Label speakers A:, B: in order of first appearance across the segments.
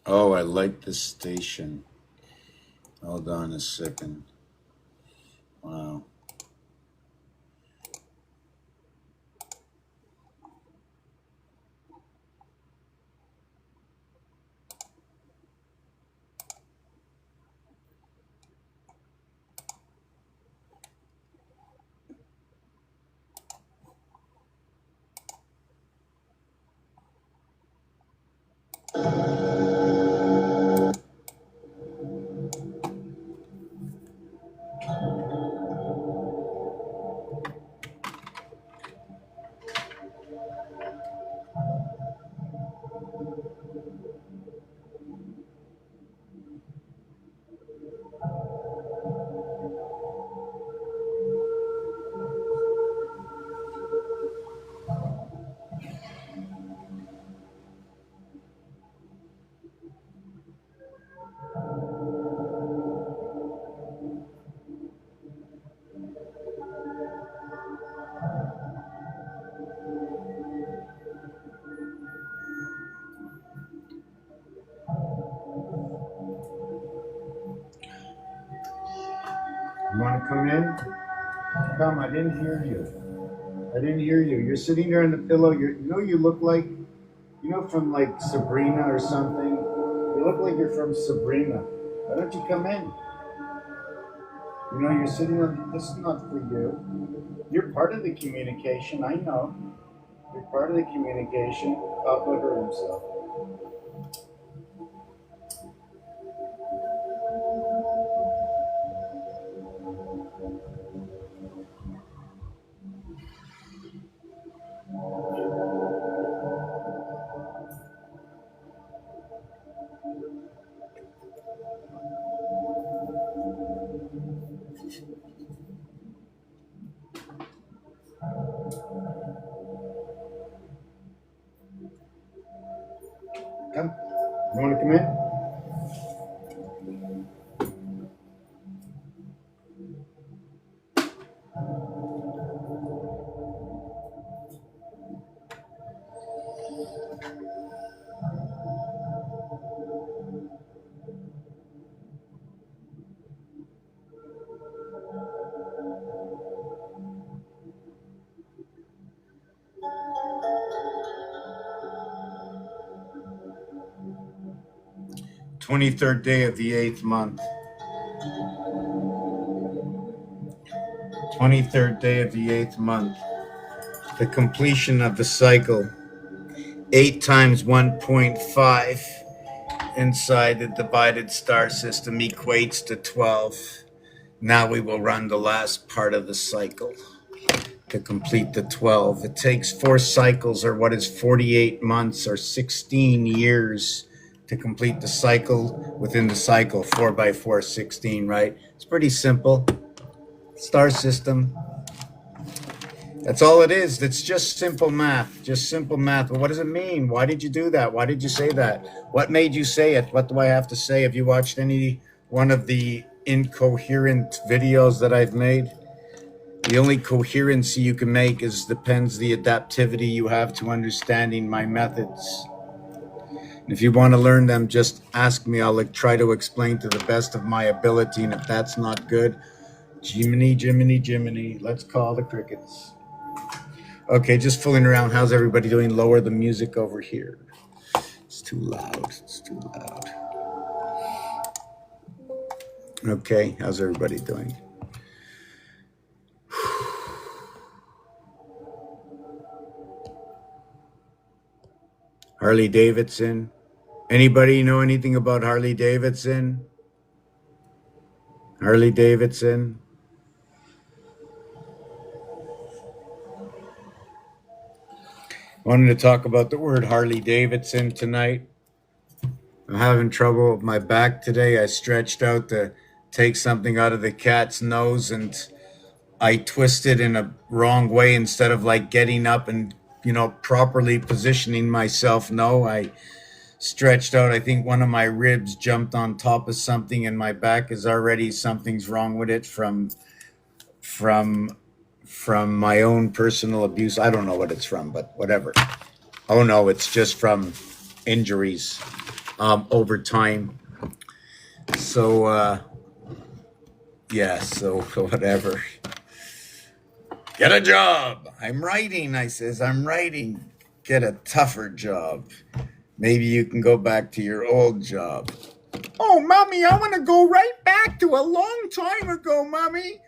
A: Oh, I like this station. Hold on a second. Wow. You want to come in? Come, I didn't hear you. I didn't hear you. You're sitting there on the pillow. You look like, from like Sabrina or something. You look like you're from Sabrina. Why don't you come in? You're sitting on, this is not for you. You're part of the communication, I know. You're part of the communication. Papa hurt himself. Come. You want to come in? 23rd day of the 8th month. 23rd day of the 8th month. The completion of the cycle. 8 times 1.5 inside the divided star system equates to 12. Now we will run the last part of the cycle to complete the 12. It takes 4 cycles, or what is 48 months, or 16 years to complete the cycle within the cycle. 4 by 4, 16, right? It's pretty simple. Star system. That's all it is. It's just simple math. Just simple math. But what does it mean? Why did you do that? Why did you say that? What made you say it? What do I have to say? Have you watched any one of the incoherent videos that I've made? The only coherency you can make depends the adaptivity you have to understanding my methods. And if you want to learn them, just ask me. I'll try to explain to the best of my ability. And if that's not good, Jiminy, Jiminy, Jiminy, let's call the crickets. Okay, just fooling around. How's everybody doing? Lower the music over here. It's too loud. It's too loud. Okay, how's everybody doing? Harley Davidson. Anybody know anything about Harley Davidson? Harley Davidson. Wanted to talk about the word Harley Davidson tonight. I'm having trouble with my back today. I stretched out to take something out of the cat's nose, and I twisted in a wrong way instead of like getting up and, properly positioning myself. No, I stretched out. I think one of my ribs jumped on top of something, and my back is already, something's wrong with it from my own personal abuse. I don't know what it's from, but whatever. Oh no, it's just from injuries. over time. So yeah, so whatever. Get a job. I'm writing. I says, I'm writing. Get a tougher job. Maybe you can go back to your old job. Oh, mommy, I want to go right back to a long time ago, mommy.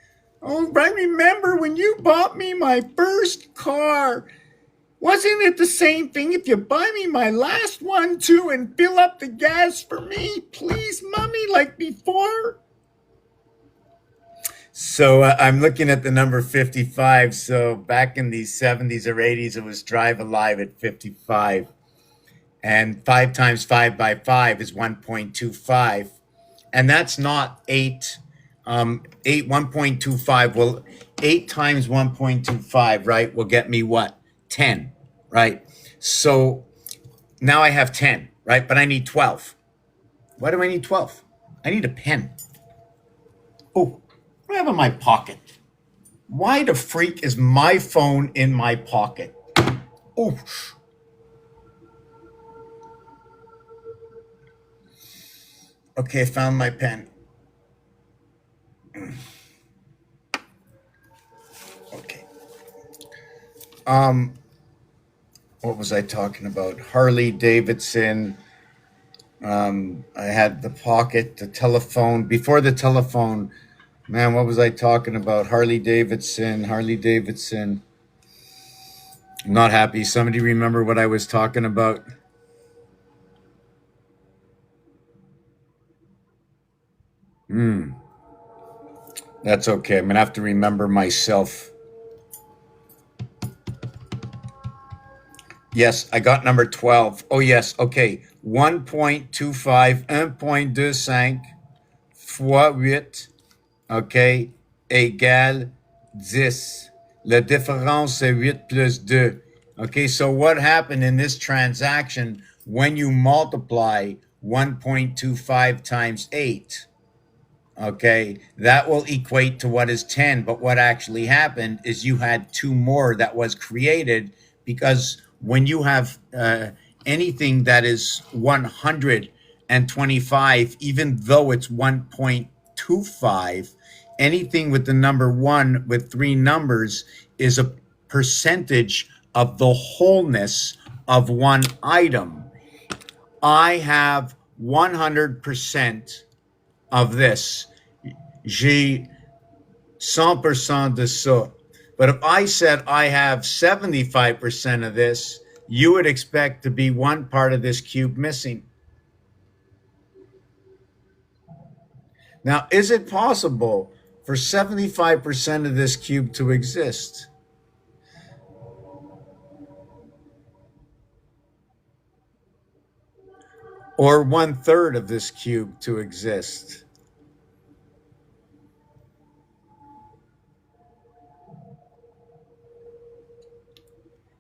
A: Oh, I remember when you bought me my first car. Wasn't it the same thing if you buy me my last one too and fill up the gas for me, please, mommy, like before? So I'm looking at the number 55. So back in the 70s or 80s, it was Drive Alive at 55. And 5 times 5 by 5 is 1.25. And that's not 8. 1.25. Well, 8 times 1.25, right, will get me what? 10, right? So now I have 10, right? But I need 12. Why do I need 12? I need a pen. Oh, what do I have in my pocket? Why the freak is my phone in my pocket? Oh, okay, I found my pen. Okay. Um, what was I talking about? Harley Davidson. I had the pocket, the telephone. Before the telephone, man, what was I talking about? Harley Davidson, Harley Davidson. I'm not happy. Somebody remember what I was talking about? Hmm. That's okay. I'm gonna have to remember myself. Yes, I got number 12. Oh yes, okay. 1.25, 1.25 fois 8, okay, égale 10. La différence c'est 8 plus 2. Okay, so what happened in this transaction when you multiply 1.25 times 8? Okay, that will equate to what is 10. But what actually happened is you had two more that was created because when you have anything that is 125, even though it's 1.25, anything with the number one with three numbers is a percentage of the wholeness of one item. I have 100% of this. J'ai 100% de ça. But if I said I have 75% of this, you would expect to be one part of this cube missing. Now, is it possible for 75% of this cube to exist? Or one third of this cube to exist?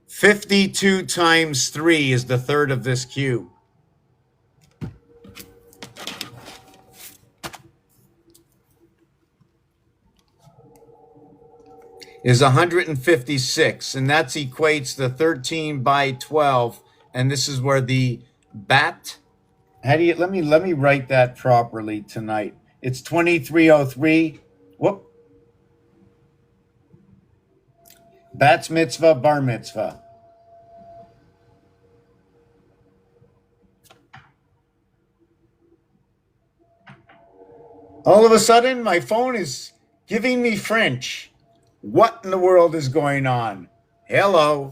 A: 52 times 3 is the third of this cube. Is 156, and that equates to 13 by 12. And this is where the bat. How do you let me write that properly tonight? It's 2303. Whoop. Bat's mitzvah, bar mitzvah. All of a sudden, my phone is giving me French. What in the world is going on? Hello.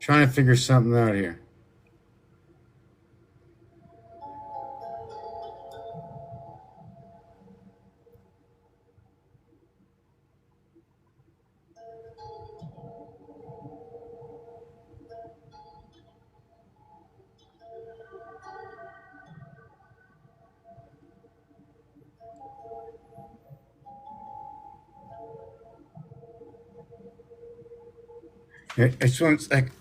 A: Trying to figure something out here. It's one's like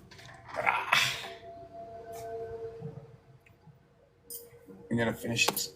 A: I'm gonna finish this.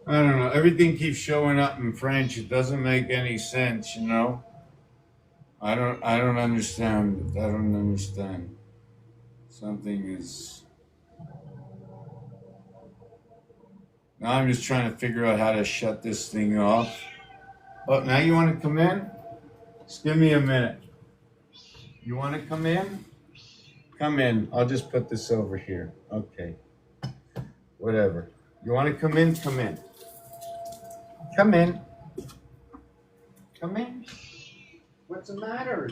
A: I don't know. Everything keeps showing up in French. It doesn't make any sense, you know. I don't understand. I don't understand. Something is. Now I'm just trying to figure out how to shut this thing off. Oh, now you want to come in? Just give me a minute. You want to come in? Come in. I'll just put this over here. Okay. Whatever. You want to come in? Come in. Come in. Come in. What's the matter?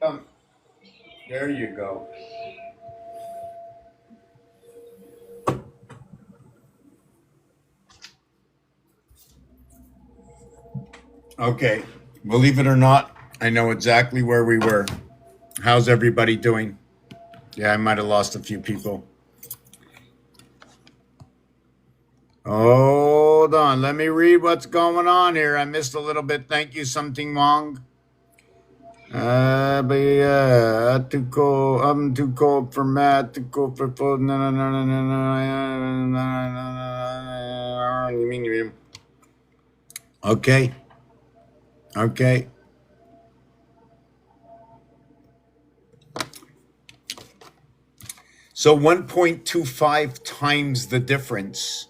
A: Come. There you go. Okay. Believe it or not, I know exactly where we were. How's everybody doing? Yeah, I might have lost a few people. Hold on. Let me read what's going on here. I missed a little bit. Thank you, something wrong. But yeah, too cold. I'm too cold for math. Too cold for food. No, no, no, no, no, no. Okay. Okay. So 1.25 times the difference,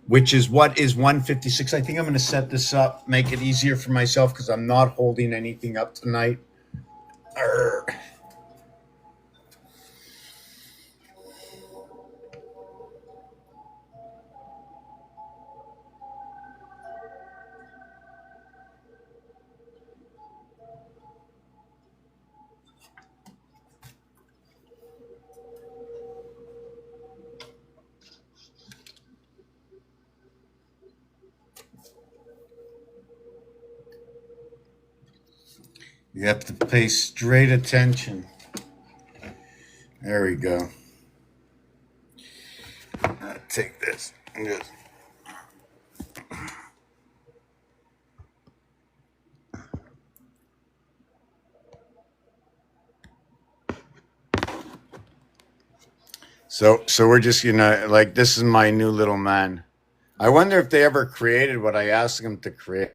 A: which is what is 156. I think I'm going to set this up, make it easier for myself because I'm not holding anything up tonight. Arr. You have to pay straight attention. There we go. Take this. Good. So we're just, like, this is my new little man. I wonder if they ever created what I asked them to create.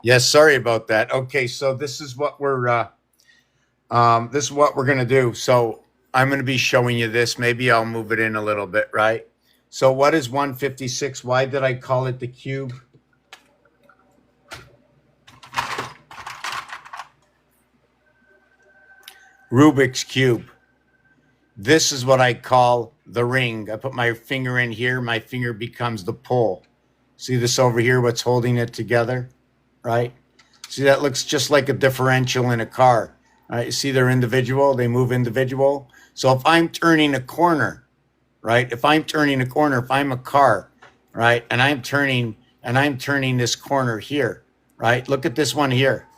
A: Yes, sorry about that. Okay, so this is what we're gonna do. So I'm gonna be showing you this. Maybe I'll move it in a little bit, right? So what is 156? Why did I call it the cube? Rubik's cube. This is what I call the ring. I put my finger in here, my finger becomes the pole. See this over here, what's holding it together, right? See, that looks just like a differential in a car. Right? You see they're individual, they move individual. So if I'm turning a corner, right? If I'm turning a corner, if I'm a car, right? And I'm turning this corner here, right? Look at this one here,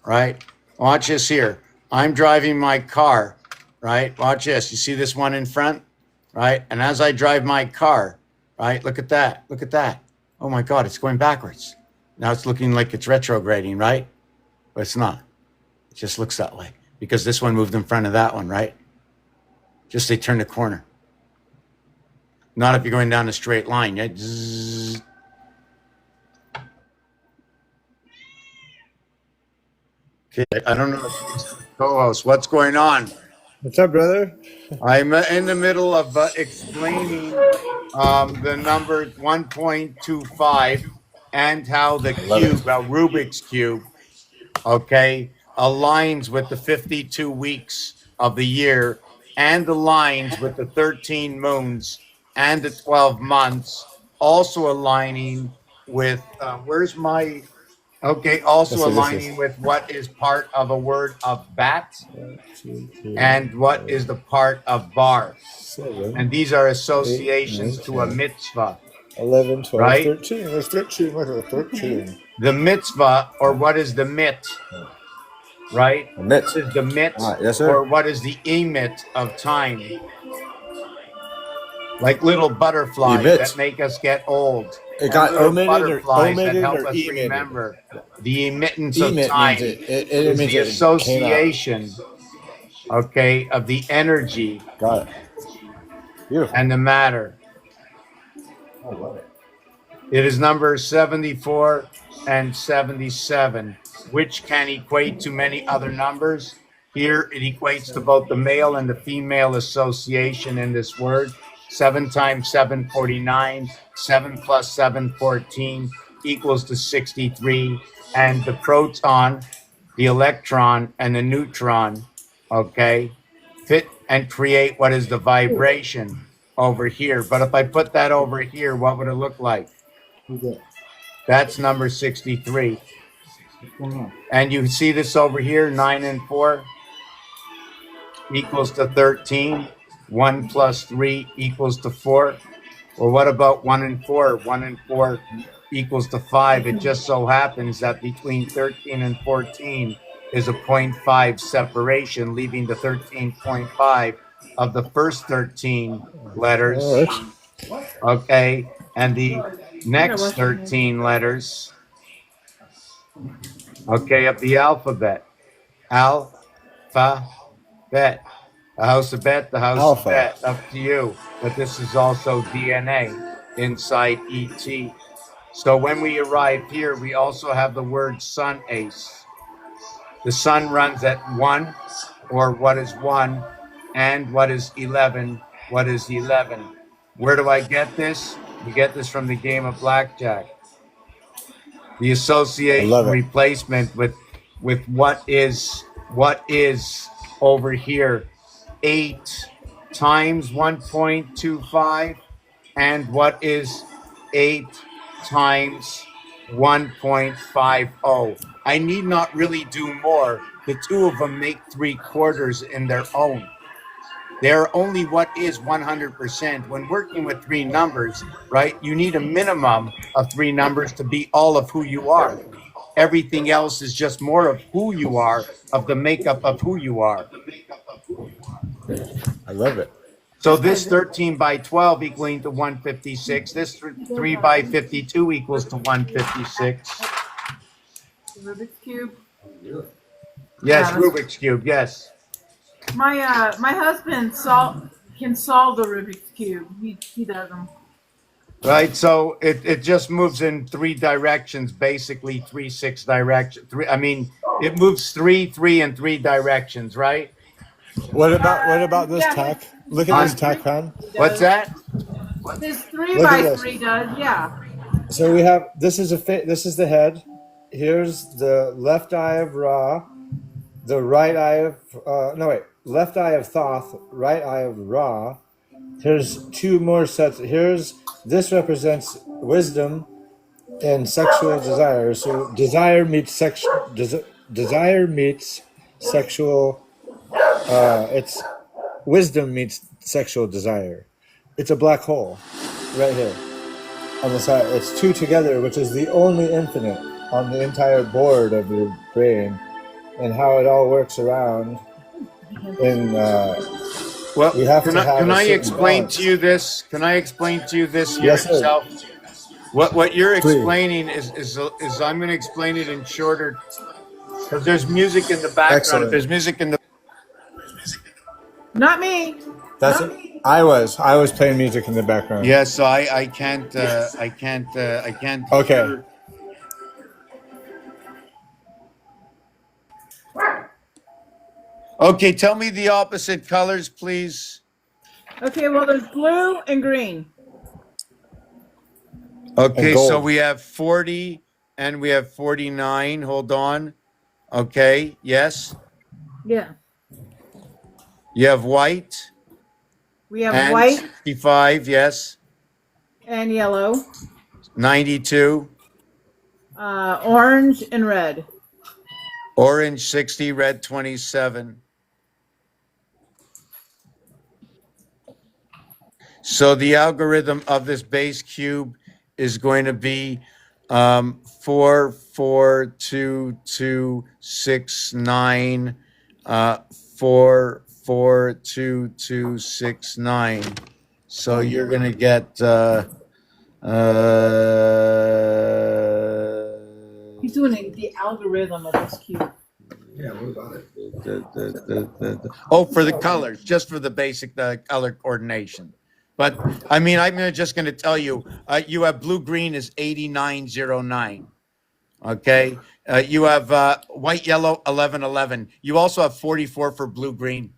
A: right? Watch this here. I'm driving my car, right? Watch this. You see this one in front, right? And as I drive my car, right? Look at that. Look at that. Oh my God, it's going backwards. Now it's looking like it's retrograding, right? But it's not. It just looks that way because this one moved in front of that one, right? Just they turned a corner. Not if you're going down a straight line. Yeah? Okay, I don't know. Co-host, what's going on?
B: What's up, brother?
A: I'm in the middle of explaining the number 1.25 and how the cube, Rubik's cube, okay, aligns with the 52 weeks of the year and aligns with the 13 moons and the 12 months, also aligning with, where's my, okay, also aligning with what is part of a word of bat
B: 1, 2, 3,
A: and what is the part of bar.
B: 7,
A: And these are
B: 8, 9,
A: associations to a
B: 10,
A: mitzvah,
B: 11, 12,
A: right?
B: 13. There's 13. Look at 13.
A: The mitzvah, or what is the mit, right?
B: Emit.
A: What is the mit,
B: Yes, sir.
A: or what is the emit of time? Like little butterflies
B: Emit.
A: that make us get old.
B: It
A: And
B: got
A: little
B: omitted
A: butterflies that help
B: or
A: us
B: emitted.
A: remember. The emittance of
B: Emit
A: time
B: means it
A: is
B: means
A: the
B: it came out.
A: association, okay, of the energy
B: Got it. Beautiful.
A: and the matter.
B: I love it.
A: It is number 74 and 77, which can equate to many other numbers. Here it equates to both the male and the female association in this word. 7 times 7, 49. 7 plus 7, 14 equals to 63. And the proton, the electron, and the neutron, okay, fit and create what is the vibration over here. But if I put that over here, what would it look like?
B: Who's that?
A: That's number 63.
B: What's going on?
A: And you see this over here, 9 and 4 equals to 13. 1 plus 3 equals to 4. Well, what about 1 and 4? 1 and 4 equals to 5. It just so happens that between 13 and 14 is a 0.5 separation, leaving the 13.5 of the first 13 letters, okay, and the next 13 letters, okay, of the alphabet. Alphabet. The house of bet, the house of
B: Alpha.
A: bet, up to you. But this is also DNA inside ET. So when we arrive here, we also have the word sun ace. The sun runs at 1, or what is 1, and what is 11, what is 11. Where do I get this? We get this from the game of blackjack. The
B: I
A: association
B: love it.
A: replacement with what is over here 8 times 1.25, and what is 8 times 1.50. I need not really do more. The two of them make 3/4 in their own. They're only what is 100%. When working with three numbers, right, you need a minimum of three numbers to be all of who you are. Everything else is just more of who you are, of the makeup of who you are.
B: I love it.
A: So this 13 by 12 equaling to 156. This 3 by 52 equals to 156.
C: Rubik's Cube.
A: Yes,
C: Yeah,
A: Rubik's Cube, yes.
C: my husband can solve the Rubik's Cube. He does them.
A: Right, so it just moves in 3 directions, basically 3, 6 directions. It moves 3, 3, and 3 directions, right?
B: What about this
C: Yeah,
B: tack? Look at this tack,
C: three
B: hon.
A: What's that?
C: This 3
B: Look at
C: by
B: this.
C: 3 does, yeah.
B: So we have this is the head. Here's the left eye of Ra, the right eye of left eye of Thoth, right eye of Ra. Here's 2 more sets. This represents wisdom and sexual desire. So desire meets desire meets sexual. It's wisdom meets sexual desire. It's a black hole, right here on the side. It's 2 together, which is the only infinite on the entire board of your brain, and how it all works around. And
A: Well,
B: we have to have
A: can
B: a
A: I
B: certain
A: explain
B: balance.
A: to you this? Can I explain to you this here
B: Yes, sir.
A: itself? What you're
B: Please.
A: explaining is I'm going to explain it in shorter, because there's music in the background.
B: Excellent.
A: If there's music in the
C: Not me.
B: That's
C: Not
B: it.
C: me.
B: I was playing music in the background.
A: yeah, so I can't
B: Okay.
A: hear. Okay, tell me the opposite colors, please.
C: Okay, well, there's blue and green.
A: Okay,
B: And gold.
A: so we have 40 and we have 49. Hold on. Okay, yes.
C: Yeah.
A: You have white
C: We have
A: and
C: white
A: 65, yes.
C: and yellow,
A: 92,
C: orange and red.
A: orange 60, red 27. So the algorithm of this base cube is going to be 4, 4, 2, 2, 6, 9, 4, 4, 2, 2, 6, 9. So you're going to get
C: He's doing the algorithm of this cube.
B: Yeah, what about it?
A: for the colors, just for the basic color coordination. But I mean, just going to tell you, you have blue green is 8909. Okay, you have white yellow 1111. You also have 44 for blue green.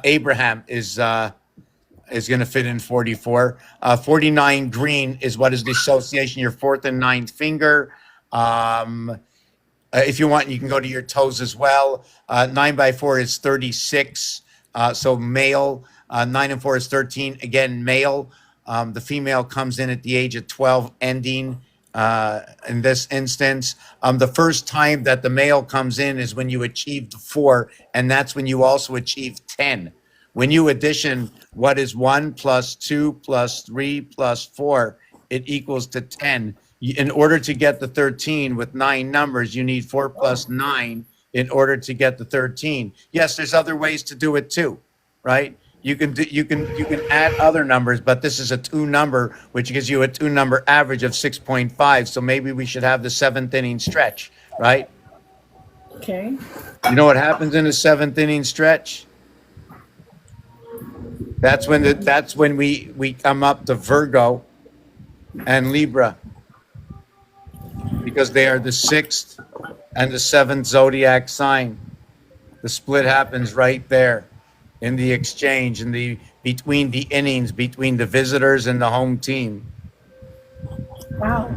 A: Abraham is going to fit in 44. 49 green is what is the association, your 4th and 9th finger. If you want, you can go to your toes as well. 9 by 4 is 36. So male. 9 and 4 is 13. Again, male. The female comes in at the age of 12, ending in this instance. The first time that the male comes in is when you achieved 4, and that's when you also achieve 10. When you addition what is 1 plus 2 plus 3 plus 4, it equals to 10. In order to get the 13 with 9 numbers, you need 4 plus 9 in order to get the 13. Yes, there's other ways to do it too, right? You can add other numbers, but this is a 2 number, which gives you a 2 number average of 6.5. So maybe we should have the 7th inning stretch, right?
C: Okay.
A: You know what happens in the 7th inning stretch? That's when we come up to Virgo and Libra, because they are the 6th and the 7th zodiac sign. The split happens right there in the exchange, in the between the innings, between the visitors and the home team.
C: Wow.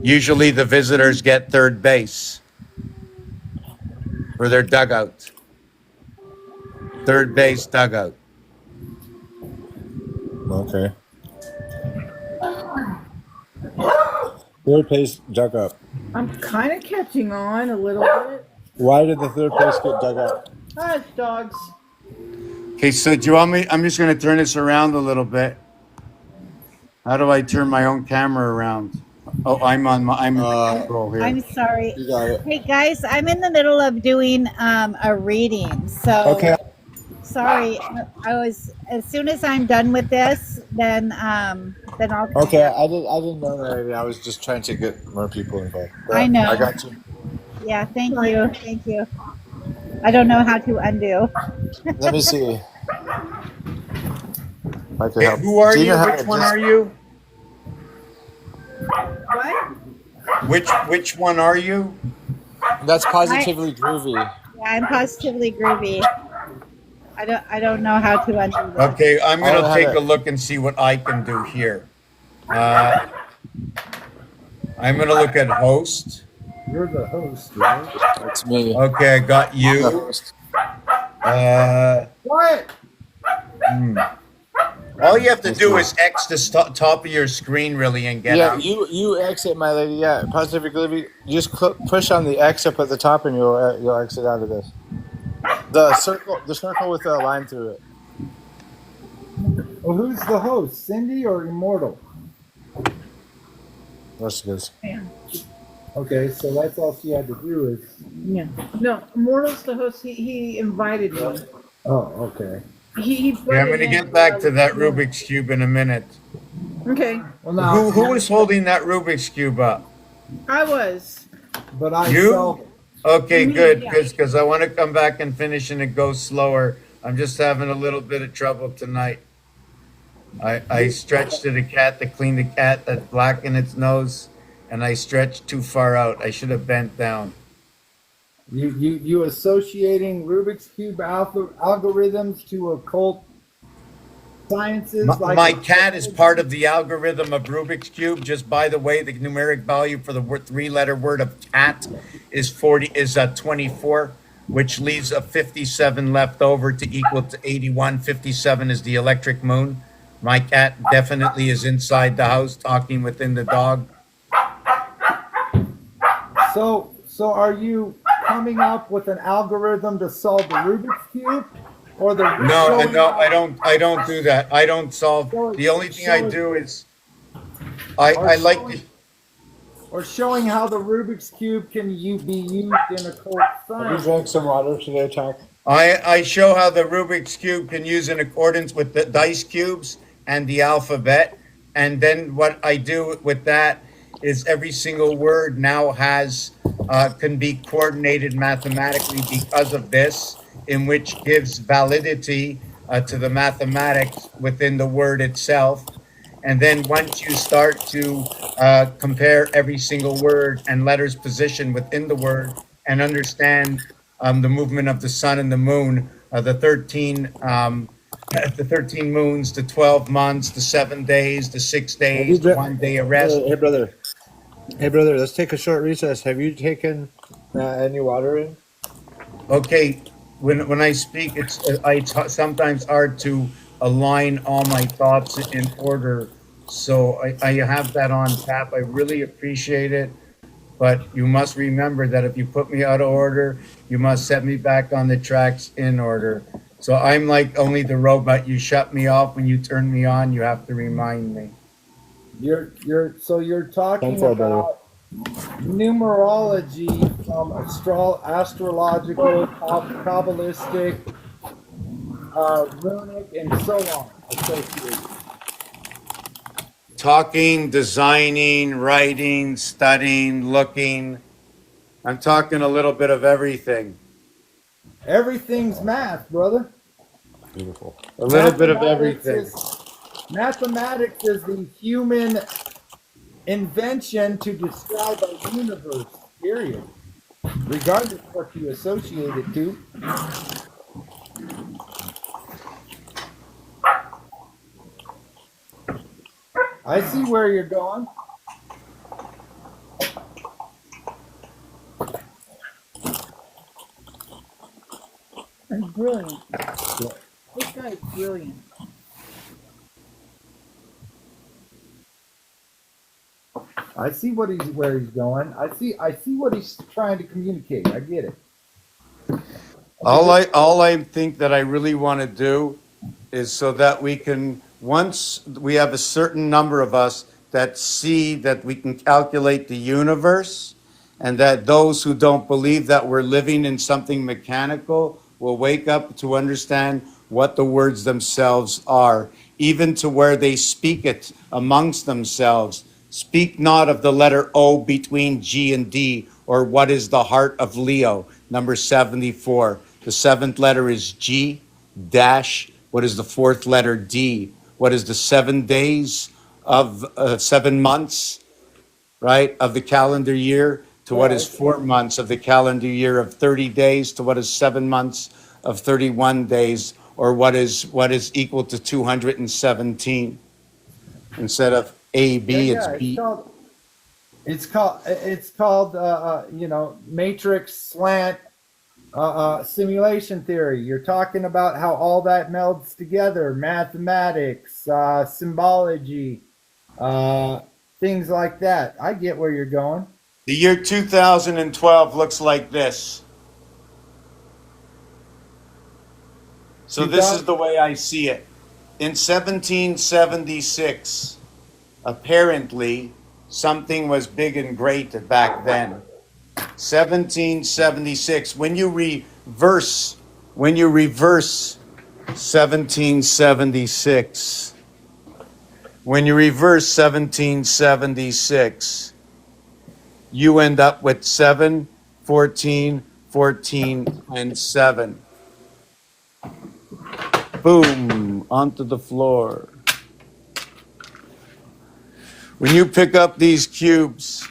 A: Usually the visitors get third base for their dugout. Third base dugout.
B: Okay. Third base dug up.
C: I'm kind of catching on a little bit.
B: Why did the third base get dug up?
C: Ah, it's dogs.
A: Okay, so do you want me? I'm just going to turn this around a little bit. How do I turn my own camera around? Oh, I'm in control here.
D: I'm sorry.
B: You got it.
D: Hey guys, I'm in the middle of doing a reading, so
B: Okay.
D: sorry. I was as soon as I'm done with this, then I'll.
B: Okay, I didn't know that. I was just trying to get more people involved.
D: I know.
B: I got you.
D: Yeah, thank you. I don't know how to undo.
B: Let me see. I can
A: Hey,
B: help.
A: who are
B: Do
A: you?
B: know how
A: Which
B: to
A: one
B: just-
A: are you?
C: What?
A: Which one are you?
B: That's positively groovy.
D: Yeah, I'm positively groovy. I don't know how to undo this.
A: Okay, I'm
B: I don't
A: going
B: know
A: to
B: how
A: take
B: to-
A: a look and see what I can do here. I'm going to look at host.
B: You're the host, right? That's me.
A: Okay, I got
B: I'm the
A: you.
B: host.
C: What?
A: All you have to do is X the top of your screen, really, and get
B: Yeah,
A: out.
B: you exit, my lady. Yeah, positively groovy. You just push on the X up at the top, and you'll exit out of this. The circle with a line through it.
E: Well, who's the host, Cindy or Immortal?
B: That's good.
E: Okay, so that's all she had to do is.
C: Yeah. No, Mortal's the host. He invited me.
E: Oh, okay.
C: He
A: Yeah, I'm going to get back to that Rubik's Cube in a minute.
C: Okay.
E: Well, now,
A: Who is holding that Rubik's Cube up?
C: I was.
E: But I
A: You?
E: felt
A: Okay,
C: Me,
A: good,
C: yeah.
A: because I want to come back and finish and it goes slower. I'm just having a little bit of trouble tonight. I stretched to the cat to clean the cat that's black in its nose, and I stretched too far out. I should have bent down.
E: you associating Rubik's Cube algorithms to occult sciences.
A: My cat is part of the algorithm of Rubik's Cube. Just by the way, the numeric value for the 3-letter word of cat is 24, which leaves a 57 left over to equal to 81. 57 is the electric moon. My cat definitely is inside the house talking within the dog.
E: So are you coming up with an algorithm to solve the Rubik's Cube, or the
A: No, I don't do that. I don't solve. The only thing I do is I like to.
E: or showing how the Rubik's Cube can be used in occult
B: Have you
E: science?
B: drank some water today, Chuck?
A: I show how the Rubik's Cube can use in accordance with the dice cubes and the alphabet. And then what I do with that is every single word now can be coordinated mathematically because of this, in which gives validity to the mathematics within the word itself. And then once you start to compare every single word and letter's position within the word and understand the movement of the sun and the moon, the 13 moons, the 12 months, the 7 days, the 6 days, the 1 day of rest.
B: Hey, brother. Hey, brother. Let's take a short recess. Have you taken any water in?
A: Okay, when I speak, it's sometimes hard to align all my thoughts in order. So I have that on tap. I really appreciate it. But you must remember that if you put me out of order, you must set me back on the tracks in order. So I'm like only the robot. You shut me off when you turn me on. You have to remind me.
E: You're talking
B: 10-4, brother.
E: about numerology from astrological, kabbalistic, runic, and so on associated.
A: Talking, designing, writing, studying, looking. I'm talking a little bit of everything.
E: Everything's math, brother.
B: Beautiful.
A: A little bit of
E: Mathematics
A: everything.
E: mathematics is the human invention to describe our universe, period. Regardless of what you associate it to. I see where you're going.
D: It's brilliant. This guy is brilliant.
E: I see where he's going. I see what he's trying to communicate. I get it.
A: All I think that I really want to do is so that we can, once we have a certain number of us that see that we can calculate the universe, and that those who don't believe that we're living in something mechanical will wake up to understand what the words themselves are, even to where they speak it amongst themselves. Speak not of the letter O between G and D, or what is the heart of Leo, number 74. The seventh letter is G dash. What is the fourth letter? D. What is the 7 days of 7 months, right, of the calendar year, to what is 4 months of the calendar year of 30 days, to what is 7 months of 31 days, or what is equal to 217. Instead of A, B, it's B.
E: It's called matrix slant simulation theory. You're talking about how all that melds together, mathematics, symbology, things like that. I get where you're going.
A: The year 2012 looks like this. So this is the way I see it. In 1776, apparently something was big and great back then. 1776. When you reverse 1776, when you reverse 1776, you end up with 7, 14, 14, and 7. Boom, onto the floor. When you pick up these cubes,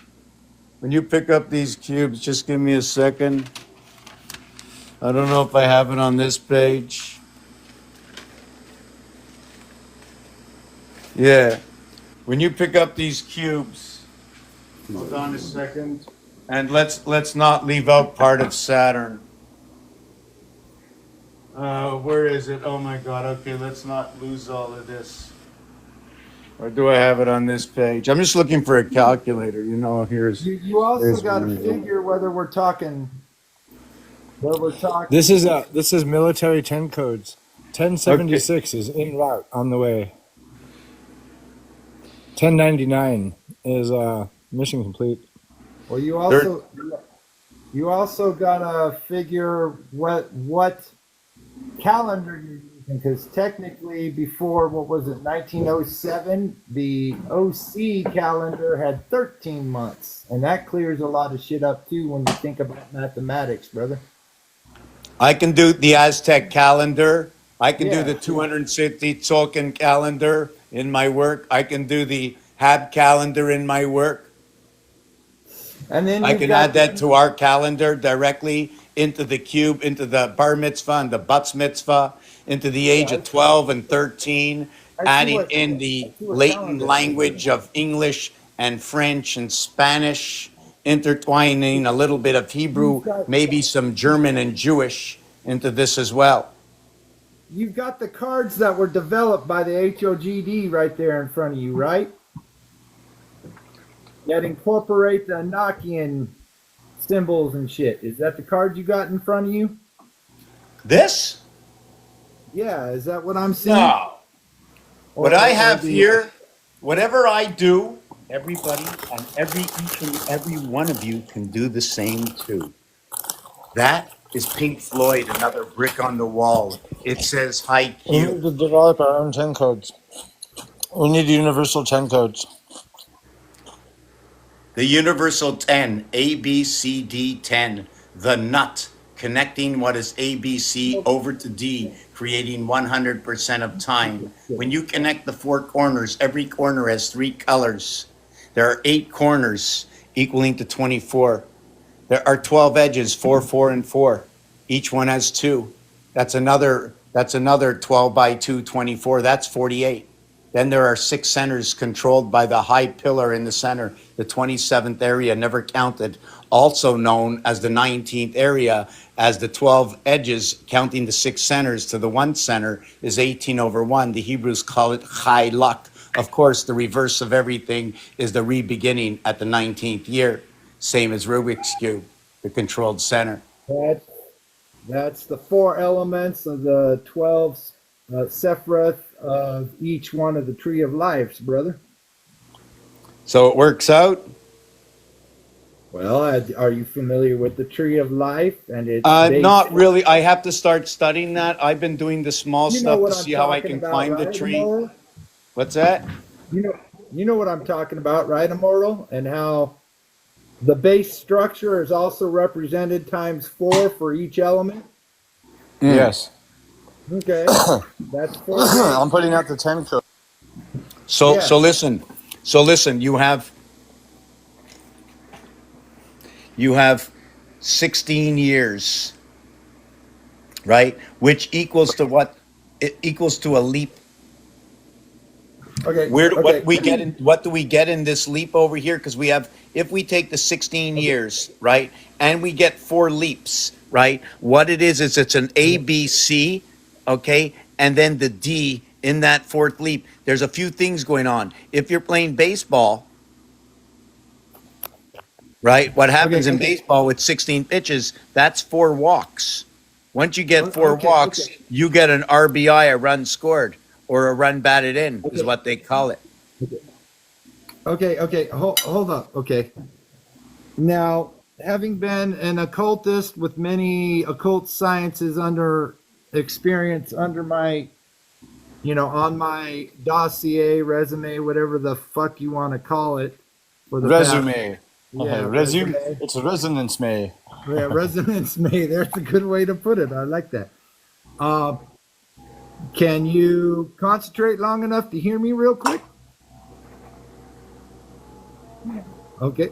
A: just give me a second. I don't know if I have it on this page. Yeah. When you pick up these cubes, hold on a second. And let's not leave out part of Saturn. Where is it? Oh my God. Okay, let's not lose all of this. Or do I have it on this page? I'm just looking for a calculator. Here's.
E: You also got to figure whether we're talking.
B: This is military 10 codes. 1076 is en route on the way. 1099 is mission complete.
E: Well, you also gotta figure what calendar you're using, because technically before, what was it, 1907, the OC calendar had 13 months, and that clears a lot of shit up too when you think about mathematics, brother.
A: I can do the Aztec calendar. I can do the 250 Tzolk'in calendar in my work. I can do the Hab calendar in my work.
E: And then
A: I can add that to our calendar directly into the cube, into the bar mitzvah and the batz mitzvah, into the age of 12 and 13, adding in the latent language of English and French and Spanish, intertwining a little bit of Hebrew, maybe some German and Jewish into this as well.
E: You've got the cards that were developed by the HOGD right there in front of you, right? That incorporate the Enochian symbols and shit. Is that the card you got in front of you?
A: This?
E: Yeah, is that what I'm seeing?
A: No. What I have here Whatever I do, everybody and each and every one of you can do the same too. That is Pink Floyd, another brick on the wall. It says high
B: We
A: Q.
B: need to develop our own 10 codes. We need universal 10 codes.
A: The Universal 10, A, B, C, D 10, the nut, connecting what is A, B, C over to D, creating 100% of time. When you connect the four corners, every corner has three colors. There are 8 corners, equaling to 24. There are 12 edges, 4, 4, and 4. Each one has 2. That's another 12 by 2, 24. That's 48. Then there are 6 centers controlled by the high pillar in the center, the 27th area, never counted, also known as the 19th area, as the 12 edges, counting the 6 centers to the 1 center, is 18 over 1. The Hebrews call it chai luck. Of course, the reverse of everything is the re-beginning at the 19th year, same as Rubik's Cube, the controlled center.
E: That's that's the 4 elements of the 12 Sephiroth of each one of the tree of lives, brother.
A: So it works out.
E: Well, are you familiar with the tree of life and its
A: Not really. I have to start studying that. I've been doing the small
E: You know
A: stuff to
E: what I'm
A: see how I
E: talking
A: can
E: about,
A: climb the
E: right,
A: tree.
E: Immortal?
A: What's that?
E: You know, you know what I'm talking about, right, Immortal? And how the base structure is also represented times 4 for each element.
B: Yes.
E: Okay, that's 4.
B: I'm putting out the 10 code.
A: So
E: Yeah.
A: so listen. So listen, you have 16 years, right? Which equals to what? It equals to a leap.
E: Okay.
A: Where
E: Okay.
A: what do we get in this leap over here? Because we have, if we take the 16 years, right, and we get 4 leaps, right? What it is it's an A, B, C, okay, and then the D in that 4th leap. There's a few things going on. If you're playing baseball, right, what happens
E: Okay.
A: in
E: Okay.
A: baseball with 16 pitches? That's 4 walks. Once you get 4
E: Okay.
A: walks,
E: Okay.
A: you get an RBI, a run scored, or a run batted in, is
E: Okay.
A: what they call it.
E: Okay. Okay. Hold up. Okay. Now, having been an occultist with many occult sciences under experience under my, on my dossier, resume, whatever the fuck you want to call it, for the past,
B: Resume.
E: yeah,
B: Resume.
E: resume,
B: It's a resonance may.
E: yeah, resonance may. There's a good way to put it. I like that. Uh, can you concentrate long enough to hear me real quick? Okay.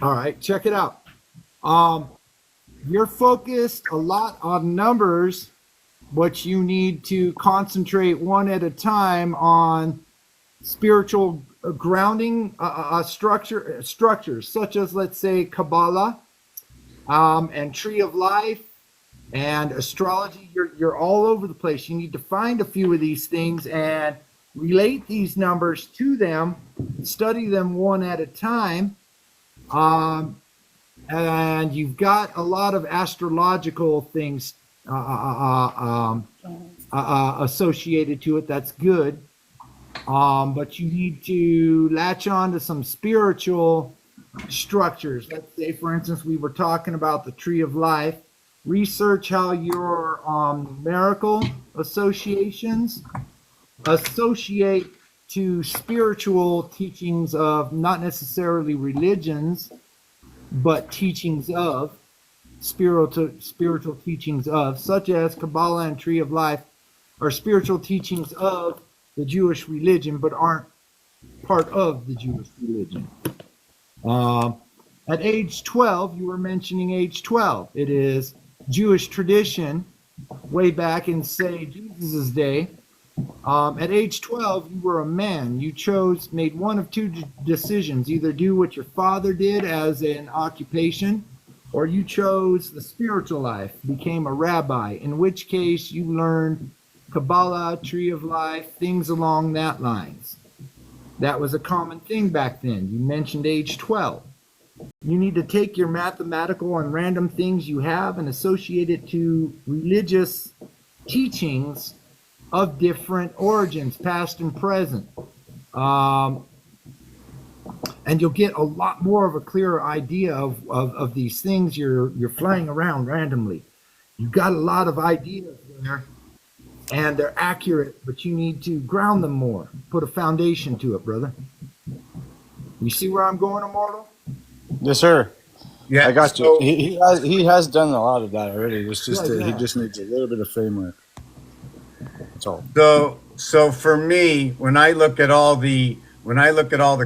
E: All right, check it out. Um, you're focused a lot on numbers, but you need to concentrate one at a time on spiritual grounding structures, such as, let's say, Kabbalah, and Tree of Life and astrology. You're all over the place. You need to find a few of these things and relate these numbers to them, study them one at a time. And you've got a lot of astrological things associated to it. That's good. But you need to latch on to some spiritual structures. Let's say, for instance, we were talking about the tree of life. Research how your numerical associations associate to spiritual teachings of not necessarily religions, but teachings of spiritual teachings of, such as Kabbalah and Tree of Life, are spiritual teachings of the Jewish religion, but aren't part of the Jewish religion. At age 12, you were mentioning age 12. It is Jewish tradition, way back in, say, Jesus' day. At age 12, you were a man. You made one of two decisions: either do what your father did as an occupation, or you chose the spiritual life, became a rabbi, in which case you learned Kabbalah, Tree of Life, things along that lines. That was a common thing back then. You mentioned age 12. You need to take your mathematical and random things you have and associate it to religious teachings of different origins, past and present. Um, and you'll get a lot more of a clearer idea of these things you're flying around randomly. You've got a lot of ideas there, and they're accurate, but you need to ground them more. Put a foundation to it, brother. You see where I'm going, Immortal?
F: Yes, sir.
A: Yeah,
F: I got
A: so,
F: you. He has done a lot of that already. It's just
E: Yeah,
F: he
E: yeah.
F: just needs a little bit of framework. That's all.
A: so for me, when I look at all the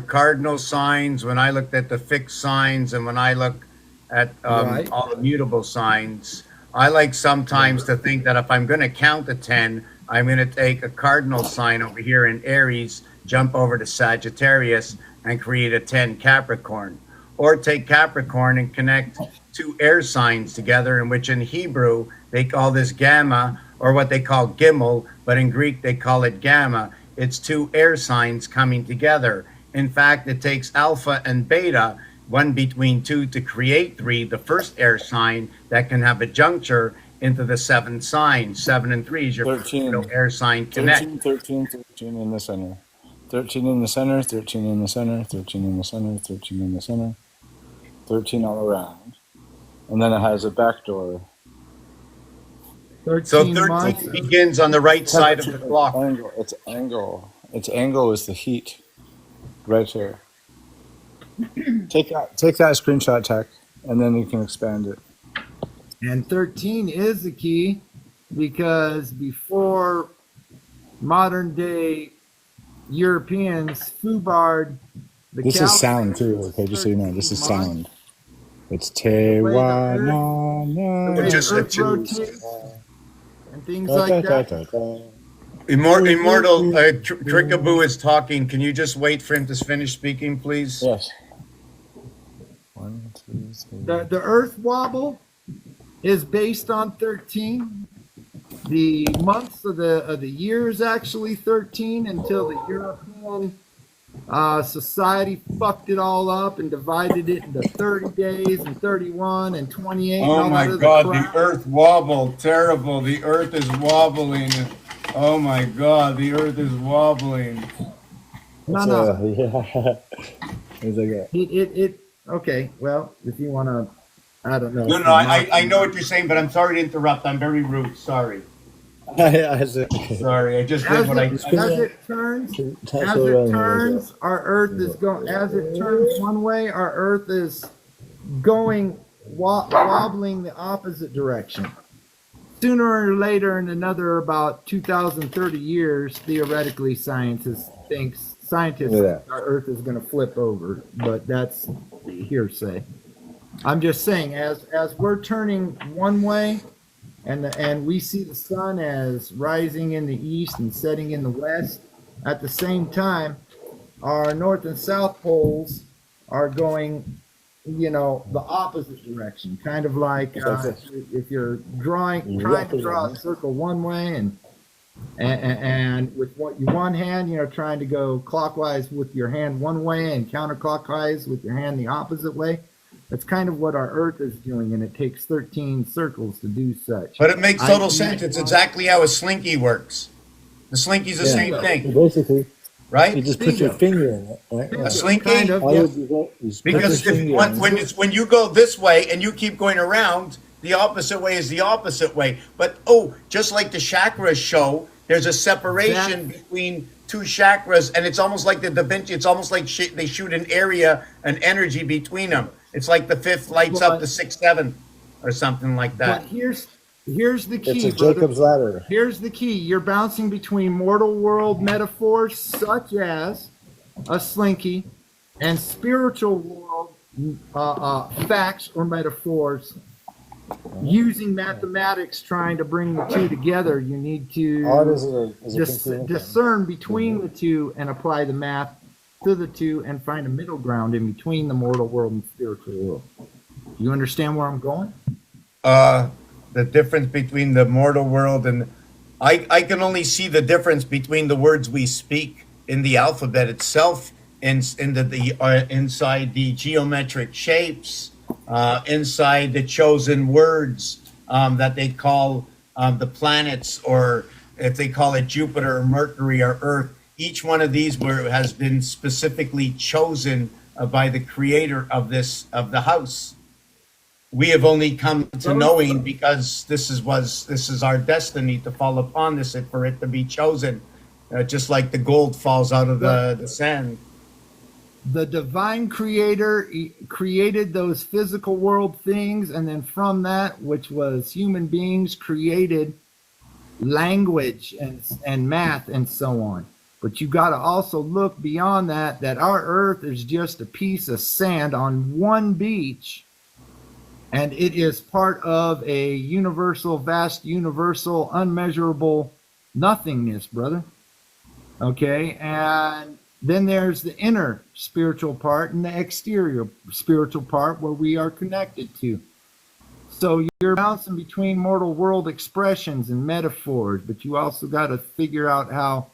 A: cardinal signs, when I looked at the fixed signs, and when I look at
E: Right.
A: all the mutable signs, I like sometimes to think that if I'm going to count to 10, I'm going to take a cardinal sign over here in Aries, jump over to Sagittarius, and create a 10 Capricorn. Or take Capricorn and connect two air signs together, in which in Hebrew they call this gamma, or what they call gimel, but in Greek they call it gamma. It's two air signs coming together. In fact, it takes alpha and beta, one between two, to create three, the first air sign that can have a juncture into the seventh sign. 7 and 3 is your
F: 13.
A: air sign connect.
F: 13 in the center. 13 in the center, 13 in the center, 13 in the center, 13 in the center, 13 all around. And then it has a back door.
E: 13
A: So 13
E: months.
A: begins on the right side of the clock.
F: Angle. It's angle. Its angle is the heat. Right here. Take that screenshot, Tech, and then you can expand it.
E: And 13 is the key, because before modern day Europeans foobarred the
F: This is sound
E: calendar,
F: too. Okay, just so you know, this is
E: 13 months.
F: sound. It's
E: The way the
F: Tewa
E: earth,
F: na
E: the way
A: Just
E: the
A: a
E: earth rotates and things like that.
A: Immortal Trickaboo is talking. Can you just wait for him to finish speaking, please?
F: Yes. 1, 2, 3.
E: The earth wobble is based on 13. The months of the year is actually 13, until the European society fucked it all up and divided it into 30 days and 31 and 28. and
A: Oh
E: all
A: my
E: that other
A: God,
E: crap.
A: the earth wobbled. Terrible. The earth is wobbling. Oh my God, the earth is wobbling.
E: No.
F: Yeah. It's like that.
E: It okay. Well, if you want to, I don't know.
A: No, I know what you're saying, but I'm sorry to interrupt. I'm very rude. Sorry. Sorry, I just did what I.
E: As it turns, our Earth is going. As it turns one way, our Earth is going wobbling the opposite direction. Sooner or later, in another about 2,030 years, theoretically, scientists think our Earth is going to flip over, but that's hearsay. I'm just saying, as we're turning one way, and we see the sun as rising in the east and setting in the west, at the same time, our north and south poles are going, the opposite direction. Kind of like if you're trying to draw a circle one way, and with one hand, trying to go clockwise with your hand one way and counterclockwise with your hand the opposite way. That's kind of what our Earth is doing, and it takes 13 circles to do such.
A: But it makes total sense. It's exactly how a slinky works. The slinky's the same thing,
F: Basically, you
A: right?
F: just put your finger in it. Right?
A: A slinky.
E: Kind of,
F: All
E: yeah.
F: you do is put
A: Because
F: your finger in it.
A: when you go this way and you keep going around, the opposite way is the opposite way. But just like the chakras show, there's a separation between two chakras, and it's almost like the Da Vinci. It's almost like they shoot an energy between them. It's like the fifth lights up the sixth, seventh, or something like that.
E: But here's the key.
F: It's a
E: brother.
F: Jacob's ladder.
E: Here's the key. You're bouncing between mortal world metaphors such as a slinky and spiritual world facts or metaphors. Using mathematics, trying to bring the two together, you need
F: Art
E: to
F: is a
E: discern between the two and apply the math to the two and find a middle ground in between the mortal world and spiritual world. You understand where I'm going?
A: The difference between the mortal world and I can only see the difference between the words we speak in the alphabet itself, inside the geometric shapes, inside the chosen words that they call the planets, or if they call it Jupiter or Mercury or Earth, each one of these has been specifically chosen by the creator of the house. We have only come to knowing because this is our destiny to fall upon this and for it to be chosen, just like the gold falls out of the sand.
E: The divine creator created those physical world things, and then from that, which was human beings, created language and math and so on. But you got to also look beyond that, that our earth is just a piece of sand on one beach, and it is part of a universal, vast, universal, unmeasurable nothingness, brother. Okay, and then there's the inner spiritual part and the exterior spiritual part where we are connected to. So you're bouncing between mortal world expressions and metaphors, but you also got to figure out how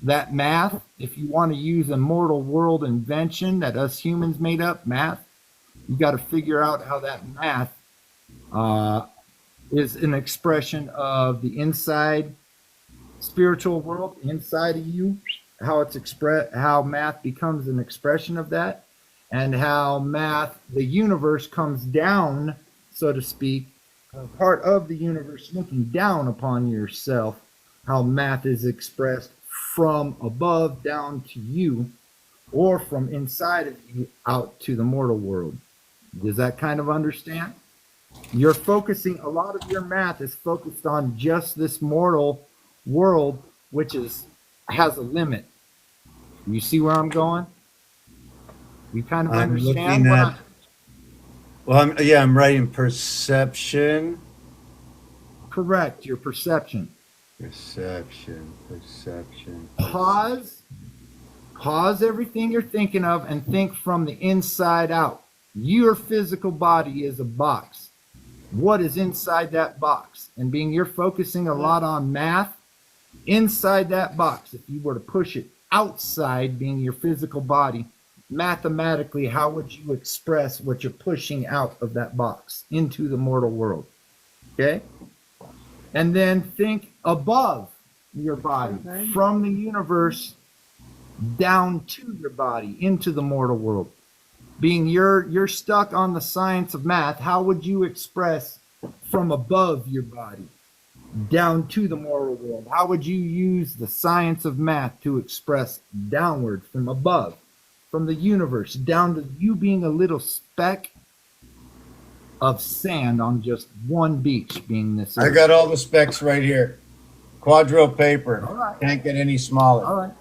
E: that math, if you want to use a mortal world invention that us humans made up, math, you got to figure out how that math is an expression of the inside spiritual world inside of you, how it's how math becomes an expression of that, and how math, the universe, comes down, so to speak, part of the universe looking down upon yourself, how math is expressed from above down to you, or from inside of you out to the mortal world. Does that kind of understand? You're focusing, a lot of your math is focused on just this mortal world, which has a limit. You see where I'm going? You kind of
A: I'm
E: understand
A: looking
E: what
A: at. Well, I'm writing perception.
E: correct, your perception.
A: Perception.
E: Pause everything you're thinking of and think from the inside out. Your physical body is a box. What is inside that box? And being you're focusing a lot on math, inside that box, if you were to push it outside, being your physical body, mathematically, how would you express what you're pushing out of that box into the mortal world? Okay? And then think above your body, from the universe down to your body, into the mortal world. Being you're stuck on the science of math, how would you express from above your body down to the moral world? How would you use the science of math to express downward from above, from the universe, down to you being a little speck of sand on just one beach, being this
A: I
E: earth?
A: got all the specs right here. Quadro paper.
E: All right.
A: Can't get any smaller.
E: All right.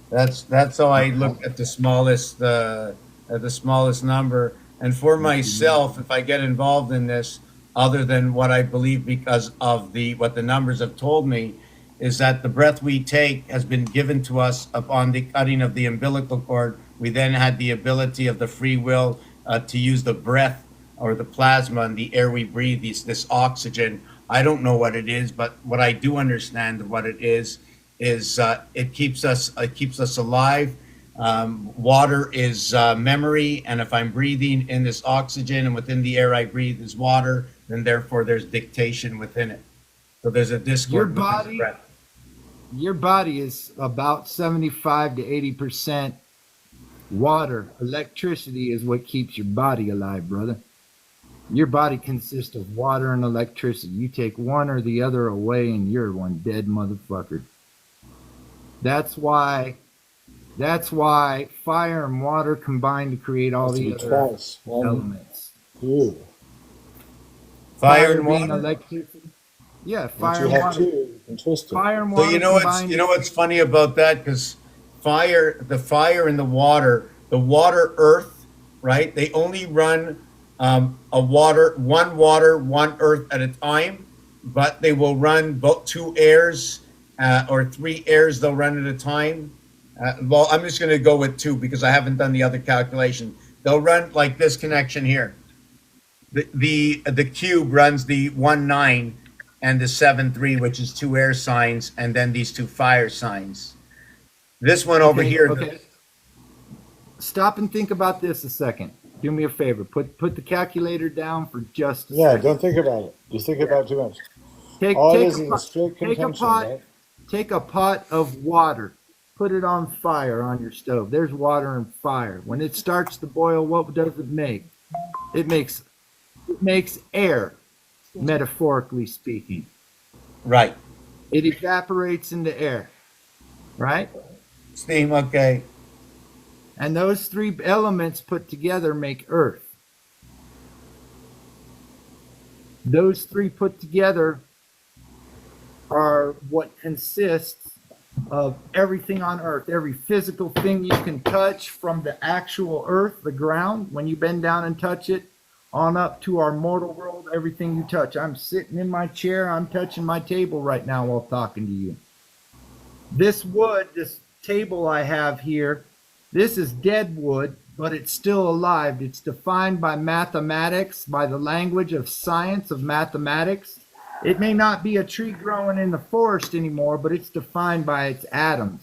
A: That's how I look at the smallest number. And for myself, if I get involved in this, other than what I believe because of what the numbers have told me, is that the breath we take has been given to us upon the cutting of the umbilical cord. We then had the ability of the free will to use the breath or the plasma and the air we breathe, this oxygen. I don't know what it is, but what I do understand what it is it keeps us alive. Water is memory, and if I'm breathing in this oxygen and within the air I breathe is water, then therefore there's dictation within it. So there's a discord.
E: Your body is about 75 to 80% water. Electricity is what keeps your body alive, brother. Your body consists of water and electricity. You take one or the other away and you're one dead motherfucker. That's why fire and water combine to create all the other elements.
F: Two.
A: Fire and
E: being
A: water.
E: electricity. Yeah,
F: Once
E: fire
F: you
E: and
F: have
E: water.
F: two, you can twist it.
E: Fire and
A: So
E: water.
A: you know what's funny about that? Because the fire and the water, earth, right? They only run one water, one earth at a time, but they will run both two airs or three airs. They'll run at a time. Well, I'm just going to go with two because I haven't done the other calculation. They'll run like this connection here. The cube runs the 1-9 and the 7-3, which is two air signs, and then these two fire signs. This one over here.
E: Okay. Stop and think about this a second. Do me a favor. Put the calculator down for just a second.
F: Don't think about it. Just think about too much.
E: Take
F: All it
E: take
F: is
E: a
F: a
E: pot,
F: straight
E: take a
F: contention,
E: pot,
F: right?
E: take a pot of water. Put it on fire on your stove. There's water and fire. When it starts to boil, what does it make? It makes air, metaphorically speaking.
A: Right.
E: It evaporates into air, right?
A: Steam, okay.
E: And those three elements put together make earth. Those three put together are what consists of everything on earth, every physical thing you can touch from the actual earth, the ground, when you bend down and touch it, on up to our mortal world, everything you touch. I'm sitting in my chair, I'm touching my table right now while talking to you. This wood, this table I have here, this is dead wood, but it's still alive. It's defined by mathematics, by the language of science of mathematics. It may not be a tree growing in the forest anymore, but it's defined by its atoms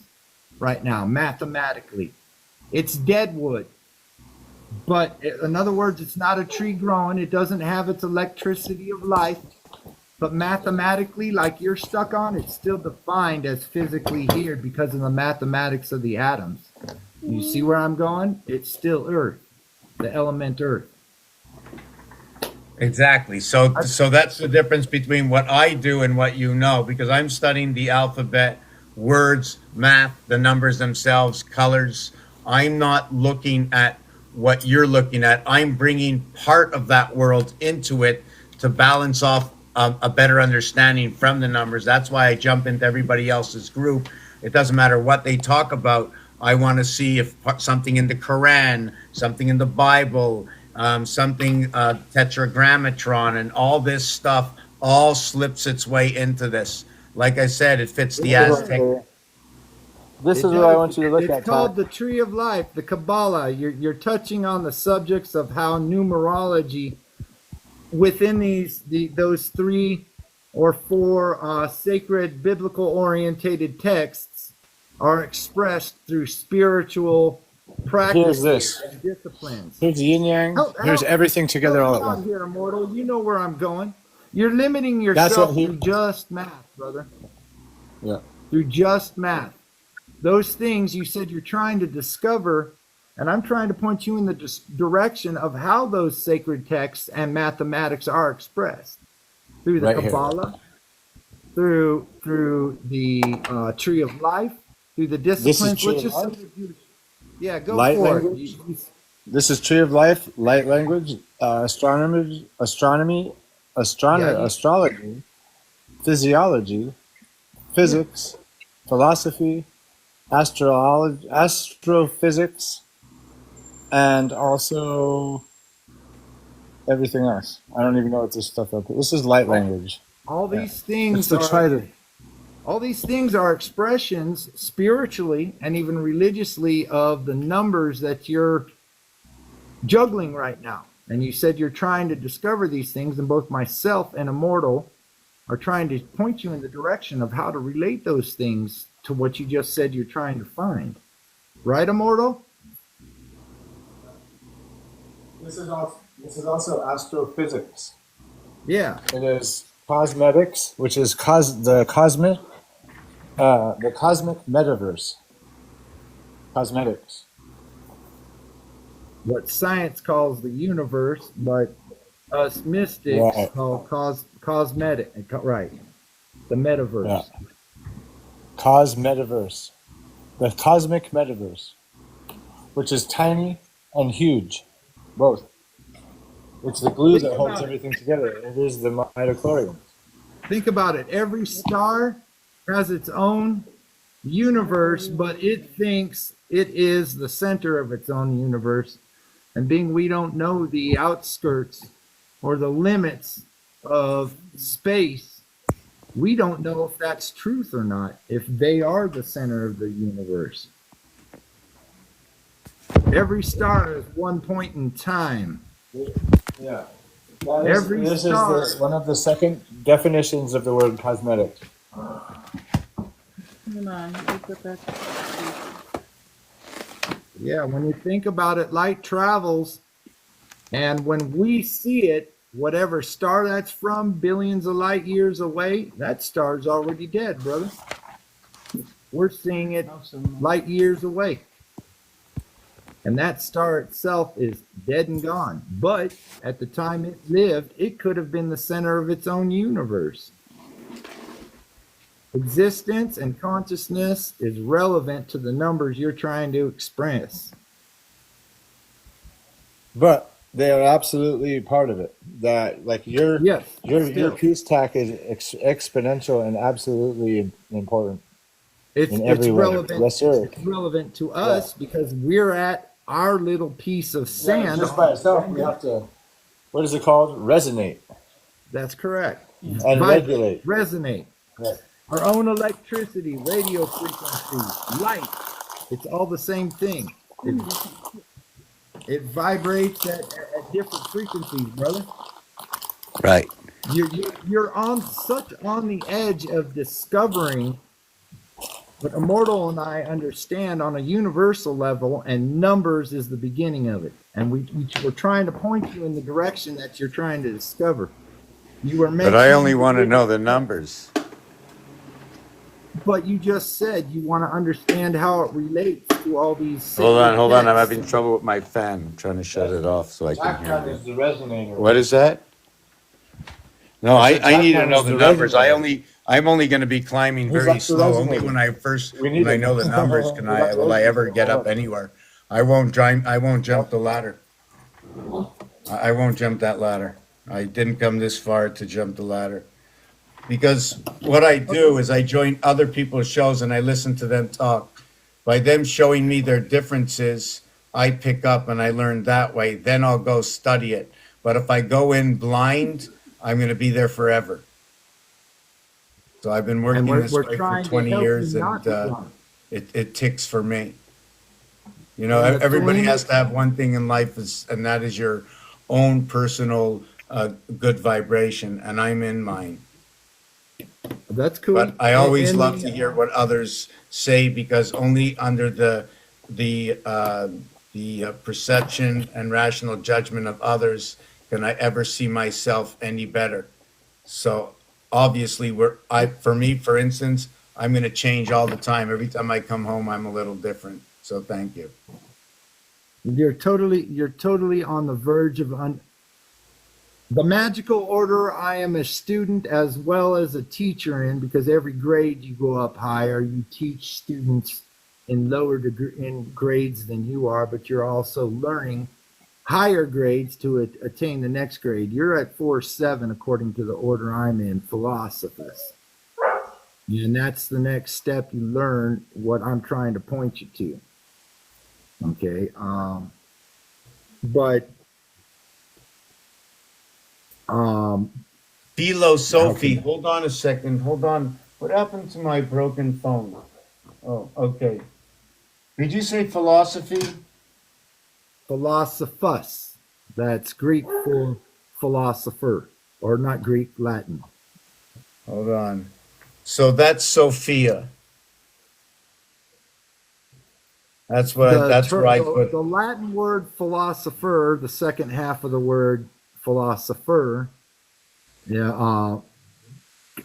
E: right now, mathematically. It's dead wood. But in other words, it's not a tree growing. It doesn't have its electricity of life. But mathematically, like you're stuck on, it's still defined as physically here because of the mathematics of the atoms. You see where I'm going? It's still Earth, the element Earth.
A: Exactly. So that's the difference between what I do and what you know, because I'm studying the alphabet, words, math, the numbers themselves, colors. I'm not looking at what you're looking at. I'm bringing part of that world into it to balance off a better understanding from the numbers. That's why I jump into everybody else's group. It doesn't matter what they talk about. I want to see if something in the Quran, something in the Bible, something tetragrammatron, and all this stuff all slips its way into this. Like I said, it fits the Aztec.
F: This
E: It
F: is what I
E: does.
F: want you to look
E: It's
F: at,
E: called
F: Pat.
E: the Tree of Life, the Kabbalah. You're touching on the subjects of how numerology within those three or four sacred biblical orientated texts are expressed through spiritual
F: Here's
E: practices
F: this.
E: and disciplines.
F: Here's yin yang. Here's everything together all
E: Help
F: at
E: me out
F: once.
E: here, immortal. You know where I'm going. You're limiting
F: That's what
E: yourself
F: he.
E: through just math, brother.
F: Yeah.
E: Through just math. Those things you said you're trying to discover, and I'm trying to point you in the direction of how those sacred texts and mathematics are expressed through the
F: Right here.
E: Kabbalah, through the Tree of Life, through the
F: This is
E: disciplines.
F: tree
E: Let's
F: of
E: just
F: life.
E: yeah, go
F: Light
E: for it.
F: language. This is tree of life. Light language. Astronomy.
E: Yeah,
F: Astrology. Physiology. Physics. Philosophy. Astrology. Astrophysics. And also everything else. I don't even know what this stuff is. This is light language.
E: all these
F: It's
E: things
F: the
E: are
F: trident.
E: all these things are expressions spiritually and even religiously of the numbers that you're juggling right now. And you said you're trying to discover these things, and both myself and Immortal are trying to point you in the direction of how to relate those things to what you just said you're trying to find. Right, Immortal?
F: This is also astrophysics.
E: Yeah.
F: It is cosmetics, which is the cosmic metaverse. Cosmetics.
E: What science calls the universe, but us mystics
F: Right.
E: call cosmetic. Right. The metaverse.
F: Yeah. Cosmetaverse. The cosmic metaverse, which is tiny and huge, both. It's the glue that holds everything together. It is the mitochondria.
E: Think about it. Every star has its own universe, but it thinks it is the center of its own universe. And being we don't know the outskirts or the limits of space, we don't know if that's truth or not, if they are the center of the universe. Every star is one point in time.
F: Yeah.
E: Every
F: This
E: star.
F: is one of the second definitions of the word cosmetic.
C: Hold on, let me put that.
E: Yeah, when you think about it, light travels, and when we see it, whatever star that's from, billions of light years away, that star's already dead, brother. We're seeing it light years away. And that star itself is dead and gone. But at the time it lived, it could have been the center of its own universe. Existence and consciousness is relevant to the numbers you're trying to express.
B: But they are absolutely part of it. That like your
E: Still.
B: peace tack is exponential and absolutely important.
E: It's
B: in every way.
E: relevant.
B: Yes, sir.
E: It's relevant to us because we're at our little piece of sand.
B: Just by itself, we have to. What is it called? Resonate
E: That's correct.
B: and regulate.
E: Resonate.
B: Right.
E: Our own electricity, radio frequency, light. It's all the same thing. It vibrates at different frequencies, brother.
A: Right.
E: You're on the edge of discovering what Immortal and I understand on a universal level, and numbers is the beginning of it. And we're trying to point you in the direction that you're trying to discover. You are
A: But I only want to know the numbers.
E: But you just said you want to understand how it relates to all these.
A: Hold on. I'm
E: texts.
A: having trouble with my fan. I'm trying to shut it off so I can hear
B: Black
A: you.
B: is the resonator.
A: What is that? No, I need to know the numbers.
B: resonator.
A: I'm only going to be climbing
B: Who's
A: very
B: up the
A: slow. Only
B: resonator?
A: when I know the numbers will I ever get up anywhere. I won't jump the ladder. I won't jump that ladder. I didn't come this far to jump the ladder. Because what I do is I join other people's shows and I listen to them talk. By them showing me their differences, I pick up and I learn that way. Then I'll go study it. But if I go in blind, I'm going to be there forever. So I've been working this way for 20 years and it ticks for me. You know, everybody has to have one thing in life, and that is your own personal good vibration, and I'm in mine.
E: That's cool.
A: But I always love to hear what others say, because only under the perception and rational judgment of others can I ever see myself any better. So obviously, for me, for instance, I'm going to change all the time. Every time I come home, I'm a little different. So thank you.
E: You're totally on the verge of the magical order. I am a student as well as a teacher in, because every grade you go up higher, you teach students in lower in grades than you are, but you're also learning higher grades to attain the next grade. You're at 4-7 according to the order I'm in, Philosophus. And that's the next step. You learn what I'm trying to point you to. Okay.
A: Philosophy. Okay. Hold on a second. Hold on. What happened to my broken phone? Oh, okay. Did you say philosophy?
E: Philosophus. That's Greek for philosopher, or not Greek, Latin.
A: Hold on. So that's Sophia. That's where I put
E: the Latin word philosopher, the second half of the word philosopher,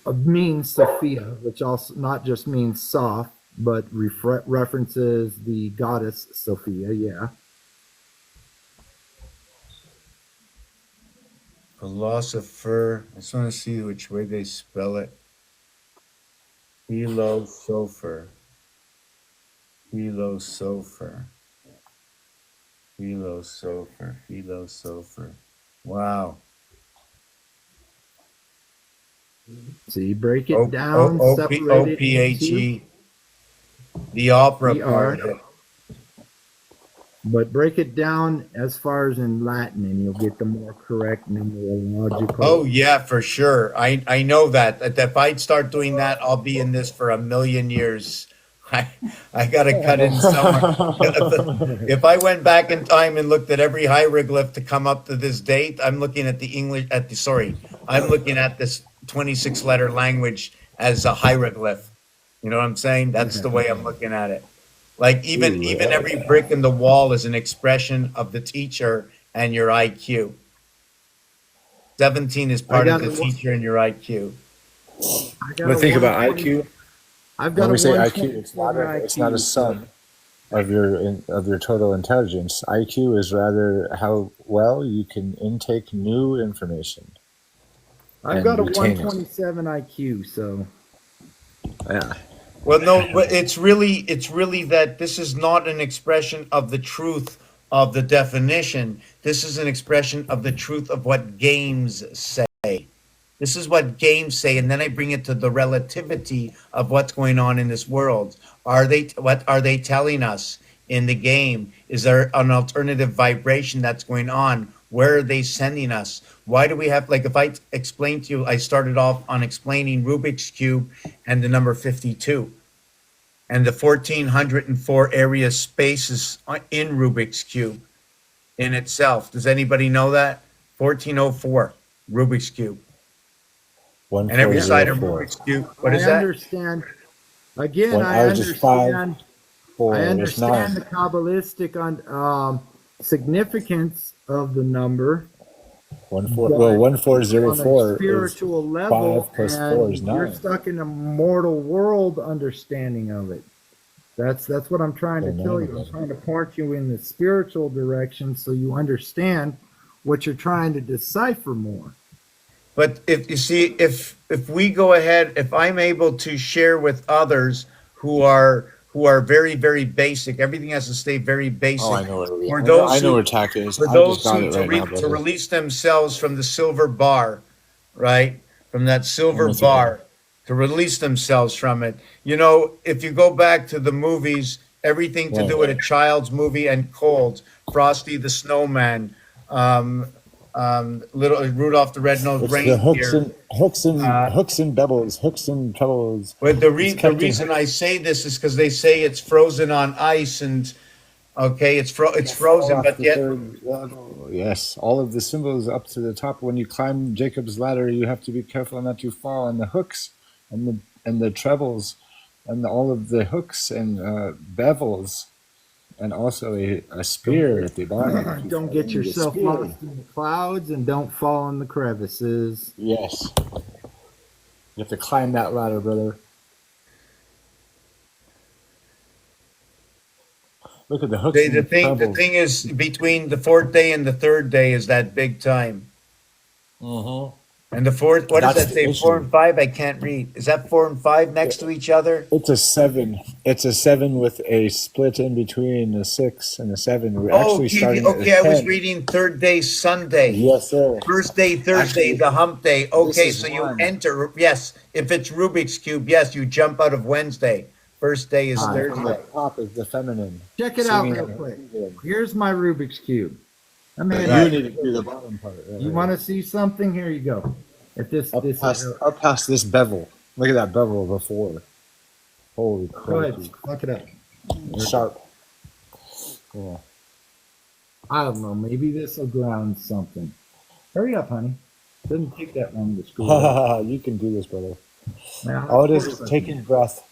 E: means Sophia, which also not just means soft, but references the goddess Sophia. Yeah.
A: Philosopher. I just want to see which way they spell it. Philosopher. Wow.
E: See, break it down.
A: O-P-H-E. The opera part of it.
E: But break it down as far as in Latin, and you'll get the more correct numerological.
A: Oh, yeah, for sure. I know that. If I start doing that, I'll be in this for 1,000,000 years. I got to cut in somewhere. If I went back in time and looked at every hieroglyph to come up to this date, I'm looking at I'm looking at this 26-letter language as a hieroglyph. You know what I'm saying? That's the way I'm looking at it. Like even every brick in the wall is an expression of the teacher and your IQ. 17 is
E: I
A: part of
E: got
A: the
E: a
A: feature in your IQ.
E: I got
F: But
E: a
F: think about
E: 120.
F: IQ.
E: I've got
F: When
E: a
F: we say IQ,
E: 127
F: it's not a
E: IQ.
F: sum of your total intelligence. IQ is rather how well you can intake new information
E: I've
F: and
E: got a
F: retain it.
E: 127 IQ, so
F: Yeah.
A: Well, no, it's really that this is not an expression of the truth of the definition. This is an expression of the truth of what games say. This is what games say, and then I bring it to the relativity of what's going on in this world. What are they telling us in the game? Is there an alternative vibration that's going on? Where are they sending us? Why do we have, like, if I explain to you, I started off on explaining Rubik's Cube and the number 52 and the 1404 area spaces in Rubik's Cube in itself. Does anybody know that? 1404 Rubik's Cube. And every
E: yeah,
A: side of
F: 1404.
A: Rubik's Cube, what
E: I
A: is that?
E: understand. Again,
F: One,
E: I
F: I was just five,
E: understand. I
F: 4, it's
E: understand
F: 9.
E: the Kabbalistic significance of the number,
F: 14. Well,
E: but on a
F: 1404 is
E: spiritual
F: 5
E: level,
F: plus 4 is
E: and you're
F: 9.
E: stuck in a mortal world understanding of it. That's what I'm trying
F: So
E: to tell
F: 9
E: you. I'm
F: again.
E: trying to point you in the spiritual direction so you understand what you're trying to decipher more.
A: But if you see, if we go ahead, if I'm able to share with others who are very, very basic, everything has to stay very
F: Oh, I
A: basic.
F: know where we
A: For
F: I
A: those
F: know
A: who
F: where TAC is.
A: for
F: I just
A: those
F: got
A: who
F: it right now,
A: to
F: brother.
A: release themselves from the silver bar, right? From that
F: I'm
A: silver
F: with you, brother.
A: bar, to release themselves from it. You know, if you go back to the movies, everything to
F: Right.
A: do with a child's movie and Cold, Frosty the Snowman, um, little Rudolph the Red-Nosed
F: It's the
A: Reindeer.
F: hooks and bebbles, hooks and pebbles.
A: But
F: It's
A: the
F: Captain
A: reason I
F: Hooks.
A: say this is because they say it's frozen on ice, and okay, it's
F: Fall
A: frozen,
F: off
A: but
F: the
A: yet
F: third level. Yes, all of the symbols up to the top. When you climb Jacob's ladder, you have to be careful not to fall. And the hooks, and the trebles, and all of the hooks and bevels, and also a
E: Don't
F: spear at the bottom. If you
E: don't
F: fall,
E: get
F: you need a
E: yourself
F: spear.
E: lost in the clouds and don't fall in the crevices.
F: Yes, you have to climb that ladder, brother. Look at the hooks and the
A: the
F: trebles.
A: thing is between the fourth day and the third day is that big time.
F: Mm-hmm.
A: And the fourth, what does
F: That's
A: that
F: the
A: say? Four
F: issue.
A: and five? I can't read. Is that four and five next to each other?
F: It's a 7. It's a 7 with a split in between a 6 and a 7. We're
A: Oh,
F: actually
A: okay,
F: starting at a
A: okay. I was
F: 10.
A: reading third day Sunday.
F: Yes, sir.
A: First day, third day,
F: Actually,
A: the hump day.
F: this
A: Okay,
F: is
A: so you
F: 1.
A: enter. Yes, if it's Rubik's Cube, yes, you jump out of Wednesday. First day is
E: All right.
F: And the
A: Thursday.
F: top is the feminine.
E: Check it out
F: Singing
E: real
F: and
E: quick.
F: singing.
E: Here's my Rubik's Cube. I mean,
F: You need to do the bottom part. Right
E: you
F: here.
E: want to see something? Here you go. If this
F: Up past this bevel. Look at that bevel before. Holy
E: go ahead,
F: crap.
E: look it up.
F: Sharp. Yeah.
E: I don't know. Maybe this will ground something. Hurry up, honey. Doesn't take that long to screw it up.
F: You can do this, brother.
E: Now,
F: All it
E: of
F: is
E: course I
F: taking
E: can.
F: breath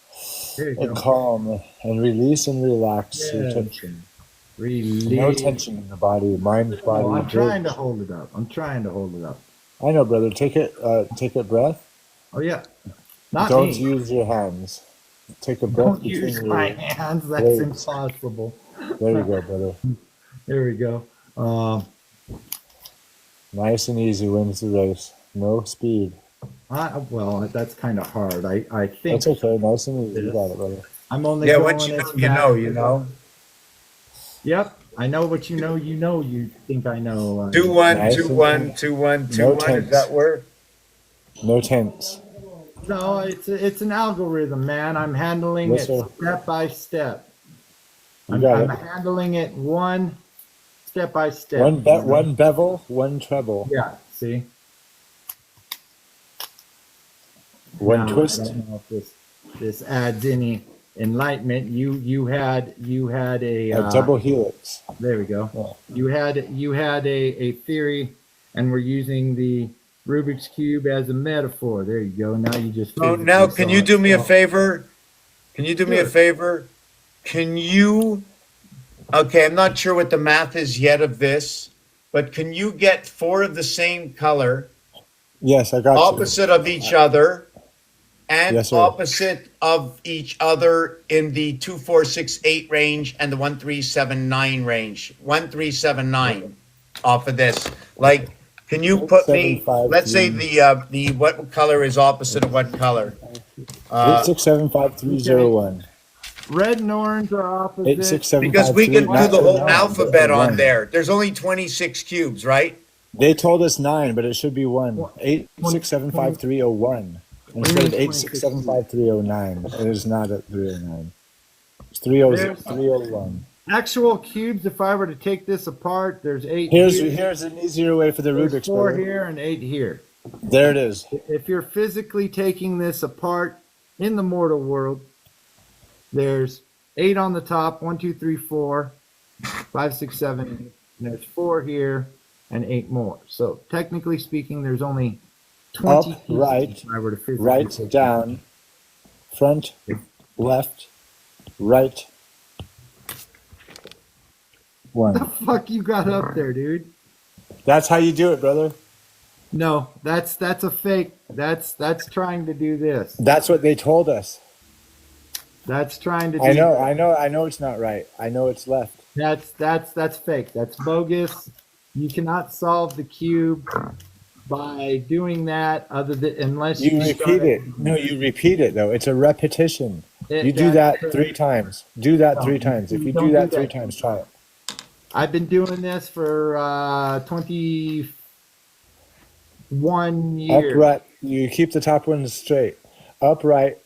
E: Here you
F: and
E: go.
F: calm and release and relax your
E: Yes.
F: tension.
E: Release.
F: No tension in the body, mind,
E: Oh,
F: body.
E: I'm trying to
F: bridge.
E: hold it up. I'm trying to hold it up.
F: I know, brother. Take a breath.
E: Oh yeah. Not
F: Don't
E: me.
F: use your hands. Take a breath
E: Don't
F: between
E: use
F: your.
E: my hands. That's
F: legs.
E: impossible.
F: There you go, brother.
E: There we go.
F: Nice and easy wins the race. No speed.
E: Well, that's kind of hard. I think
F: That's okay. Nice and easy. You got it, brother.
E: I'm only
A: Yeah,
E: going
A: once you
E: as
A: know,
E: fast
A: you know,
E: as
A: you know.
E: Yep. I know what you know. You know. You think I know.
A: 2-1,
F: Nice
A: 2-1,
F: and
A: 2-1,
F: no
A: 2-1. Does
F: tense.
A: that work?
F: No tense.
E: No, it's an algorithm, man. I'm handling
F: Yes,
E: it
F: sir.
E: step by step.
F: You
E: I'm
F: got it.
E: handling it one step by step.
F: One bevel, one treble,
E: Yeah. See.
F: one
E: Now,
F: twist.
E: I don't know if this adds any enlightenment. You had a
F: A double helix.
E: there we go.
F: Yeah.
E: You had a theory, and we're using the Rubik's cube as a metaphor. There you go. Now you just
A: So
E: figured
A: now,
E: this
A: can you
E: out.
A: do me a favor? Can you do me a
E: Sure.
A: favor? Can you? Okay, I'm not sure what the math is yet of this, but can you get four of the same color
F: Yes, I got you.
A: opposite of each other, and
F: Yes, sir.
A: opposite of each other in the 2468 range and the 1379 range. 1379 off of this. Like, can you put me? Let's say
F: 8753.
A: the what color is opposite of what color?
F: 8675301.
E: Red and orange are opposite.
A: Because we
F: 86753.
A: can do
F: Not
A: the
F: the
A: whole
F: 9, but the
A: alphabet on
F: 1.
A: there. There's only 26 cubes, right?
F: They told us 9, but it should be 1.
E: What?
F: 8675301 instead of 8675309. It is not at 309. It's 301.
E: Actual cubes, if I were to take this apart, there's 8
F: Here's
E: here,
F: here's an easier way for the
E: there's
F: Rubik's,
E: 4
F: brother.
E: here, and 8 here.
F: There it is.
E: If you're physically taking this apart in the mortal world, there's 8 on the top, 1, 2, 3, 4, 5, 6, 7, 8. And there's 4 here and 8 more. So technically speaking, there's only 20
F: Up,
E: pieces
F: right,
E: if I were to physically
F: right,
E: take
F: down, front, left, right.
E: What the
F: 1.
E: fuck you got up there, dude?
F: That's how you do it, brother.
E: No, that's a fake. That's trying to do this.
F: That's what they told us.
E: That's trying to do
F: I know it's not right. I know it's left.
E: That's fake. That's bogus. You cannot solve the cube by doing that other than unless
F: You
E: start
F: repeat it. No, you repeat it though. It's a repetition.
E: It-
F: You do that
E: that's-
F: 3 times. Do that
E: No,
F: 3 times. If you
E: don't
F: do that
E: do
F: 3
E: that.
F: times, try it.
E: I've been doing this for 21 years.
F: Upright. You keep the top one straight. Upright.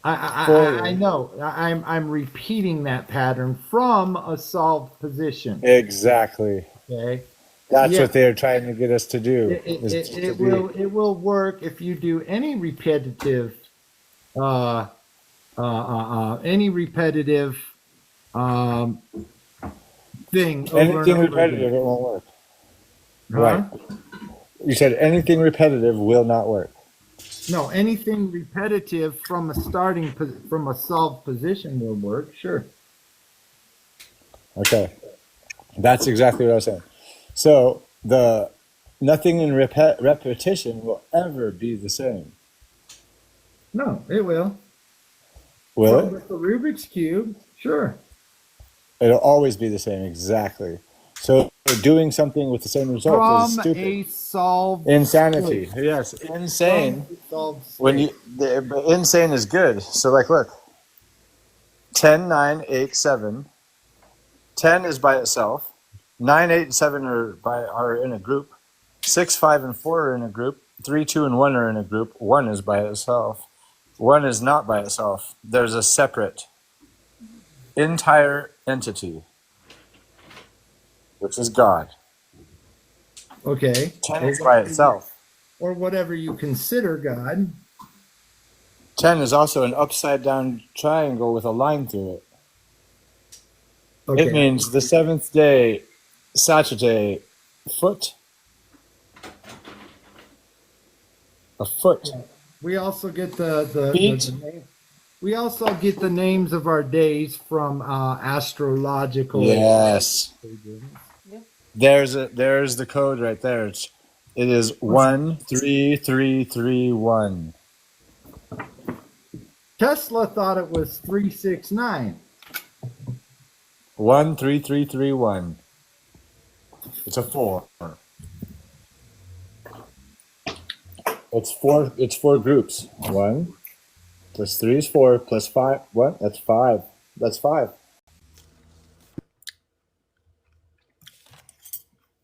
E: I know. I'm repeating that pattern from a solved position.
F: Exactly.
E: Okay.
F: That's
E: Yeah.
F: what they're trying to get us to do.
E: It will work if you do any repetitive thing over and
F: Anything
E: over
F: repetitive,
E: again.
F: it won't work.
E: Huh?
F: Right. You said anything repetitive will not work.
E: No, anything repetitive from a from a solved position will work. Sure.
F: Okay. That's exactly what I was saying. So the nothing in repetition will ever be the same.
E: No, it will.
F: Will
E: But
F: it?
E: with the Rubik's Cube, sure.
F: It'll always be the same, exactly. So doing something with the same result is
E: From
F: stupid.
E: a solved
F: Insanity.
E: state.
F: Yes, insane.
E: From a solved
F: When
E: state.
F: but insane is good. So like look. 10, 9, 8, 7. 10 is by itself. 9, 8, and 7 are in a group. 6, 5, and 4 are in a group. 3, 2, and 1 are in a group. 1 is by itself. 1 is not by itself. There's a separate entire entity, which is God.
E: Okay.
F: 10 is by itself.
E: Or whatever you consider God.
F: 10 is also an upside down triangle with a line through it.
E: Okay.
F: It means the 7th day, Saturday, foot. A foot.
E: We also get
F: Feet.
E: we also get the names of our days from astrological.
F: Yes. There's the code right there. It is 13331.
E: Tesla thought it was 369.
F: 13331. It's a 4. It's four groups. 1 plus 3 is 4 plus 5. What? That's 5. That's 5.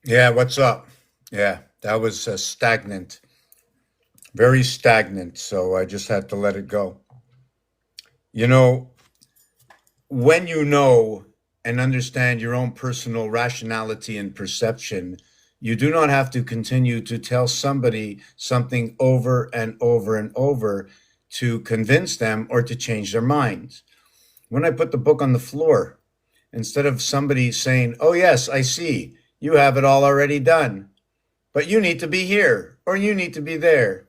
A: Yeah, what's up? Yeah, that was stagnant. Very stagnant. So I just had to let it go. You know, when you know and understand your own personal rationality and perception, you do not have to continue to tell somebody something over and over and over to convince them or to change their minds. When I put the book on the floor, instead of somebody saying, "Oh, yes, I see, you have it all already done, but you need to be here or you need to be there."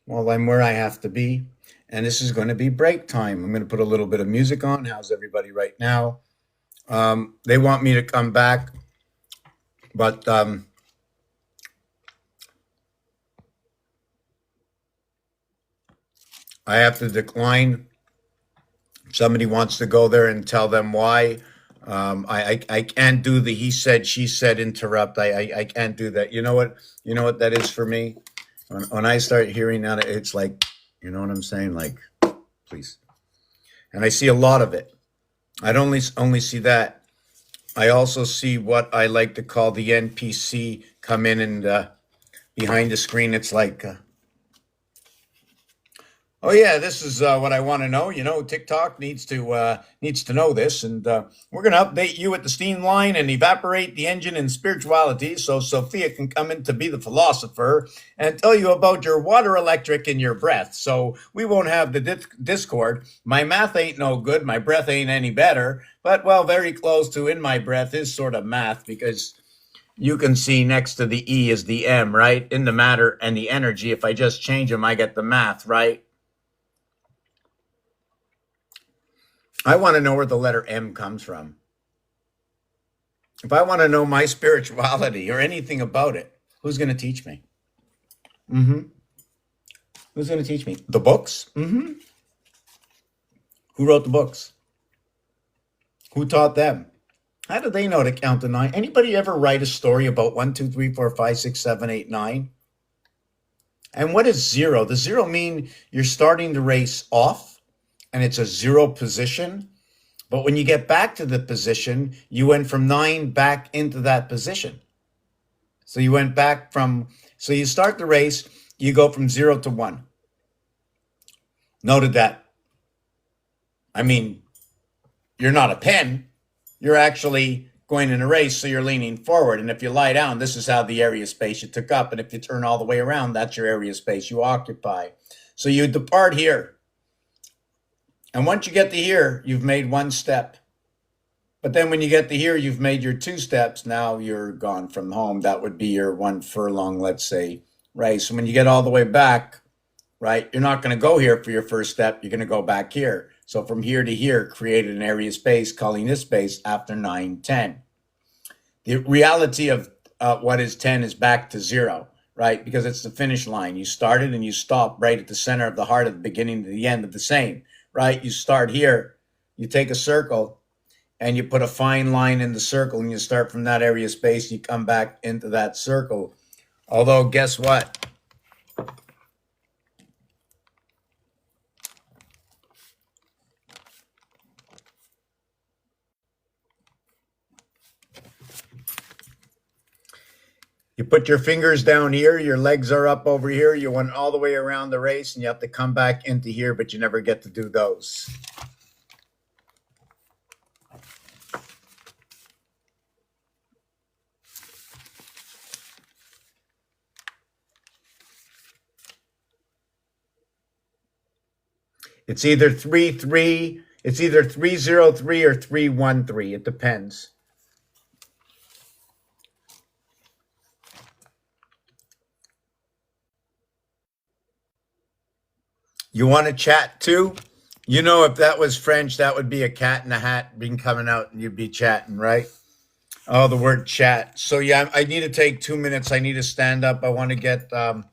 A: Well, I'm where I have to be. And this is going to be break time. I'm going to put a little bit of music on. How's everybody right now? They want me to come back, but I have to decline. Somebody wants to go there and tell them why. I can't do the he said, she said interrupt. I can't do that. You know what? You know what that is for me? When I start hearing that, it's like, you know what I'm saying? Like, please. And I see a lot of it. I don't only see that. I also see what I like to call the NPC come in and behind the screen. It's like, oh yeah, this is what I want to know. You know, TikTok needs to know this, and we're going to update you at the steam line and evaporate the engine in spirituality, so Sophia can come in to be the philosopher and tell you about your water electric in your breath. So we won't have the discord. My math ain't no good. My breath ain't any better. But well, very close to in my breath is sort of math because you can see next to the E is the M, right? In the matter and the energy. If I just change them, I get the math, right? I want to know where the letter M comes from. If I want to know my spirituality or anything about it, who's going to teach me? Mm-hmm. Who's going to teach me? The books? Mm-hmm. Who wrote the books? Who taught them? How do they know to count to 9? Anybody ever write a story about 1, 2, 3, 4, 5, 6, 7, 8, 9? And what is 0? Does 0 mean you're starting the race off and it's a 0 position? But when you get back to the position, you went from 9 back into that position. So you went back so you start the race, you go from 0 to 1. Noted that. I mean, you're not a pen. You're actually going in a race, so you're leaning forward. And if you lie down, this is how the area space you took up. And if you turn all the way around, that's your area space you occupy. So you depart here. And once you get to here, you've made 1 step. But then when you get to here, you've made your 2 steps. Now you're gone from home. That would be your 1 furlong, let's say, right? So when you get all the way back, right, you're not going to go here for your first step. You're going to go back here. So from here to here, create an area space, calling this space after 9, 10. The reality of what is 10 is back to 0, right? Because it's the finish line. You started and you stop right at the center of the heart of the beginning to the end of the same, right? You start here, you take a circle, and you put a fine line in the circle, and you start from that area space, you come back into that circle. Although, guess what? You put your fingers down here, your legs are up over here, you went all the way around the race, and you have to come back into here, but you never get to do those. It's either 3-3, it's either 3-0-3 or 3-1-3. It depends. You want to chat too? You know, if that was French, that would be a cat in a hat being coming out and you'd be chatting, right? Oh, the word chat. So yeah, I need to take 2 minutes. I need to stand up. I want to get, I'm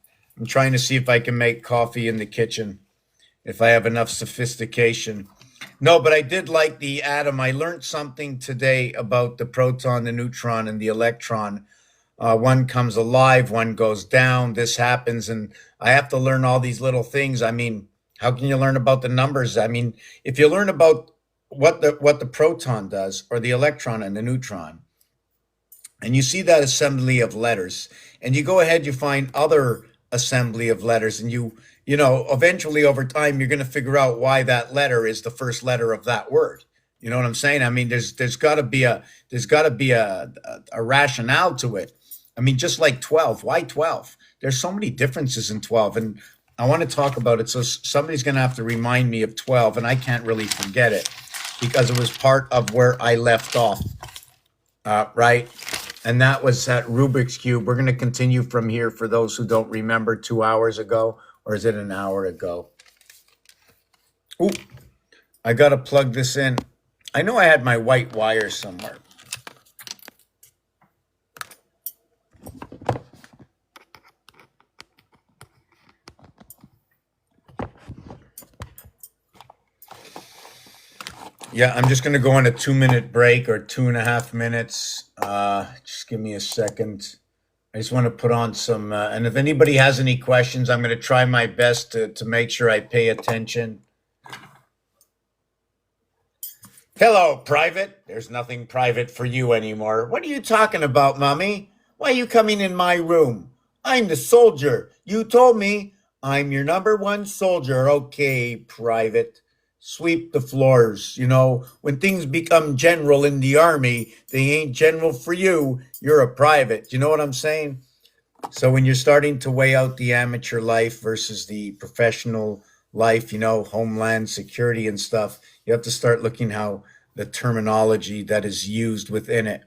A: trying to see if I can make coffee in the kitchen, if I have enough sophistication. No, but I did like the atom. I learned something today about the proton, the neutron, and the electron. One comes alive, one goes down. This happens, and I have to learn all these little things. I mean, how can you learn about the numbers? I mean, if you learn about what the proton does, or the electron and the neutron, and you see that assembly of letters, and you go ahead, you find other assembly of letters, and you know, eventually over time, you're going to figure out why that letter is the first letter of that word. You know what I'm saying? I mean, there's got to be a rationale to it. I mean, just like 12. Why 12? There's so many differences in 12, and I want to talk about it. So somebody's going to have to remind me of 12, and I can't really forget it because it was part of where I left off, right? And that was that Rubik's Cube. We're going to continue from here for those who don't remember 2 hours ago, or is it an hour ago? Ooh, I got to plug this in. I know I had my white wire somewhere. Yeah, I'm just going to go on a 2-minute break or 2.5 minutes. Just give me a second. I just want to put on some, and if anybody has any questions, I'm going to try my best to make sure I pay attention. Hello, private. There's nothing private for you anymore. What are you talking about, mommy? Why are you coming in my room? I'm the soldier. You told me I'm your number one soldier. Okay, private. Sweep the floors. You know, when things become general in the army, they ain't general for you. You're a private. You know what I'm saying? So when you're starting to weigh out the amateur life versus the professional life, you know, homeland security and stuff, you have to start looking how the terminology that is used within it.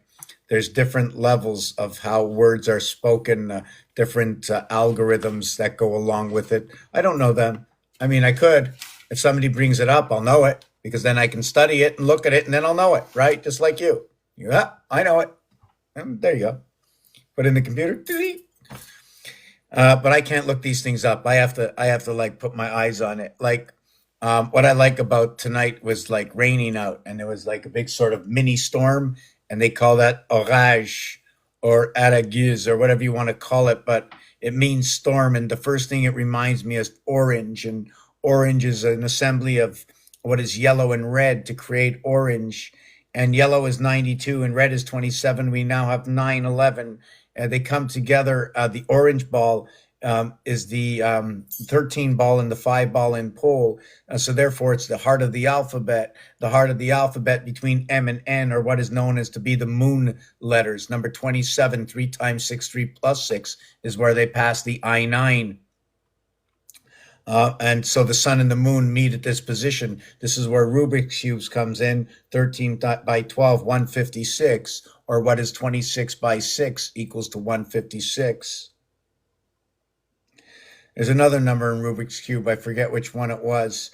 A: There's different levels of how words are spoken, different algorithms that go along with it. I don't know them. I mean, I could. If somebody brings it up, I'll know it because then I can study it and look at it and then I'll know it, right? Just like you. Yeah, I know it. There you go. Put in the computer. Delete. But I can't look these things up. I have to like put my eyes on it. Like what I like about tonight was like raining out, and there was like a big sort of mini storm, and they call that orage or aragus or whatever you want to call it, but it means storm. And the first thing it reminds me is orange, and orange is an assembly of what is yellow and red to create orange. And yellow is 92 and red is 27. We now have 911. They come together. The orange ball is the 13 ball and the 5 ball in pole. So therefore, it's the heart of the alphabet. The heart of the alphabet between M and N, or what is known as to be the moon letters. Number 27, 3 times 6, 3 plus 6 is where they pass the I-9. And so the sun and the moon meet at this position. This is where Rubik's Cubes comes in, 13 by 12, 156, or what is 26 by 6 equals to 156. There's another number in Rubik's Cube. I forget which one it was.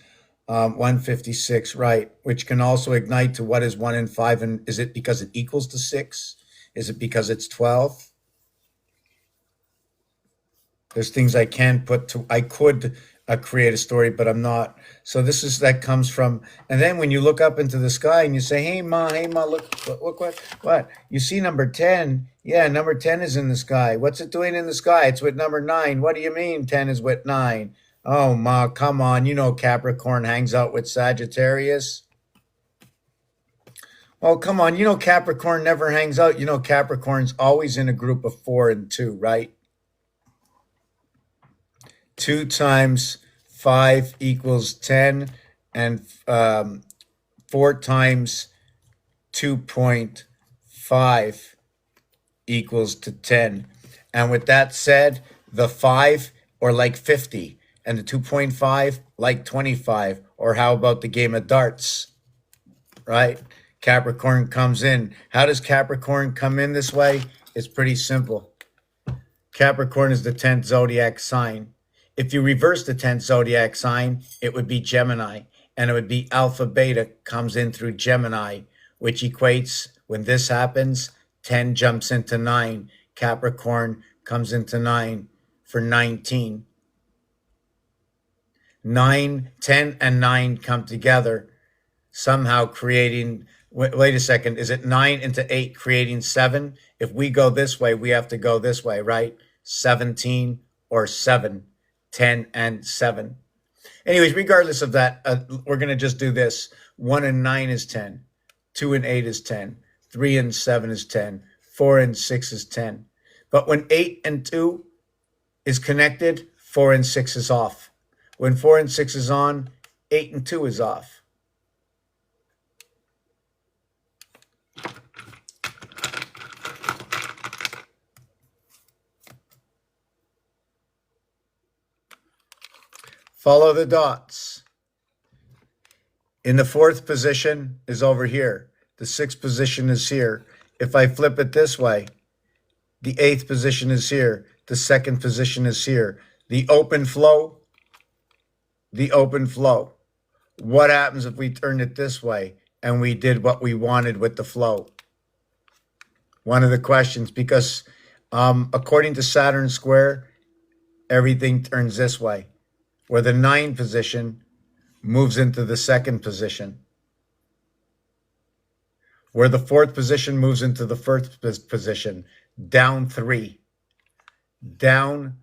A: 156, right, which can also ignite to what is 1 and 5. And is it because it equals to 6? Is it because it's 12? There's things I can put to, I could create a story, but I'm not. So that comes from, and then when you look up into the sky and you say, hey ma, look, what? You see number 10. Yeah, number 10 is in the sky. What's it doing in the sky? It's with number 9. What do you mean 10 is with 9? Oh ma, come on. You know Capricorn hangs out with Sagittarius. Oh, come on. You know Capricorn never hangs out. You know Capricorn's always in a group of 4 and 2, right? 2 times 5 equals 10, and 4 times 2.5 equals to 10. And with that said, the 5 or like 50, and the 2.5 like 25, or how about the game of darts, right? Capricorn comes in. How does Capricorn come in this way? It's pretty simple. Capricorn is the 10th zodiac sign. If you reverse the 10th zodiac sign, it would be Gemini, and it would be Alpha Beta comes in through Gemini, which equates, when this happens, 10 jumps into 9. Capricorn comes into 9 for 19. 9, 10, and 9 come together, somehow creating, wait a second, is it 9 into 8 creating 7? If we go this way, we have to go this way, right? 17 or 7. 10 and 7. Anyways, regardless of that, we're going to just do this. 1 and 9 is 10. 2 and 8 is 10. 3 and 7 is 10. 4 and 6 is 10. But when 8 and 2 is connected, 4 and 6 is off. When 4 and 6 is on, 8 and 2 is off. Follow the dots. In the 4th position is over here. The 6th position is here. If I flip it this way, the 8th position is here. The 2nd position is here. The open flow. What happens if we turned it this way and we did what we wanted with the flow? One of the questions, because according to Saturn square, everything turns this way, where the 9 position moves into the 2nd position. where the fourth position moves into the first position, down 3, down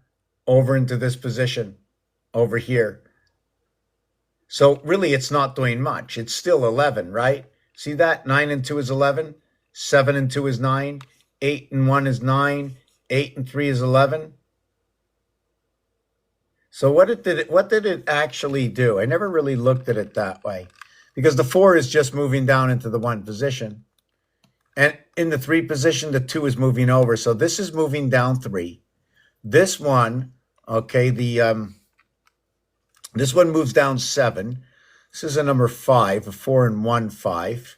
A: over into this position over here. So really it's not doing much. It's still 11, right? See that? 9 and 2 is 11. 7 and 2 is 9. 8 and 1 is 9. 8 and 3 is 11. So what did it actually do? I never really looked at it that way, because the 4 is just moving down into the 1 position. And in the 3 position, the 2 is moving over. So this is moving down 3. This one, okay, this one moves down 7. This is a number 5, a 4 and 1, 5,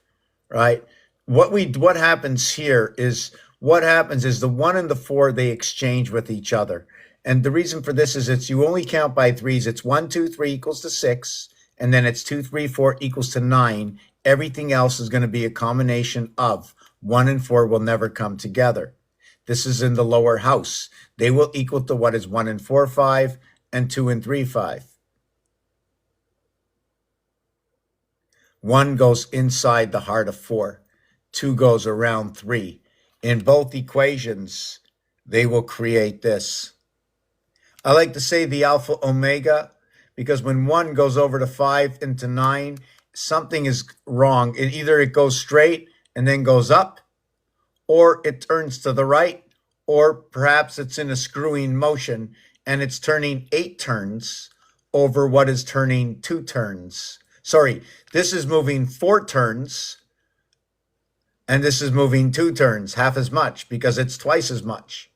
A: right? What happens here is, the 1 and the 4, they exchange with each other. And the reason for this is you only count by threes. It's 1, 2, 3 equals to 6. And then it's 2, 3, 4 equals to 9. Everything else is going to be a combination of 1 and 4 will never come together. This is in the lower house. They will equal to what is 1 and 4, 5, and 2 and 3, 5. 1 goes inside the heart of 4. 2 goes around 3. In both equations, they will create this. I like to say the alpha omega, because when 1 goes over to 5 into 9, something is wrong. Either it goes straight and then goes up, or it turns to the right, or perhaps it's in a screwing motion and it's turning 8 turns over what is turning 2 turns. Sorry, this is moving 4 turns and this is moving 2 turns, half as much, because it's twice as much.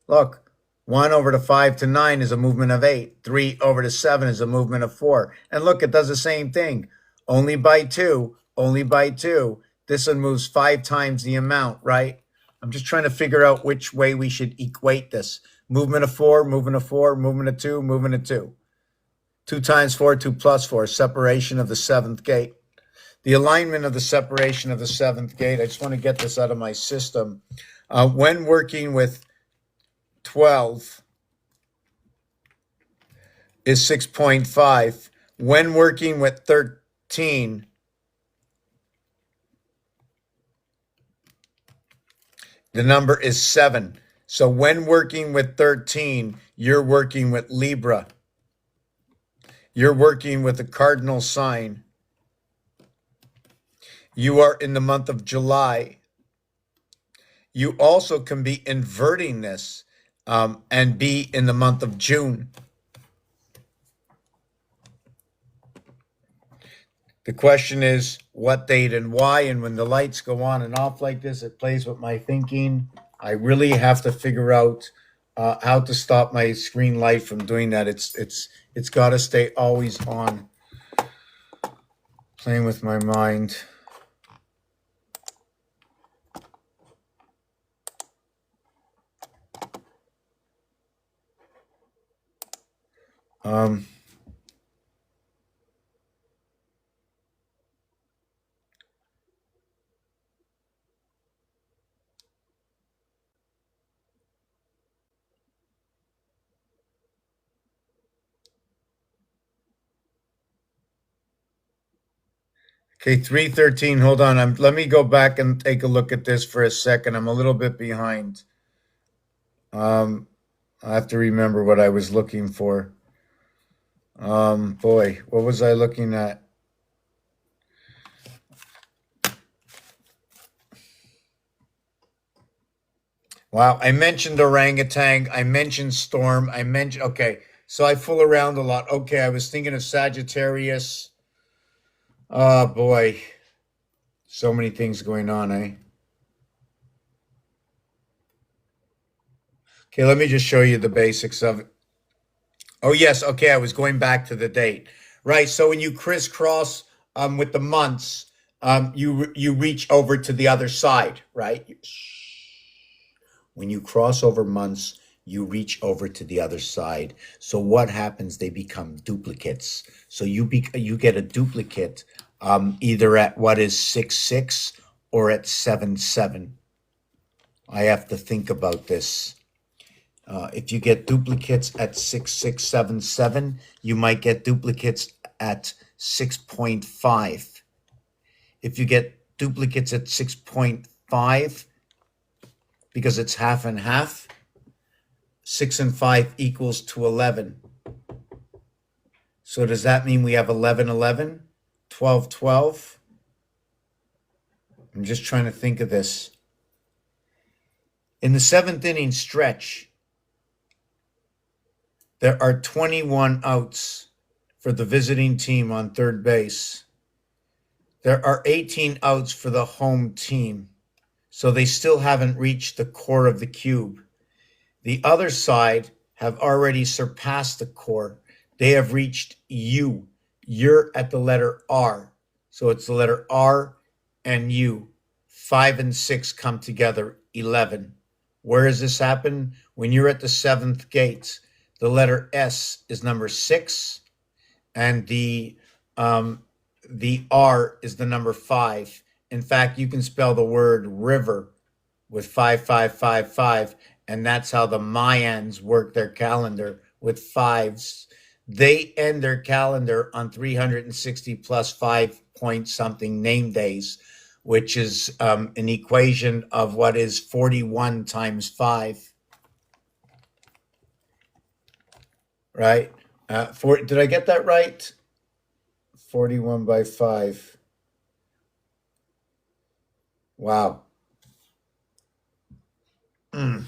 A: Look. 1 over to 5 to 9 is a movement of 8. 3 over to 7 is a movement of 4. And look, it does the same thing. Only by 2, only by 2. This one moves 5 times the amount, right? I'm just trying to figure out which way we should equate this. Movement of 4, movement of 4, movement of 2, movement of 2. 2 times 4, 2 plus 4, separation of the 7th gate. The alignment of the separation of the 7th gate, I just want to get this out of my system. When working with 12 is 6.5. When working with 13, the number is 7. So when working with 13, you're working with Libra. You're working with a cardinal sign. You are in the month of July. You also can be inverting this and be in the month of June. The question is what date and why, and when the lights go on and off like this, it plays with my thinking. I really have to figure out how to stop my screen light from doing that. It's got to stay always on. Playing with my mind. Okay, 313. Hold on. Let me go back and take a look at this for a second. I'm a little bit behind. I have to remember what I was looking for. Boy, what was I looking at? Wow, I mentioned orangutan. I mentioned storm. Okay, so I fool around a lot. Okay, I was thinking of Sagittarius. Oh, boy. So many things going on, eh? Okay, let me just show you the basics of it. Oh, yes. Okay, I was going back to the date. Right, so when you crisscross with the months, you reach over to the other side, right? When you cross over months, you reach over to the other side. So what happens? They become duplicates. So you get a duplicate either at what is 6/6 or at 7/7. I have to think about this. If you get duplicates at 6/6/7/7, you might get duplicates at 6.5. If you get duplicates at 6.5 because it's half and half. 6 and 5 equals to 11. So does that mean we have 11, 11, 12, 12? I'm just trying to think of this. In the 7th inning stretch, there are 21 outs for the visiting team on third base. There are 18 outs for the home team. So they still haven't reached the core of the cube. The other side have already surpassed the core. They have reached U. You're at the letter R. So it's the letter R and U. 5 and 6 come together, 11. Where does this happen? When you're at the 7th gate. The letter S is number 6, and the R is the number 5. In fact, you can spell the word river with 5555, and that's how the Mayans work their calendar, with fives. They end their calendar on 360 plus 5 point something name days, which is an equation of what is 41 times 5. Right? Did I get that right? 41 by 5. Wow. 41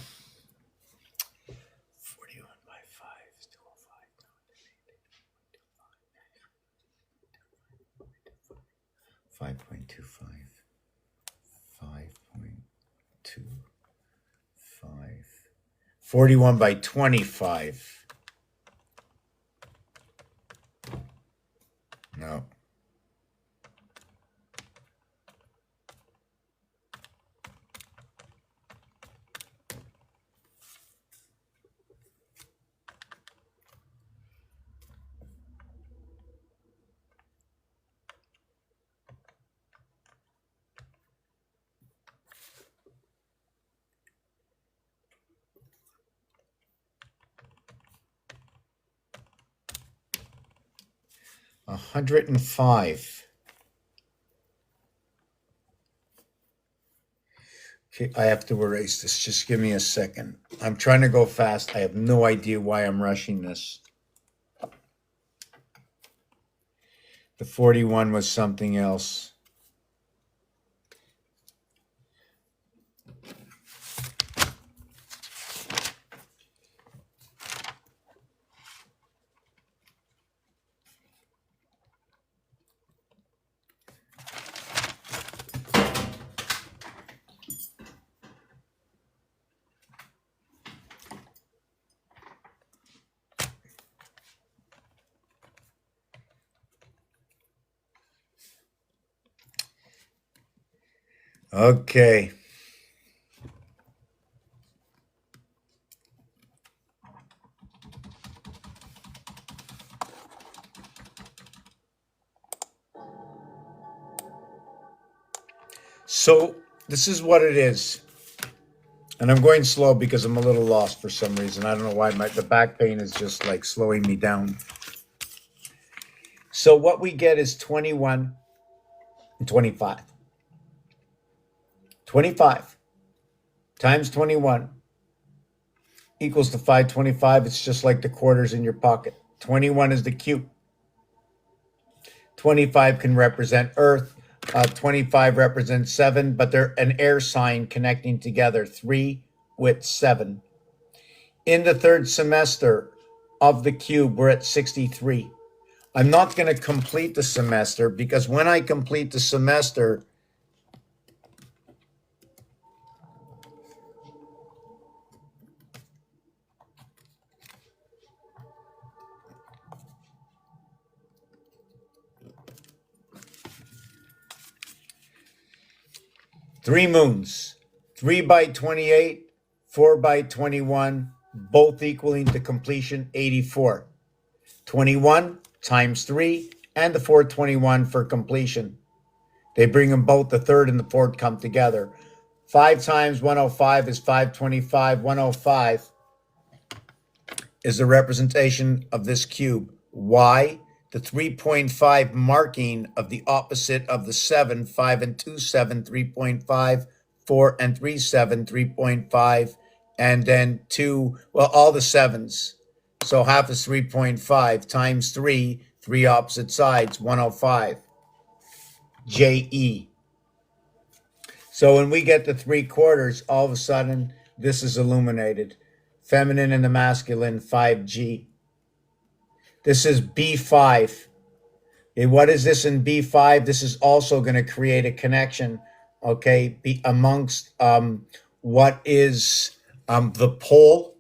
A: by 5 is 205. 5.25. 5.25. 41 by 25. No. A 105. Okay, I have to erase this. Just give me a second. I'm trying to go fast. I have no idea why I'm rushing this. The 41 was something else. Okay. So this is what it is. And I'm going slow because I'm a little lost for some reason. I don't know why. The back pain is just like slowing me down. So what we get is 21 and 25. 25 times 21 equals to 525. It's just like the quarters in your pocket. 21 is the cube. 25 can represent Earth. 25 represents 7, but they're an air sign connecting together, 3 with 7. In the third semester of the cube, we're at 63. I'm not going to complete the semester because when I complete the semester, three moons, 3 by 28, 4 by 21, both equaling to completion 84. 21 times 3 and the 421 for completion. They bring them both, the third and the fourth come together. 5 times 105 is 525. 105 is the representation of this cube. Why? the 3.5 marking of the opposite of the 7, 5 and 2, 7, 3.5, 4 and 3, 7, 3.5, and then 2, well, all the 7s. So half is 3.5 times 3, 3 opposite sides, 105. JE. So when we get to 3/4, all of a sudden, this is illuminated. Feminine and the masculine, 5G. This is B5. Okay, what is this in B5? This is also going to create a connection, okay, amongst what is the pole.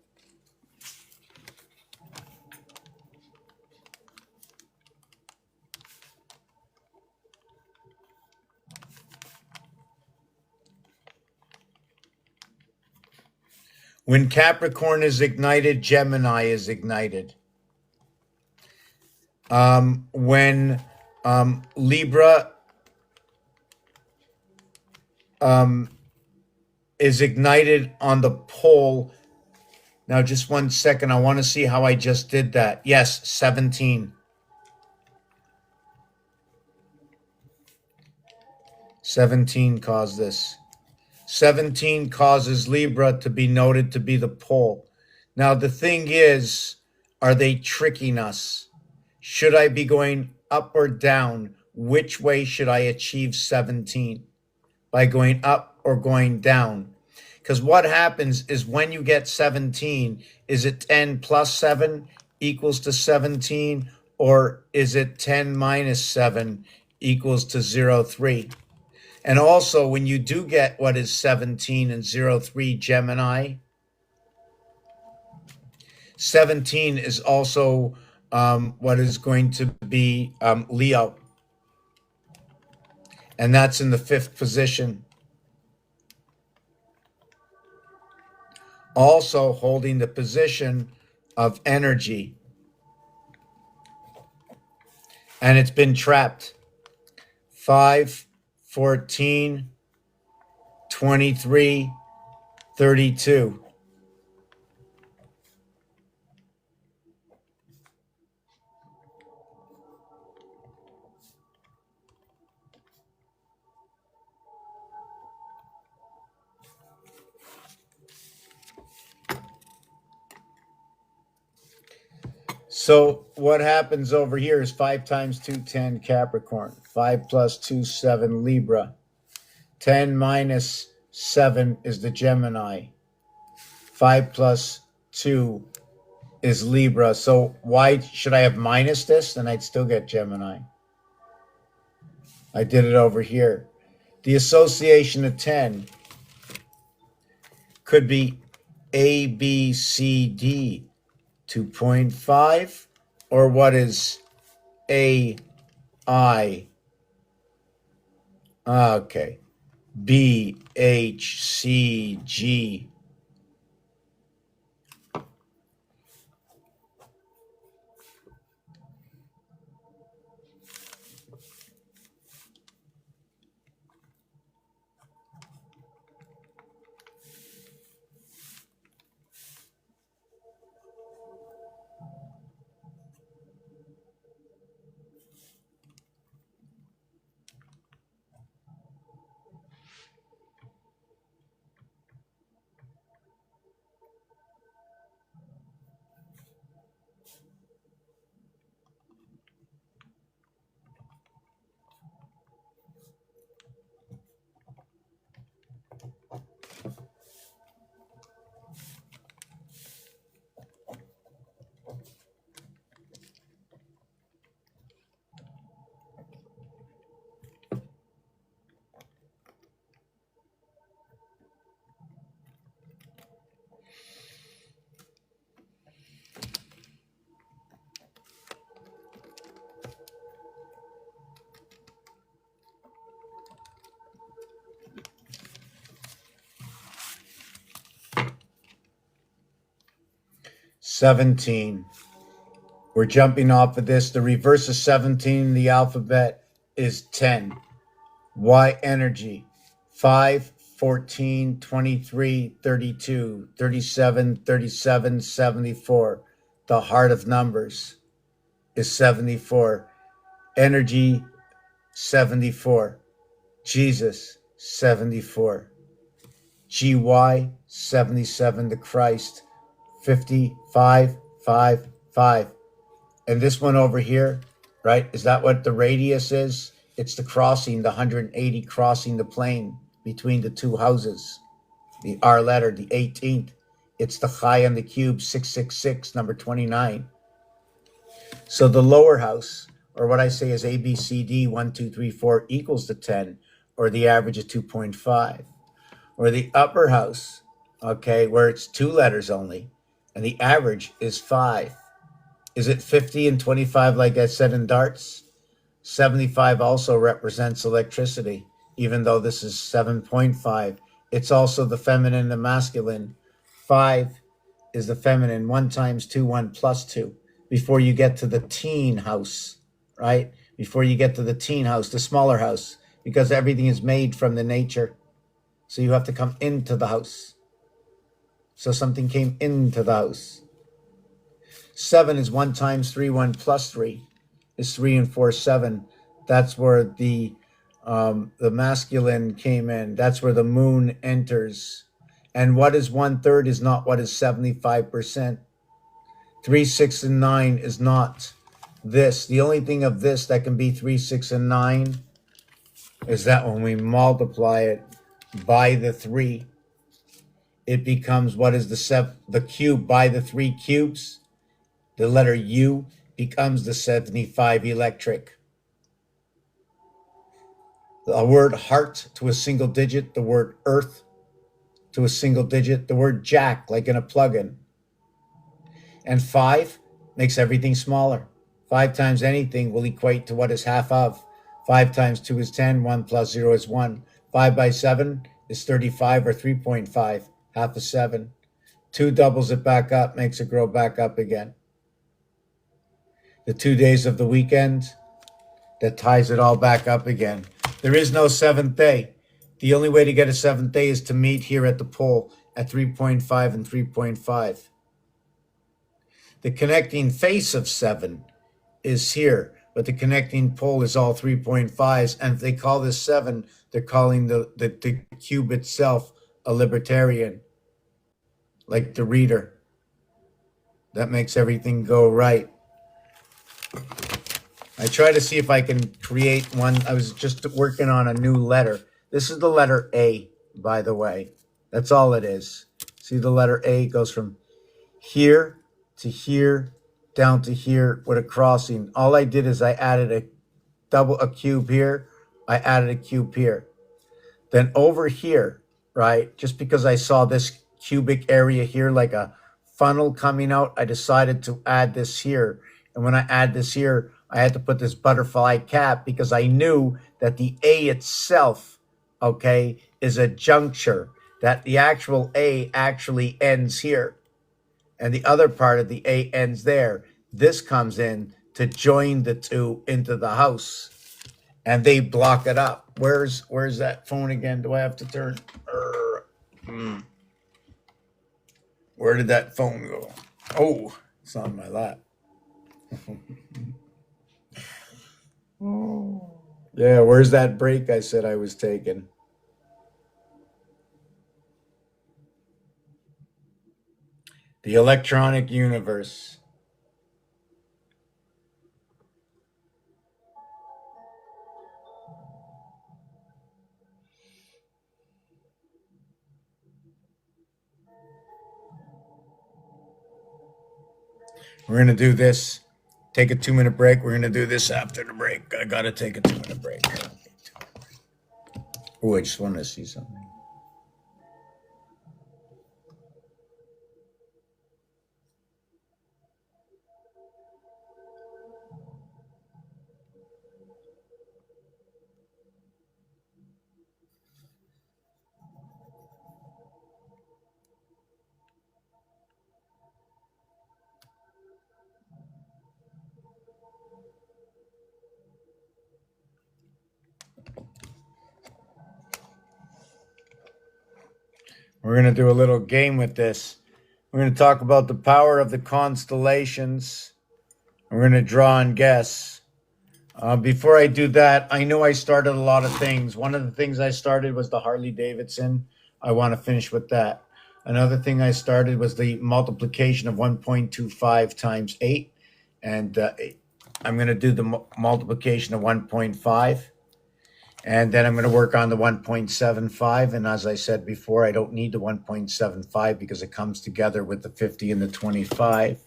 A: When Capricorn is ignited, Gemini is ignited. When Libra is ignited on the pole. Now, just 1 second. I want to see how I just did that. Yes, 17. 17 caused this. 17 causes Libra to be noted to be the pole. Now, the thing is, are they tricking us? Should I be going up or down? Which way should I achieve 17? By going up or going down? Because what happens is when you get 17, is it 10 plus 7 equals to 17? Or is it 10 minus 7 equals to 0,3? And also, when you do get what is 17 and 0,3 Gemini, 17 is also what is going to be Leo. And that's in the 5th position. Also holding the position of energy. And it's been trapped. 5, 14, 23, 32. So what happens over here is 5 times 2, 10 Capricorn. 5 plus 2, 7 Libra. 10 minus 7 is the Gemini. 5 plus 2 is Libra. So why should I have minus this? Then I'd still get Gemini. I did it over here. The association of 10 could be A, B, C, D, 2.5, or what is A, I? Okay. B, H, C, G. $17. We're jumping off of this. The reverse of 17 in the alphabet is 10. Y energy. 5, 14, 23, 32, 37, 37, 74. The heart of numbers. is 74. Energy, 74. Jesus, 74. GY, 77 to Christ, 55, 5, 5. And this one over here, right? Is that what the radius is? It's the crossing, the 180 crossing the plane between the two houses. The R letter, the 18th. It's the Chai on the cube, 666, number 29. So the lower house, or what I say is ABCD 1, 2, 3, 4 equals to 10, or the average is 2.5. Or the upper house, okay, where it's 2 letters only, and the average is 5. Is it 50 and 25 like I said in darts? 75 also represents electricity, even though this is 7.5. It's also the feminine and the masculine. 5 is the feminine. 1 times 2, 1 plus 2. Before you get to the teen house, right? Before you get to the teen house, the smaller house, because everything is made from the nature. So you have to come into the house. So something came into the house. 7 is 1 times 3, 1 plus 3 is 3 and 4, 7. That's where the masculine came in. That's where the moon enters. And what is 1/3 is not what is 75%. 3, 6, and 9 is not this. The only thing of this that can be 3, 6, and 9 is that when we multiply it by the 3, it becomes what is the cube by the 3 cubes. The letter U becomes the 75 electric. The word heart to a single digit, the word earth to a single digit, the word jack like in a plug-in. And 5 makes everything smaller. 5 times anything will equate to what is half of. 5 times 2 is 10, 1 plus 0 is 1. 5 by 7 is 35 or 3.5, half of 7. 2 doubles it back up, makes it grow back up again. The 2 days of the weekend, that ties it all back up again. There is no 7th day. The only way to get a 7th day is to meet here at the pole at 3.5 and 3.5. The connecting face of 7 is here, but the connecting pole is all 3.5s. And if they call this 7, they're calling the cube itself a libertarian, like the reader. That makes everything go right. I try to see if I can create one. I was just working on a new letter. This is the letter A, by the way. That's all it is. See, the letter A goes from here to here, down to here with a crossing. All I did is I added a cube here. I added a cube here. Then over here, right, just because I saw this cubic area here like a funnel coming out, I decided to add this here. And when I add this here, I had to put this butterfly cap because I knew that the A itself, okay, is a juncture, that the actual A actually ends here. And the other part of the A ends there. This comes in to join the two into the house. And they block it up. Where's that phone again? Do I have to turn? Where did that phone go? Oh, it's on my lap. Yeah, where's that break I said I was taking? The electronic universe. We're going to do this. Take a 2-minute break. We're going to do this after the break. I got to take a 2-minute break. Oh, I just want to see something. We're going to do a little game with this. We're going to talk about the power of the constellations, We're going to draw and guess. Before I do that, I know I started a lot of things. One of the things I started was the Harley Davidson. I want to finish with that. Another thing I started was the multiplication of 1.25 times 8. And I'm going to do the multiplication of 1.5. And then I'm going to work on the 1.75. And as I said before, I don't need the 1.75 because it comes together with the 50 and the 25.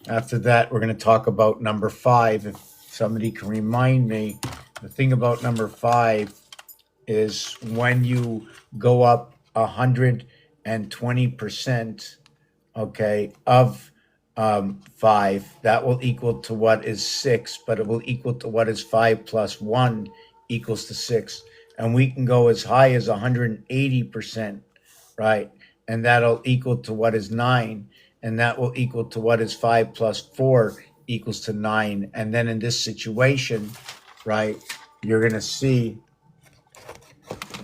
A: After that, we're going to talk about number 5. If somebody can remind me, the thing about number 5 is when you go up 120%, okay, of 5, that will equal to what is 6, but it will equal to what is 5 plus 1 equals to 6. And we can go as high as 180%, right? And that'll equal to what is 9. And that will equal to what is 5 plus 4 equals to 9. And then in this situation, right, you're going to see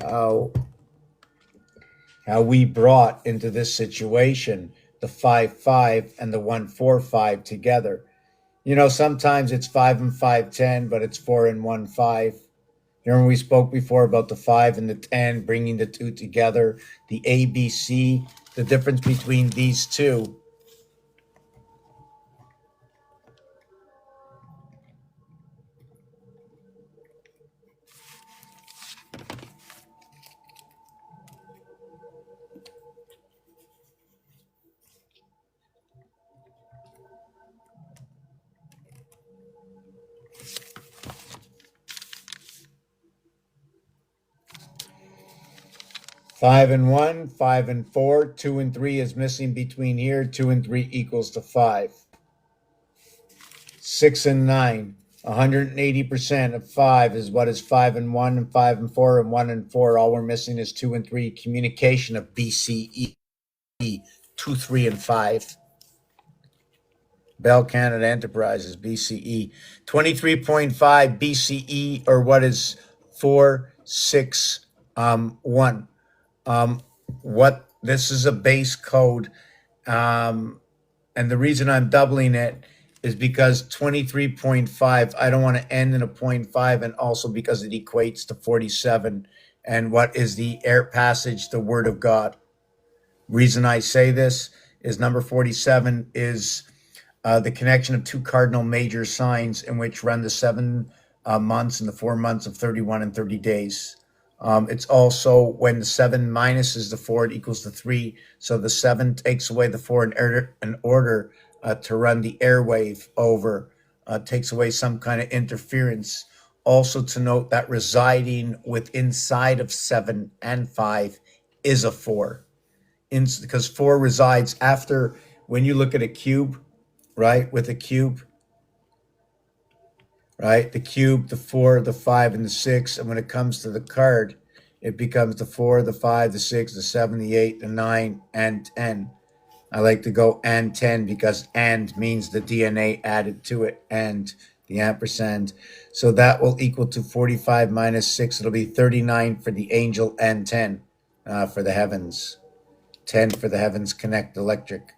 A: how we brought into this situation the 5-5 and the 1-4-5 together. You know, sometimes it's 5 and 5, 10, but it's 4 and 1, 5. Remember we spoke before about the 5 and the 10, bringing the two together, the ABC, the difference between these two. Five and 1, 5 and 4, 2 and 3 is missing between here. 2 and 3 equals to 5. 6 and 9, 180% of 5 is what is 5 and 1, and 5 and 4, and 1 and 4. All we're missing is 2 and 3. Communication of BCE, 2, 3, and 5. Bell Canada Enterprises, BCE. 23.5 BCE, or what is 4, 6, 1. What this is a base code, and the reason I'm doubling it is because 23.5, I don't want to end in a 0.5, and also because it equates to 47. And what is the air passage, the word of God? Reason I say this is number 47 is the connection of two cardinal major signs in which run the 7 months and the 4 months of 31 and 30 days. It's also when the 7 minuses the 4, it equals to 3. So the 7 takes away the 4 in order to run the airwave over, takes away some kind of interference. Also to note that residing inside of 7 and 5 is a 4. Because 4 resides after, when you look at a cube, right, with a cube, right? The cube, the 4, the 5, and the 6. And when it comes to the card, it becomes the 4, the 5, the 6, the 7, the 8, the 9, and 10. I like to go and 10 because and means the DNA added to it, and the ampersand. So that will equal to 45 minus 6. It'll be 39 for the angel and 10 for the heavens. 10 for the heavens connect electric.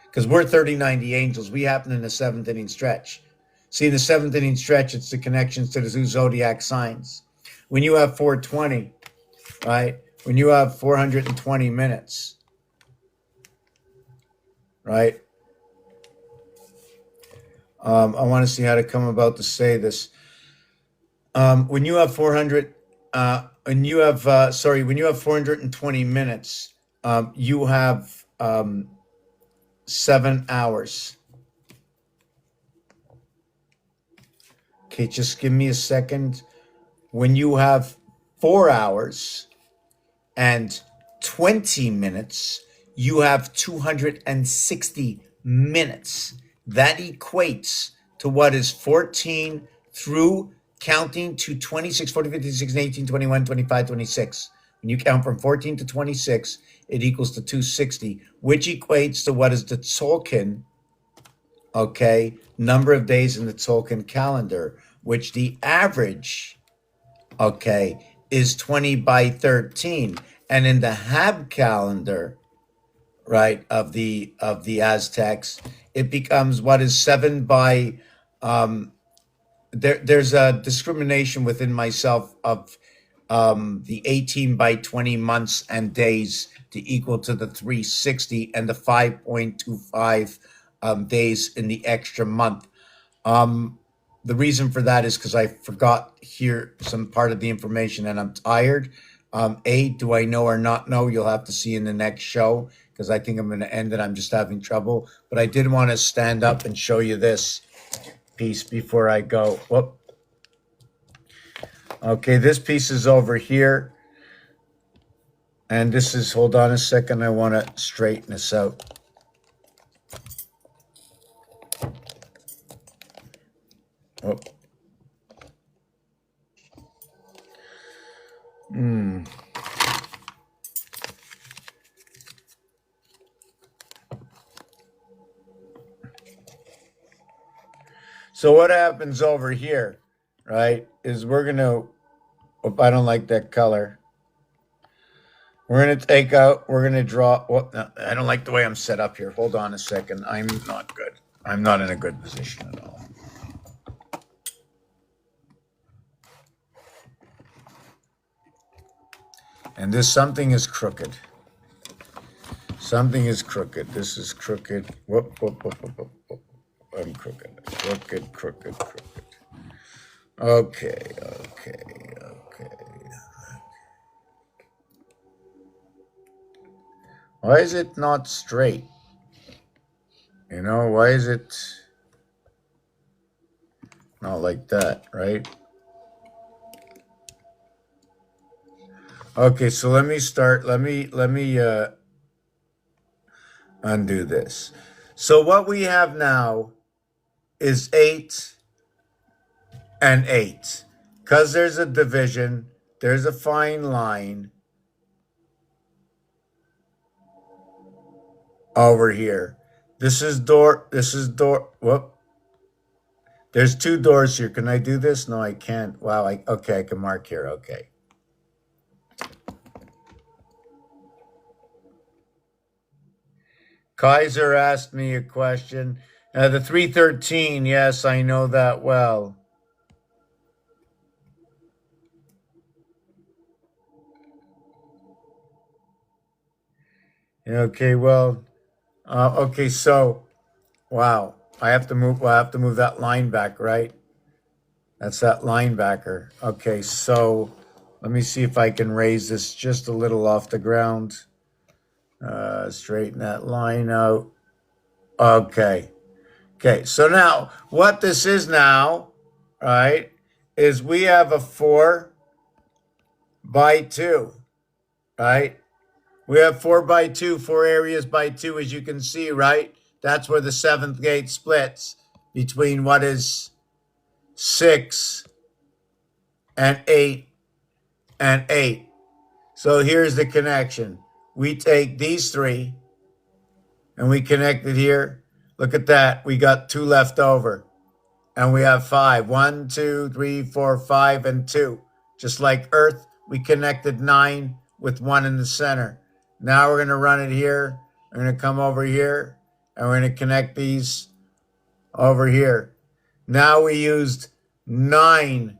A: Because we're 39 the angels. We happen in the 7th inning stretch. See, in the 7th inning stretch, it's the connections to the two zodiac signs. When you have 420, right? When you have 420 minutes, right? I want to see how to come about to say this. When you have 420 minutes, you have 7 hours. Okay, just give me a second. When you have 4 hours and 20 minutes, you have 260 minutes. That equates to what is 14 through counting to 26, 40, 50, 60, 18, 21, 25, 26. When you count from 14 to 26, it equals to 260, which equates to what is the Tzolk'in, okay, number of days in the Tzolk'in calendar, which the average, okay, is 20 by 13. And in the Hab calendar, right, of the Aztecs, it becomes what is 7 by there's a discrimination within myself of the 18 by 20 months and days to equal to the 360 and the 5.25 days in the extra month. The reason for that is because I forgot here some part of the information and I'm tired. Do I know or not know? You'll have to see in the next show because I think I'm going to end it. I'm just having trouble. But I did want to stand up and show you this piece before I go. Whoop. Okay, this piece is over here. And this is, hold on a second, I want to straighten this out. Oh. So what happens over here, right, is we're going to, I don't like that color. We're going to take out, we're going to draw, no, I don't like the way I'm set up here. Hold on a second. I'm not good. I'm not in a good position at all. And this something is crooked. Something is crooked. This is crooked. Whoop, whoop, whoop, whoop, whoop, whoop. I'm crooked. Crooked, crooked, crooked. Okay. Why is it not straight? You know, why is it not like that, right? Okay, so let me start. Let me undo this. So what we have now is 8 and 8. Because there's a division, there's a fine line over here. This is door, whoop. There's 2 doors here. Can I do this? No, I can't. Wow, okay, I can mark here, okay. Kaiser asked me a question. The 313, yes, I know that well. Okay, well, okay, so, wow, I have to move that line back, right? That's that linebacker. Okay, so let me see if I can raise this just a little off the ground. Straighten that line out. Okay. Okay, so now what this is now, right, is we have a 4 by 2, right? We have 4 by 2, 4 areas by 2, as you can see, right? That's where the 7th gate splits between what is 6 and 8 and 8. So here's the connection. We take these 3 and we connect it here. Look at that. We got 2 left over. And we have 5. 1, 2, 3, 4, 5, and 2. Just like Earth, we connected 9 with 1 in the center. Now we're going to run it here. We're going to come over here. And we're going to connect these over here. Now we used 9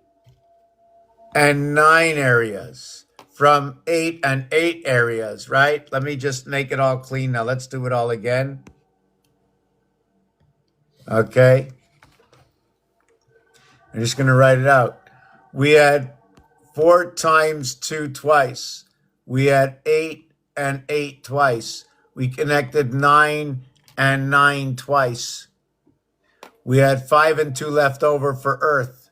A: and 9 areas from 8 and 8 areas, right? Let me just make it all clean now. Let's do it all again. Okay. I'm just going to write it out. We had 4 times 2 twice. We had 8 and 8 twice. We connected 9 and 9 twice. We had 5 and 2 left over for Earth.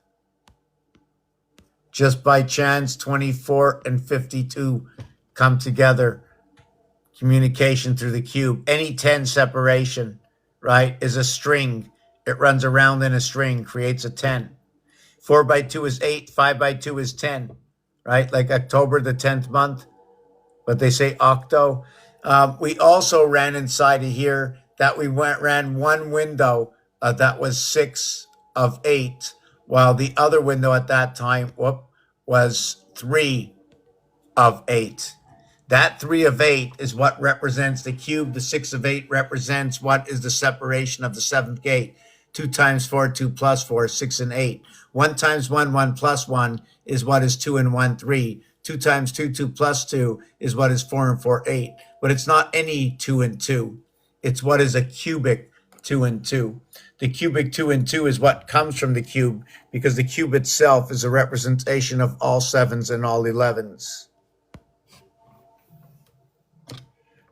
A: Just by chance, 24 and 52 come together. Communication through the cube. Any 10 separation, right, is a string. It runs around in a string, creates a 10. 4 by 2 is 8. 5 by 2 is 10, right? Like October, the 10th month, but they say octo. We also ran inside of here that we ran one window that was 6 of 8, while the other window at that time was 3 of 8. That 3 of 8 is what represents the cube. The 6 of 8 represents what is the separation of the 7th gate. 2 times 4, 2 plus 4, 6 and 8. 1 times 1, 1 plus 1 is what is 2 and 1, 3. 2 times 2, 2 plus 2 is what is 4 and 4, 8. But it's not any 2 and 2. It's what is a cubic 2 and 2. The cubic 2 and 2 is what comes from the cube because the cube itself is a representation of all 7s and all 11s.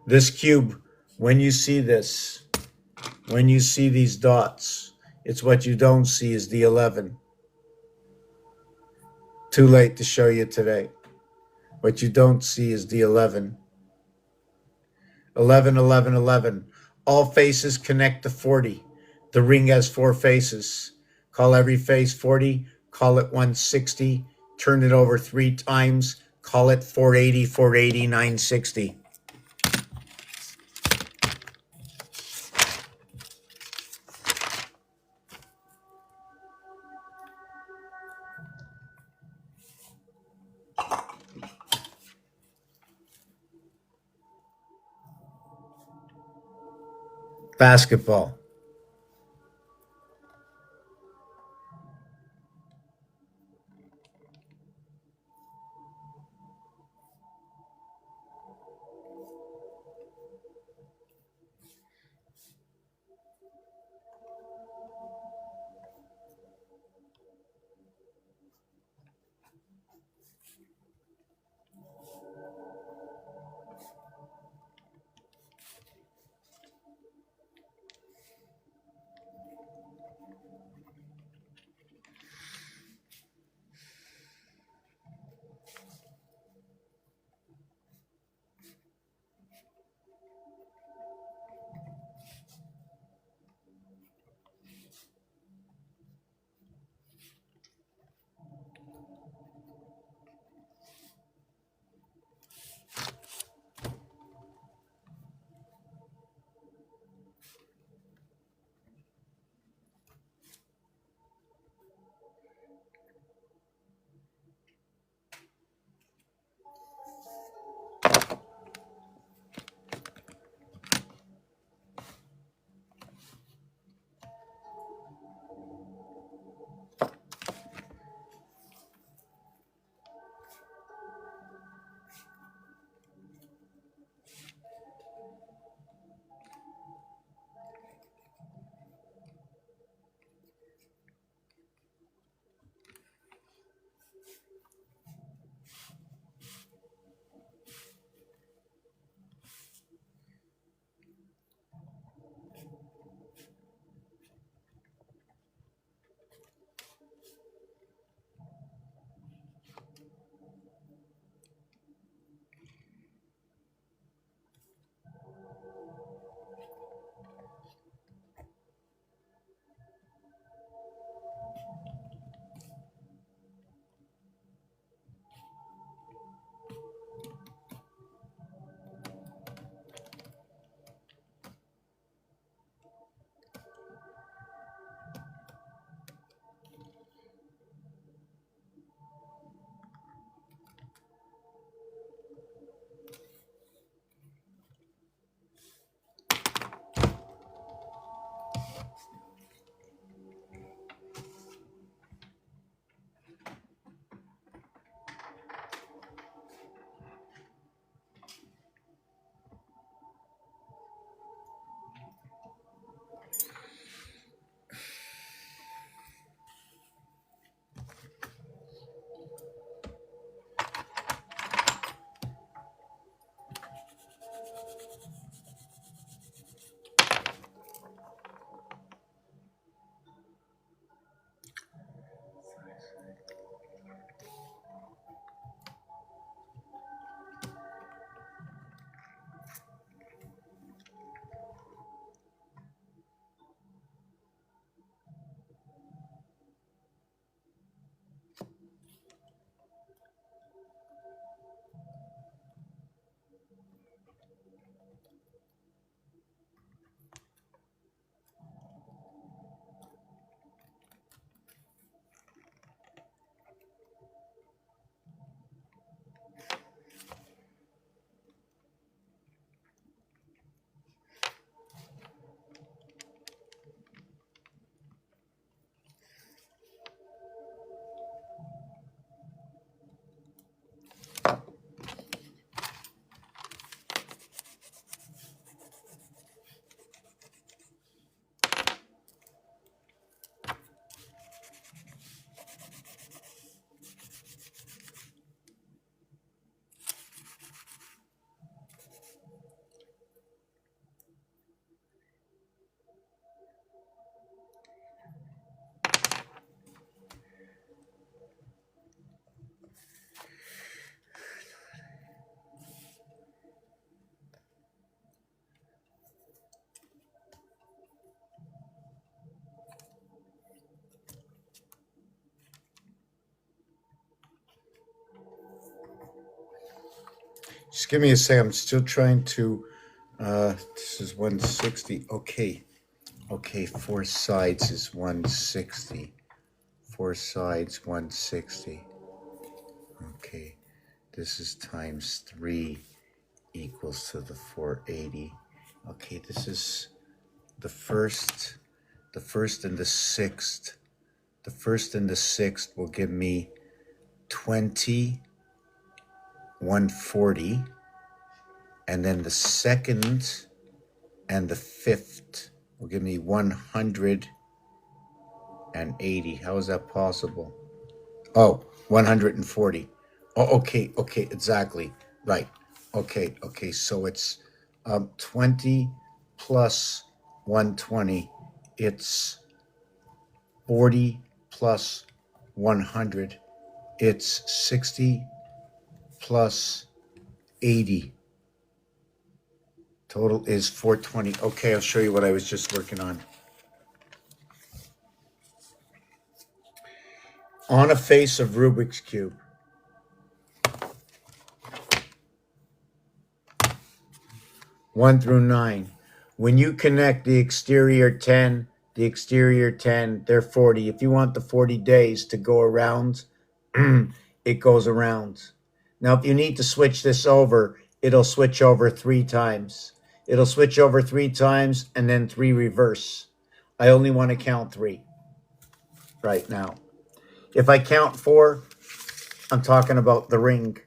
A: This cube, when you see this, when you see these dots, it's what you don't see is the 11. Too late to show you today. What you don't see is the 11. 11, 11, 11. All faces connect to 40. The ring has 4 faces. Call every face 40. Call it 160. Turn it over 3 times. Call it 480, 480, 960. Basketball. Just give me a second. I'm still trying to. This is 160. Okay. Okay, 4 sides is 160. 4 sides, 160. Okay, this is times 3 equals to the 480. Okay, this is the first and the sixth. The first and the sixth will give me 20, 140. And then the second and the fifth will give me 180. How is that possible? Oh, 140. Oh, okay, exactly. Right. Okay, so it's 20 plus 120. It's 40 plus 100. It's 60 plus 80. Total is 420. Okay, I'll show you what I was just working on. On a face of Rubik's Cube, 1 through 9. When you connect the exterior 10, they're 40. If you want the 40 days to go around, it goes around. Now, if you need to switch this over, it'll switch over 3 times. It'll switch over 3 times and then 3 reverse. I only want to count 3 right now. If I count 4, I'm talking about the ring.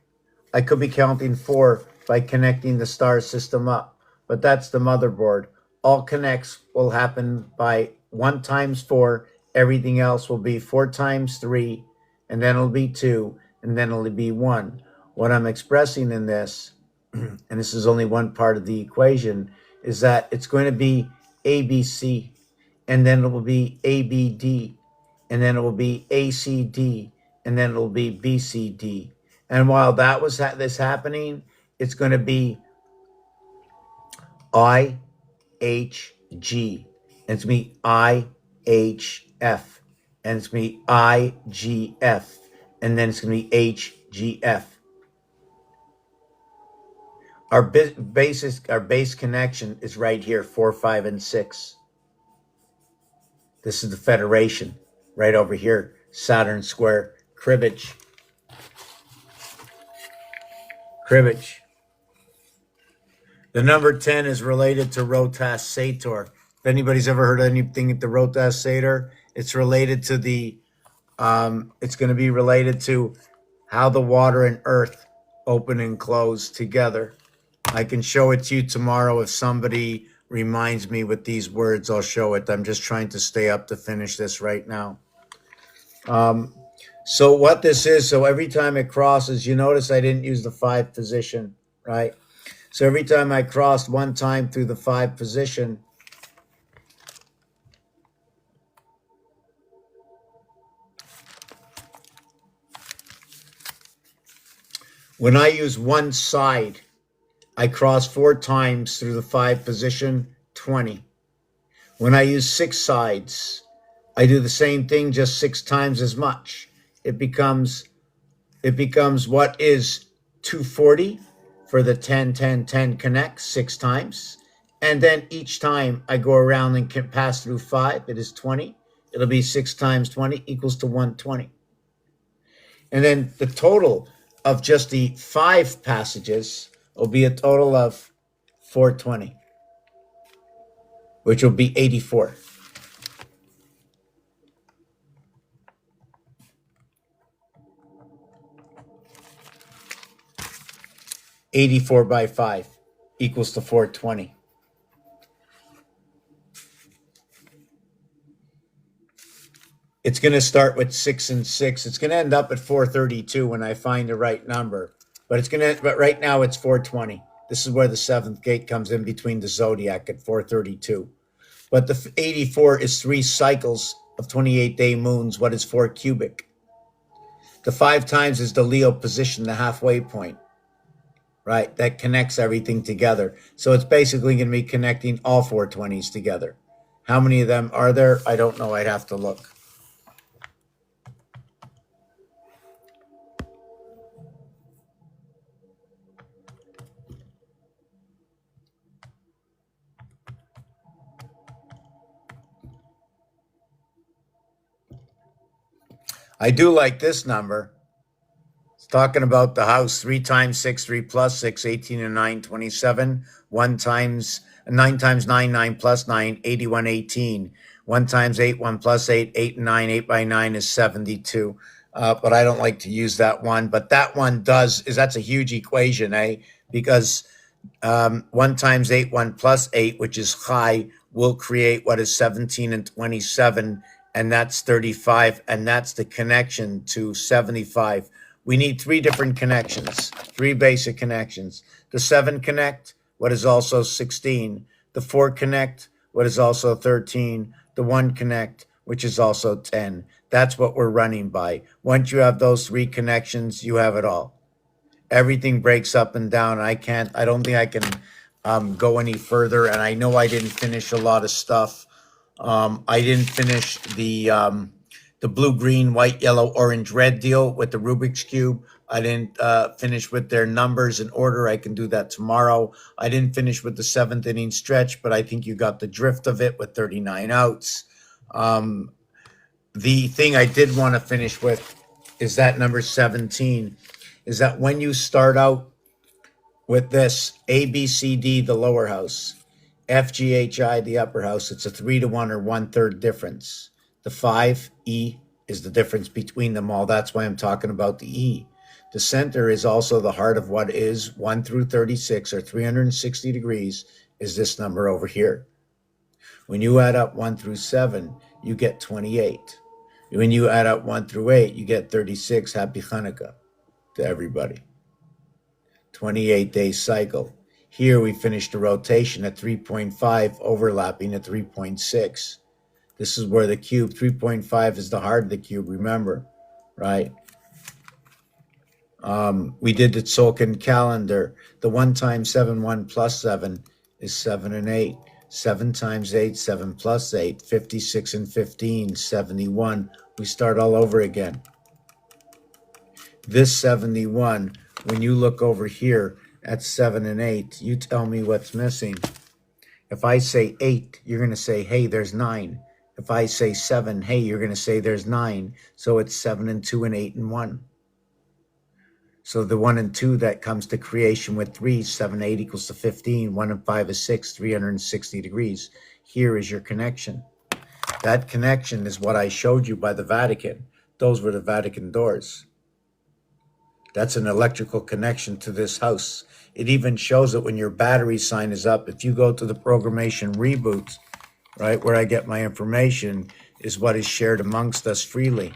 A: I could be counting 4 by connecting the star system up, but that's the motherboard. All connects will happen by 1 times 4. Everything else will be 4 times 3, and then it'll be 2, and then it'll be 1. What I'm expressing in this, and this is only one part of the equation, is that it's going to be ABC, and then it will be ABD, and then it will be ACD, and then it will be BCD. And while that was this happening, it's going to be IHG, and it's going to be IHF, and it's going to be IGF, and then it's going to be HGF. Our base connection is right here, 4, 5, and 6. This is the Federation, right over here, Saturn Square, cribbage. The number 10 is related to Rotas Sator. If anybody's ever heard anything at the Rotas Sator, it's related to it's going to be related to how the water and earth open and close together. I can show it to you tomorrow if somebody reminds me with these words. I'll show it. I'm just trying to stay up to finish this right now. So what this is, so every time it crosses, you notice I didn't use the 5 position, right? So every time I crossed 1 time through the 5 position, when I use 1 side, I cross 4 times through the 5 position, 20. When I use 6 sides, I do the same thing, just 6 times as much. It becomes what is 240 for the 10, 10, 10 connect 6 times. And then each time I go around and can pass through 5, it is 20. It'll be 6 times 20 equals to 120. And then the total of just the 5 passages will be a total of 420, which will be 84. (84 by 5) equals to 420. It's going to start with 6 and 6. It's going to end up at 432 when I find the right number. But right now it's 420. This is where the 7th gate comes in between the zodiac at 432. But the 84 is 3 cycles of 28-day moons. What is 4 cubic? The 5 times is the Leo position, the halfway point, right? That connects everything together. So it's basically going to be connecting all 420s together. How many of them are there? I don't know. I'd have to look. I do like this number. It's talking about the house. 3 times 6, 3 plus 6, 18 and 9, 27. 1 times 9 times 9, 9 plus 9, 81, 18. 1 times 8, 1 plus 8, 8 and 9, 8 by 9 is 72. But I don't like to use that one. But that one that's a huge equation, eh? Because 1 times 8, 1 plus 8, which is high, will create what is 17 and 27, and that's 35, and that's the connection to 75. We need three different connections, three basic connections. The 7 connect, what is also 16. The 4 connect, what is also 13. The 1 connect, which is also 10. That's what we're running by. Once you have those three connections, you have it all. Everything breaks up and down. I don't think I can go any further. And I know I didn't finish a lot of stuff. I didn't finish the blue, green, white, yellow, orange, red deal with the Rubik's Cube. I didn't finish with their numbers in order. I can do that tomorrow. I didn't finish with the 7th inning stretch, but I think you got the drift of it with 39 outs. The thing I did want to finish with is that number 17, is that when you start out with this A, B, C, D, the lower house, F, G, H, I, the upper house, it's a 3 to 1 or 1/3 difference. The 5, E, is the difference between them all. That's why I'm talking about the E. The center is also the heart of what is 1 through 36 or 360 degrees, is this number over here. When you add up 1 through 7, you get 28. When you add up 1 through 8, you get 36. Happy Hanukkah to everybody. 28-day cycle. Here we finished the rotation at 3.5, overlapping at 3.6. This is where the cube, 3.5 is the heart of the cube, remember, right? We did the Tzolk'in calendar. The 1 times 7, 1 plus 7 is 7 and 8. 7 times 8, 7 plus 8, 56 and 15, 71. We start all over again. This 71, when you look over here at 7 and 8, you tell me what's missing. If I say 8, you're going to say, hey, there's 9. If I say 7, hey, you're going to say there's 9. So it's 7 and 2 and 8 and 1. So the 1 and 2 that comes to creation with 3, 7, 8 equals to 15. 1 and 5 is 6, 360 degrees. Here is your connection. That connection is what I showed you by the Vatican. Those were the Vatican doors. That's an electrical connection to this house. It even shows it when your battery sign is up. If you go to the programmation reboot, right, where I get my information, is what is shared amongst us freely.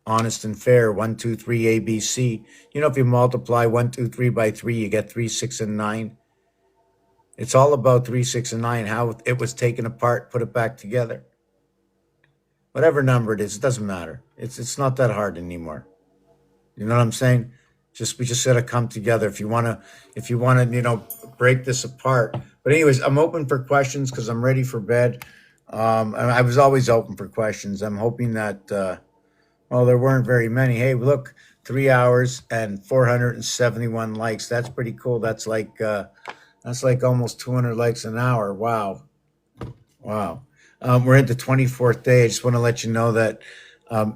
A: Honest and fair, 1, 2, 3, ABC. You know, if you multiply 1, 2, 3 by 3, you get 3, 6, and 9. It's all about 3, 6, and 9, how it was taken apart, put it back together. Whatever number it is, it doesn't matter. It's not that hard anymore. You know what I'm saying? We just gotta come together. If you wanna, break this apart. But anyways, I'm open for questions because I'm ready for bed. And I was always open for questions. I'm hoping that. Well, there weren't very many. Hey, look, 3 hours and 471 likes. That's pretty cool. That's like almost 200 likes an hour. Wow. We're at the 24th day. I just want to let you know that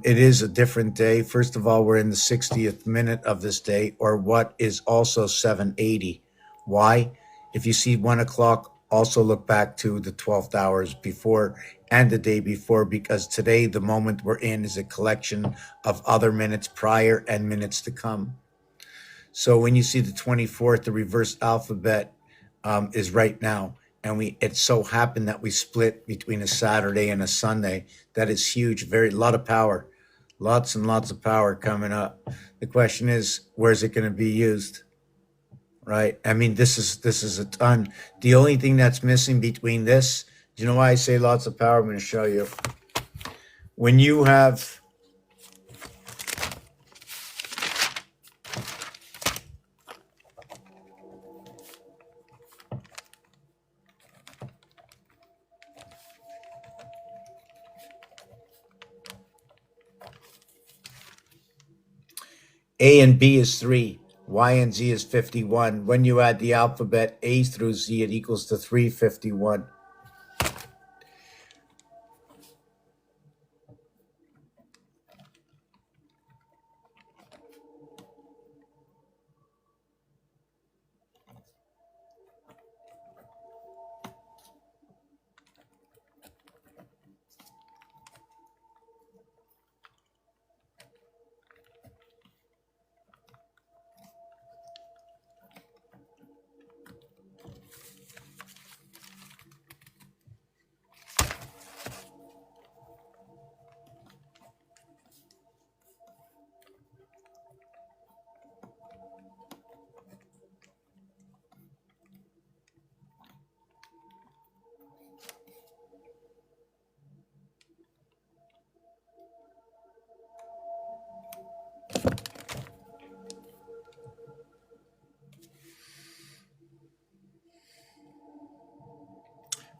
A: it is a different day. First of all, we're in the 60th minute of this day, or what is also 780. Why? If you see 1 o'clock, also look back to the 12th hours before and the day before, because today, the moment we're in, is a collection of other minutes prior and minutes to come. So when you see the 24th, the reverse alphabet is right now. And it so happened that we split between a Saturday and a Sunday. That is huge. Lot of power. Lots and lots of power coming up. The question is, where's it going to be used? Right? I mean, this is a ton. The only thing that's missing between this, do you know why I say lots of power? I'm going to show you. When you have A and B is 3. Y and Z is 51. When you add the alphabet A through Z, it equals to 351.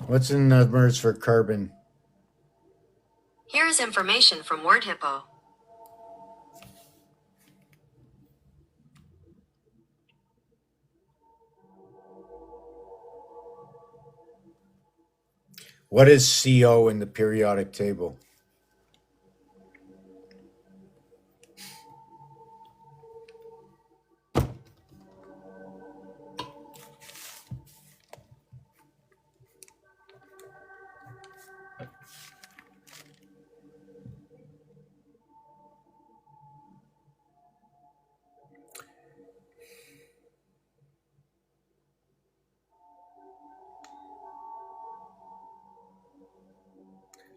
A: What's in numbers for carbon?
G: Here is information from WordHippo.
A: What is CO in the periodic table?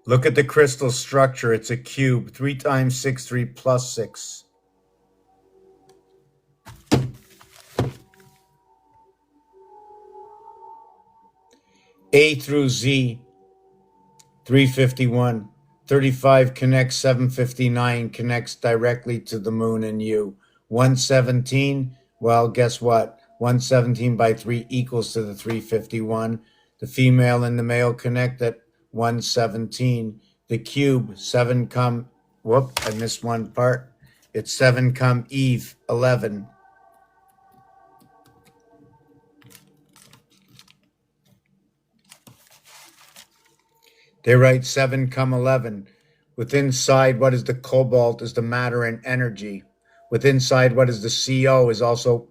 A: Look at the crystal structure. It's a cube. 3 times 6, 3 plus 6. A through Z, 351. 35 connects 759, connects directly to the moon and you. 117, well, guess what? 117 by 3 equals to the 351. The female and the male connect at 117. The cube, 7 come, whoop, I missed one part. It's 7 come Eve, 11. They write 7 come 11. With inside what is the cobalt is the matter and energy. With inside what is the CO is also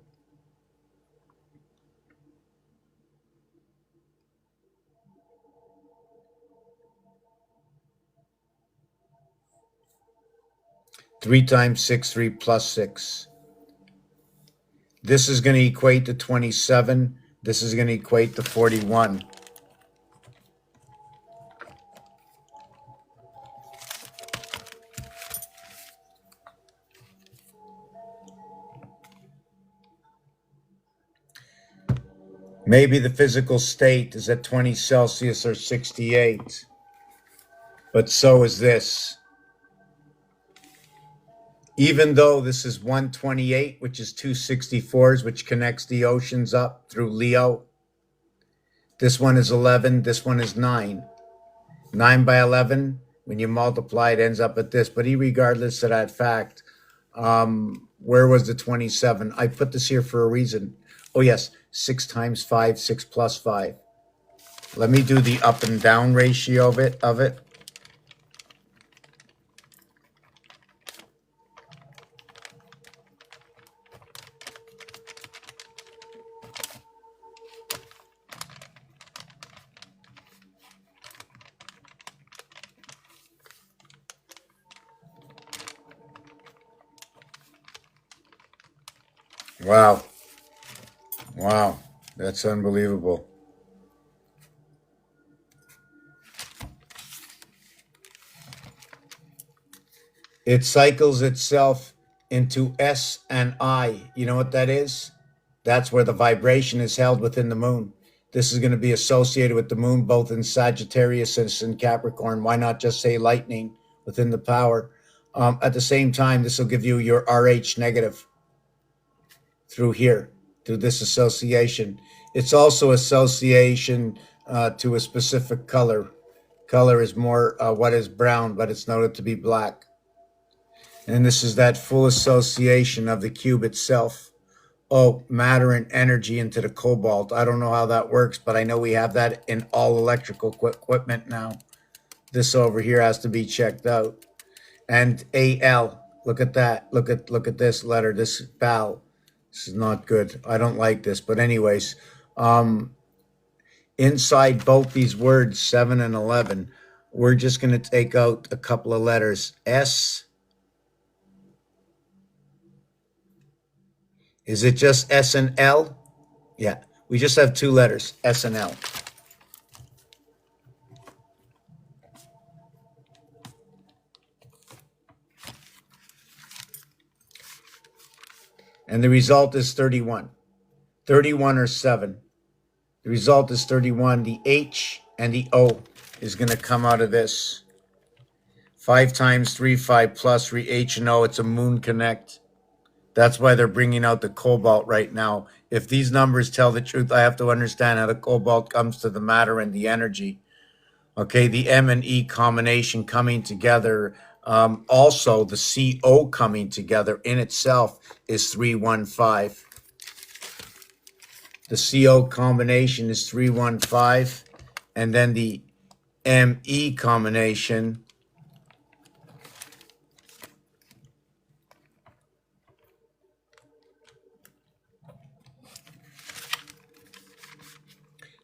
A: 3 times 6, 3 plus 6. This is going to equate to 27. This is going to equate to 41. Maybe the physical state is at 20 Celsius or 68, but so is this. Even though this is 128, which is 264s, which connects the oceans up through Leo, this one is 11, this one is 9. 9 by 11, when you multiply, it ends up at this. But regardless of that fact, where was the 27? I put this here for a reason. Oh, yes, 6 times 5, 6 plus 5. Let me do the up and down ratio of it. Wow. Wow. That's unbelievable. It cycles itself into S and I. You know what that is? That's where the vibration is held within the moon. This is going to be associated with the moon, both in Sagittarius and in Capricorn. Why not just say lightning within the power? At the same time, this will give you your RH negative through here, through this association. It's also association to a specific color. Color is more what is brown, but it's noted to be black. And this is that full association of the cube itself. Oh, matter and energy into the cobalt. I don't know how that works, but I know we have that in all electrical equipment now. This over here has to be checked out. And AL, look at that. Look at this letter, this vowel. This is not good. I don't like this. But anyways, inside both these words, 7 and 11, we're just going to take out a couple of letters. S. Is it just S and L? Yeah, we just have 2 letters, S and L. And the result is 31. 31 or 7. The result is 31. The H and the O is going to come out of this. 5 times 3, 5 plus 3, H and O. It's a moon connect. That's why they're bringing out the cobalt right now. If these numbers tell the truth, I have to understand how the cobalt comes to the matter and the energy. Okay, the M and E combination coming together, also the CO coming together in itself is 315. The CO combination is 315, and then the ME combination,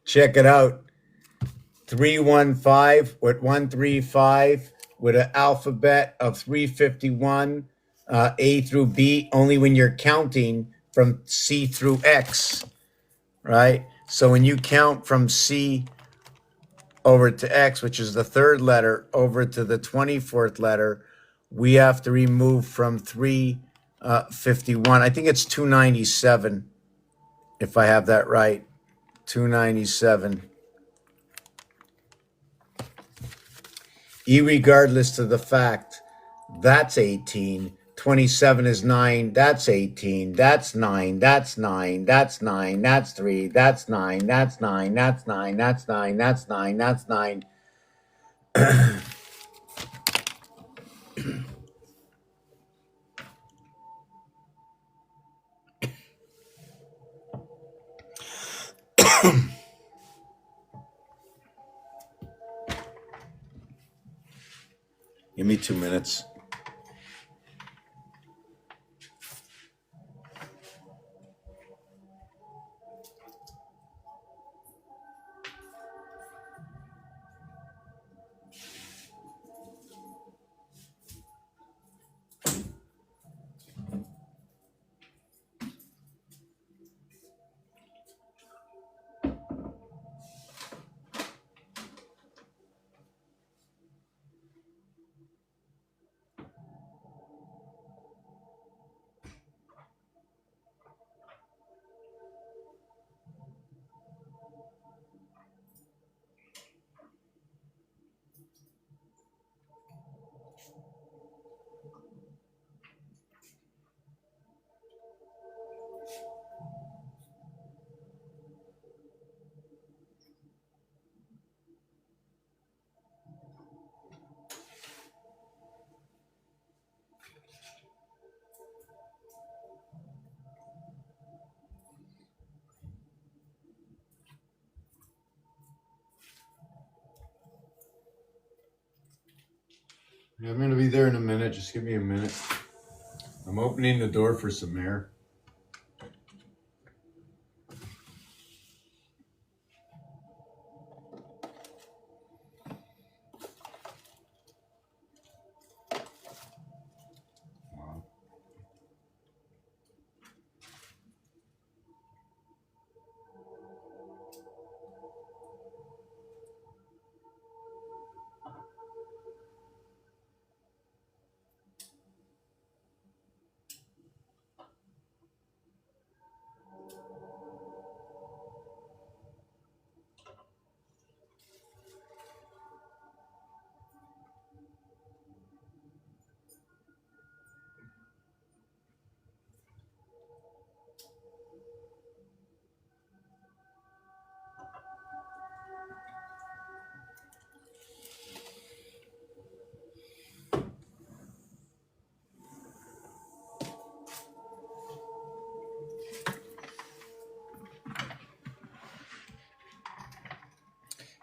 A: check it out, 315 with 135 with an alphabet of 351, A through B, only when you're counting from C through X, right? So when you count from C over to X, which is the third letter, over to the 24th letter, we have to remove from 351. I think it's 297, if I have that right. 297. Irregardless to the fact, that's 18. 27 is 9, that's 18, that's 9, that's 9, that's 9, that's 3, that's 9, that's 9, that's 9, that's 9, that's 9, that's 9. Give me 2 minutes. Yeah, I'm going to be there in a minute. Just give me a minute. I'm opening the door for some air.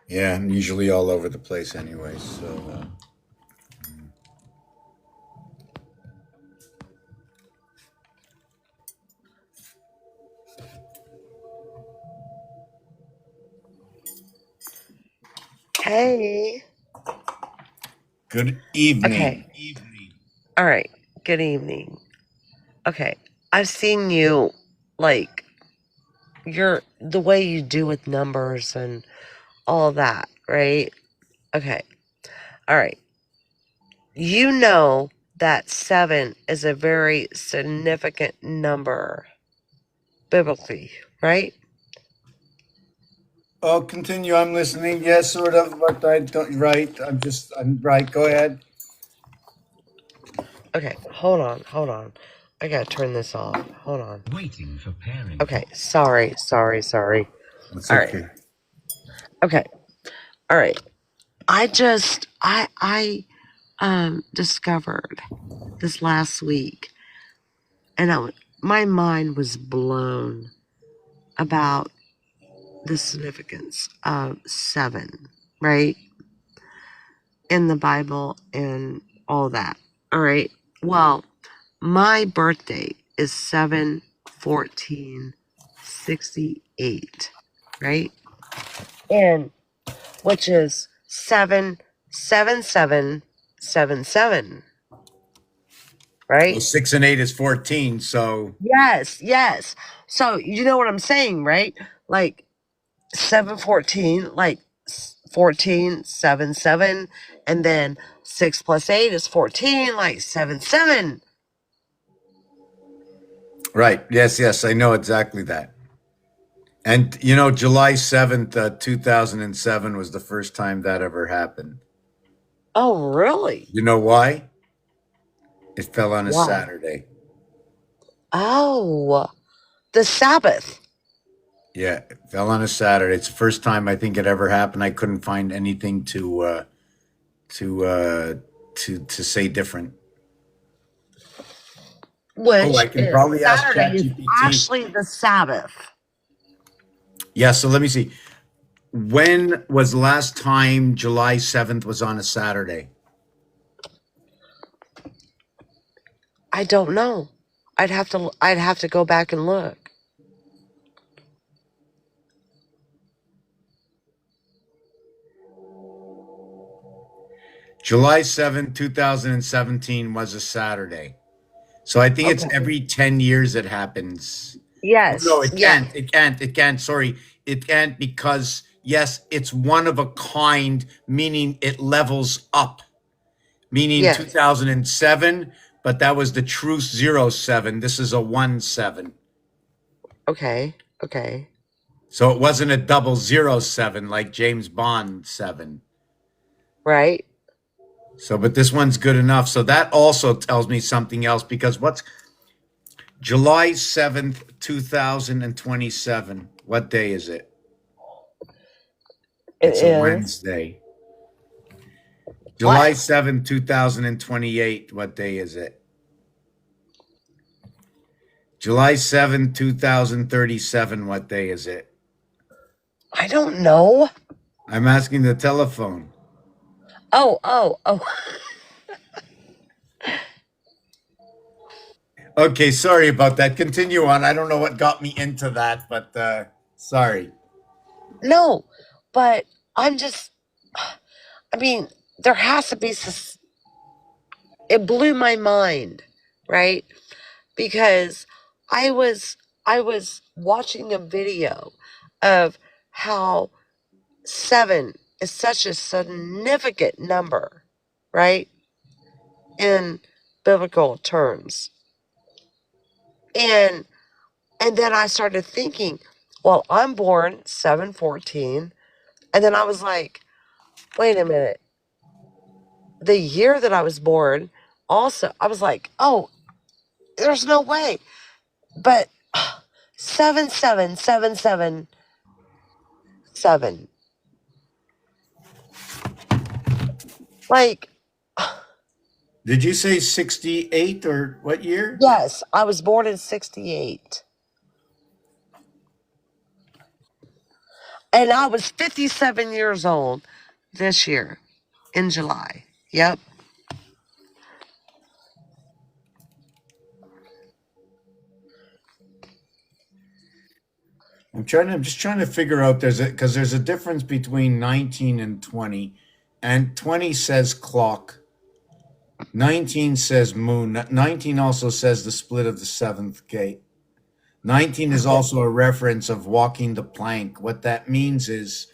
A: Yeah, I'm usually all over the place anyway, so
H: Hey.
A: good evening.
H: Okay. All right. Good evening. Okay. I've seen you, like, the way you do with numbers and all that, right? Okay. All right. You know that 7 is a very significant number biblically, right?
A: Oh, continue. I'm listening. Yes, sort of, but I don't. Right. I'm right. Go ahead.
H: Okay. Hold on. I gotta turn this off. Hold on.
I: Waiting for pairing.
H: Okay, sorry.
A: That's
H: All right.
A: okay.
H: Okay. All right. I discovered this last week, and my mind was blown about the significance of 7, right? In the Bible and all that. All right. Well, my birthday is 7/14/68, right? And which is 7/7/7/7, right?
A: Well, 6 and 8 is 14. So
H: Yes. So you know what I'm saying, right? Like 7/14, like 14/7/7, and then 6 plus 8 is 14, like 7/7.
A: right. Yes. I know exactly that. And July 7th, 2007 was the first time that ever happened.
H: Oh, really?
A: You know why? It fell on a
H: Why?
A: Saturday.
H: Oh, the Sabbath.
A: Yeah, it fell on a Saturday. It's the first time I think it ever happened. I couldn't find anything to say different.
H: Which
A: I can
H: is
A: probably ask
H: Saturday is
A: ChatGPT.
H: actually the Sabbath.
A: Yeah, so let me see. When was the last time July 7th was on a Saturday?
H: I don't know. I'd have to go back and look.
A: July 7th, 2017 was a Saturday. So I think it's
H: Okay.
A: every 10 years it happens.
H: Yes.
A: No, it
H: Yeah.
A: can't. It can't. Sorry. It can't because, yes, it's one of a kind, meaning it levels up, meaning
H: Yes.
A: 2007, but that was the truth 07. This is a 17.
H: Okay.
A: So it wasn't a 007 like James Bond 7.
H: Right.
A: So, but this one's good enough. So that also tells me something else because what's July 7th, 2027? What day is it? It's a Wednesday. July 7th, 2028. What day is it? July 7th, 2037. What day is it?
H: I don't know.
A: I'm asking the telephone.
H: Oh.
A: Okay, sorry about that. Continue on. I don't know what got me into that, but sorry.
H: No, but I'm just. I mean, there has to be. It blew my mind, right? Because I was watching a video of how 7 is such a significant number, right? In biblical terms. And then I started thinking, well, I'm born 7/14, and then I was like, wait a minute. The year that I was born, also, I was like, oh, there's no way. But 7/7/7/7/7. Like,
A: Did you say 68 or what year?
H: yes, I was born in 68. And I was 57 years old this year in July. Yep.
A: I'm just trying to figure out because there's a difference between 19 and 20. And 20 says clock. 19 says moon. 19 also says the split of the seventh gate. 19 is also a reference of walking the plank. What that means is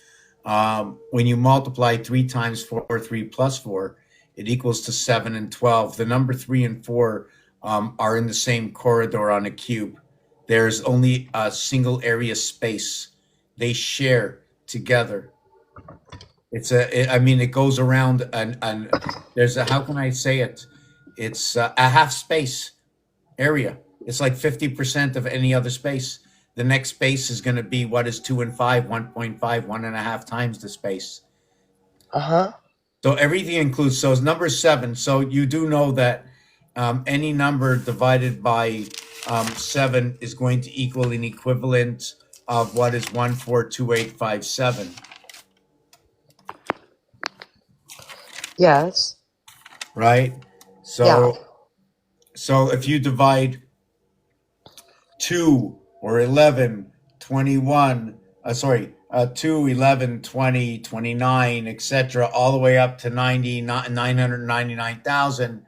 A: when you multiply 3 times 4, 3 plus 4, it equals to 7 and 12. The number 3 and 4 are in the same corridor on a cube. There's only a single area space. They share together. It goes around and there's how can I say it? It's a half space. area. It's like 50% of any other space. The next space is going to be what is 2 and 5, 1.5, 1.5 times the space.
H: Uh huh.
A: So everything includes, so it's number 7. So you do know that any number divided by 7 is going to equal an equivalent of what is 142857,
H: Yes.
A: right?
H: Yeah.
A: So if you divide 2 or 11, 21, 2, 11, 20, 29, etc., all the way up to 999,000,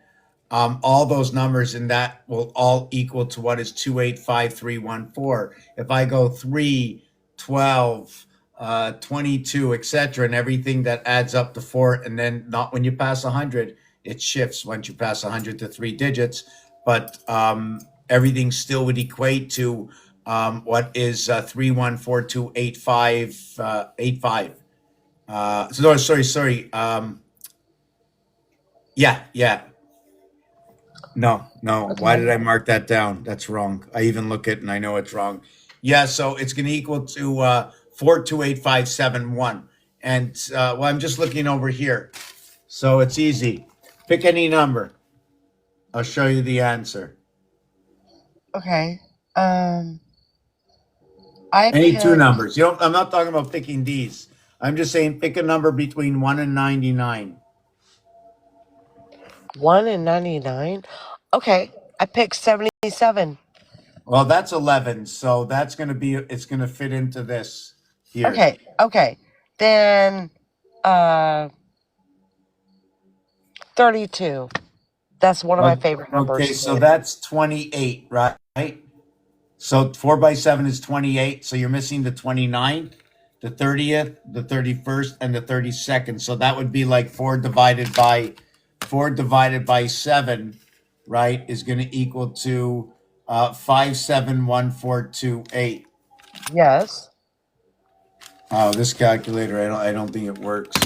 A: all those numbers in that will all equal to what is 285314. If I go 3, 12, 22, etc., and everything that adds up to 4, and then not when you pass 100, it shifts once you pass 100 to 3 digits, but everything still would equate to what is 314285 so no, sorry. Yeah. No. Why did
H: Okay.
A: I mark that down? That's wrong. I even look at it and I know it's wrong. Yeah, so it's going to equal to 428571. And well, I'm just looking over here. So it's easy. Pick any number. I'll show you the answer.
H: Okay. I
A: Any two
H: picked
A: numbers. You don't, I'm not talking about picking these. I'm just saying pick a number between 1 and 99.
H: 1 and 99. Okay. I picked 77.
A: Well, that's 11. So that's going to be, it's going to fit into this here.
H: Okay. Okay. Then 32. That's one of my favorite
A: Okay,
H: numbers
A: so
H: too.
A: that's 28, right? So 4 by 7 is 28. So you're missing the 29th, the 30th, the 31st, and the 32nd. So that would be like 4 divided by 7, right, is going to equal to 571428.
H: Yes.
A: Oh, this calculator, I don't think it works.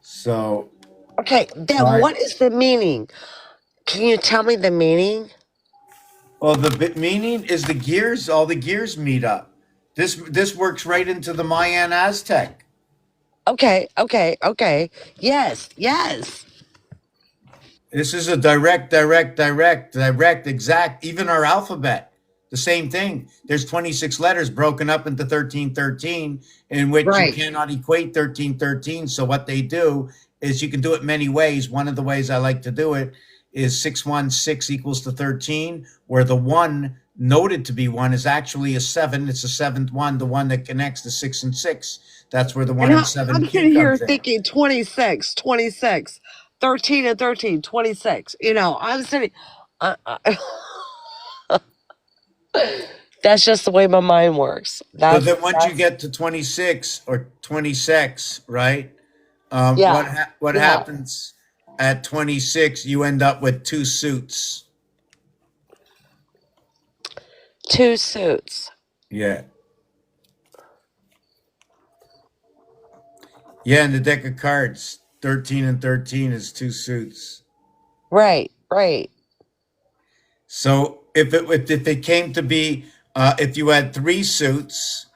A: So
H: Okay. Then
A: five.
H: what is the meaning? Can you tell me the meaning?
A: Well, the meaning is the gears. All the gears meet up. This works right into the Mayan Aztec.
H: Okay. Okay. Okay. Yes. Yes.
A: This is a direct, exact. Even our alphabet, the same thing. There's 26 letters broken up into 1313, in which you
H: Right.
A: cannot equate 1313. So what they do is you can do it many ways. One of the ways I like to do it is 616 equals to 13, where the one noted to be one is actually a 7. It's the seventh one, the one that connects the 6 and 6. That's where the
H: And
A: 1 and
H: I'm
A: 7 key
H: sitting here
A: comes in.
H: thinking 26, 26, 13 and 13, 26. I'm sitting. Uh, uh, that's just the way my mind works.
A: So
H: That's
A: then once you
H: that's
A: get to 26 or 26, right?
H: yeah,
A: What
H: yeah.
A: happens at 26? You end up with 2 suits.
H: 2 suits.
A: Yeah. Yeah, in the deck of cards, 13 and 13 is 2 suits.
H: Right, right.
A: So if it came to be if you had 3 suits,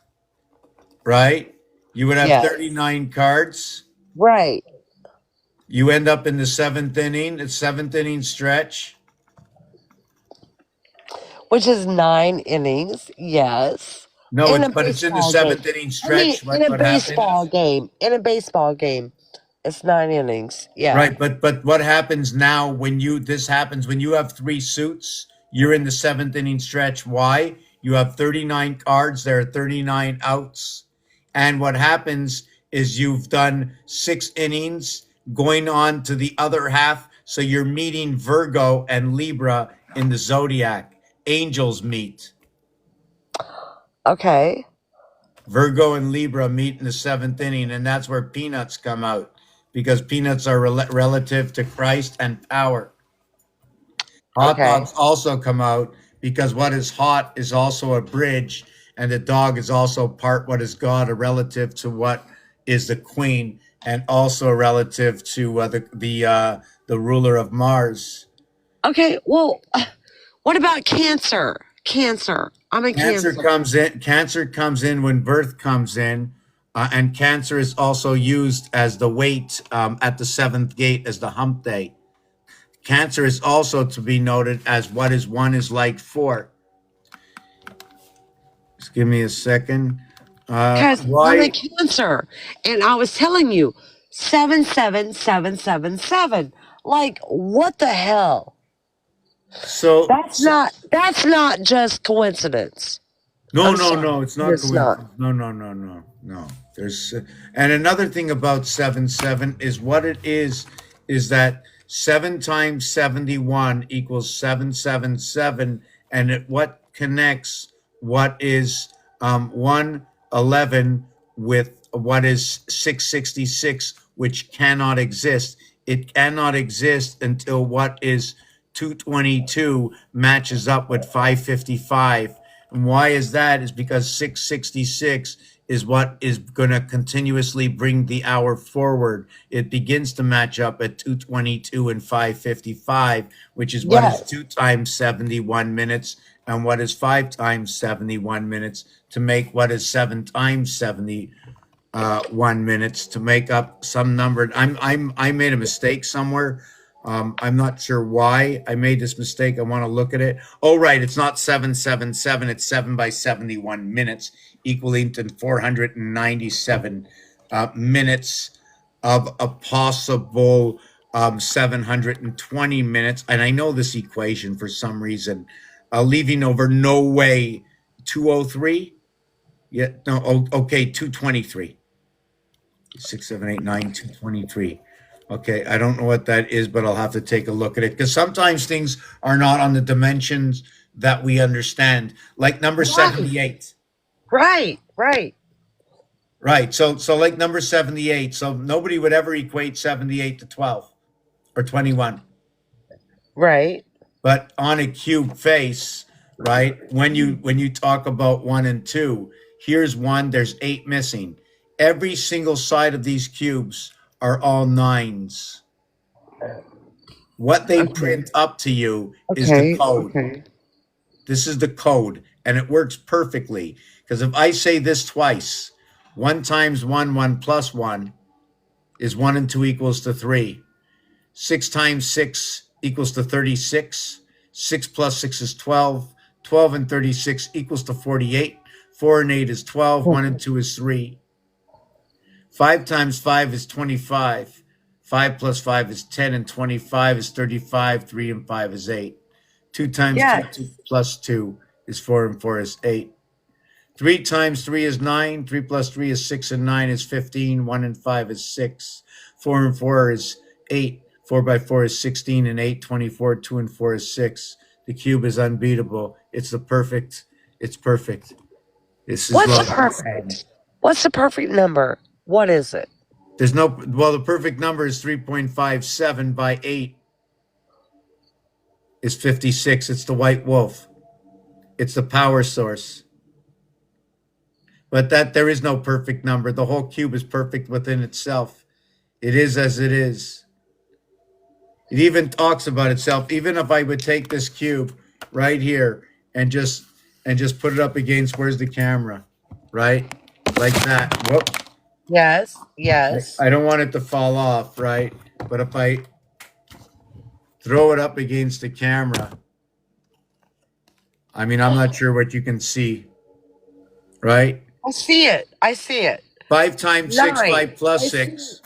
A: right? You would have
H: Yeah,
A: 39 cards.
H: right.
A: You end up in the 7th inning, the 7th inning stretch.
H: Which is 9 innings. Yes.
A: No,
H: In
A: it's
H: a
A: but it's in the
H: baseball game.
A: 7th inning
H: I mean,
A: stretch.
H: in a
A: What
H: baseball
A: happens?
H: game. In a baseball game, it's 9 innings. Yeah.
A: Right, but what happens now when you this happens when you have 3 suits, you're in the 7th inning stretch. Why? You have 39 cards, there are 39 outs. And what happens is you've done 6 innings going on to the other half, so you're meeting Virgo and Libra in the zodiac. Angels meet.
H: Okay.
A: Virgo and Libra meet in the 7th inning, and that's where peanuts come out because peanuts are relative to Christ and power. Hot
H: Okay.
A: dogs also come out because what is hot is also a bridge, and the dog is also part what is God, a relative to what is the queen, and also a relative to the ruler of Mars.
H: Okay, well, what about Cancer? Cancer. I'm a
A: Cancer
H: Cancer.
A: comes in. Cancer comes in when birth comes in, and Cancer is also used as the weight at the seventh gate as the hump day. Cancer is also to be noted as what is one is like four. Just give me a second.
H: Because I'm a
A: Why?
H: Cancer. And I was telling you, 77777. Like, what the hell?
A: So,
H: That's not just coincidence.
A: no,
H: I'm
A: no,
H: sorry.
A: no. It's not
H: It's not.
A: coincidence. No, no, no, no, no. There's and another thing about 7 7 is what it is that 7 times 71 equals 777, and what connects what is 111 with what is 666, which cannot exist. It cannot exist until what is 222 matches up with 555. And why is that? Is because 666 is what is going to continuously bring the hour forward. It begins to match up at 222 and 555, which is what is
H: Yes.
A: 2 times 71 minutes and what is 5 times 71 minutes to make what is 7 times 1 minutes to make up some number. I made a mistake somewhere. I'm not sure why I made this mistake. I want to look at it. Oh, right. It's not 777. It's 7 by 71 minutes, equaling to 497 minutes of a possible 720 minutes. And I know this equation for some reason, leaving over no way 203. Yeah, no, okay, 223. 6, 7, 8, 9, 223. Okay, I don't know what that is, but I'll have to take a look at it because sometimes things are not on the dimensions that we understand, like number
H: Right.
A: 78.
H: Right.
A: Right. So like number 78. So nobody would ever equate 78 to 12 or 21.
H: Right.
A: But on a cube face, right? When you talk about 1 and 2, here's 1, there's 8 missing. Every single side of these cubes are all 9s. What they print up to you is the code.
H: Okay.
A: This is the code, and it works perfectly. Because if I say this twice, 1 times 1, 1 plus 1 is 1 and 2 equals to 3. 6 times 6 equals to 36. 6 plus 6 is 12. 12 and 36 equals to 48. 4 and 8 is 12. 1 and 2 is 3. 5 times 5 is 25. 5 plus 5 is 10, and 25 is 35. 3 and 5 is 8. 2 times
H: Yes.
A: 2 plus 2 is 4, and 4 is 8. 3 times 3 is 9. 3 plus 3 is 6, and 9 is 15. 1 and 5 is 6. 4 and 4 is 8. 4 by 4 is 16, and 8, 24. 2 and 4 is 6. The cube is unbeatable. It's perfect. This is
H: What's
A: love.
H: perfect? What's the perfect number? What is it?
A: The perfect number is 3.57 by 8 is 56. It's the white wolf. It's the power source. But that there is no perfect number. The whole cube is perfect within itself. It is as it is. It even talks about itself. Even if I would take this cube right here and just put it up against, where's the camera? Right? Like that. Whoop.
H: Yes.
A: I don't want it to fall off, right? But if I throw it up against the camera, I mean, I'm not sure what you can see, right?
H: I see it.
A: 5 times 6, 5
H: 9.
A: plus
H: I
A: 6.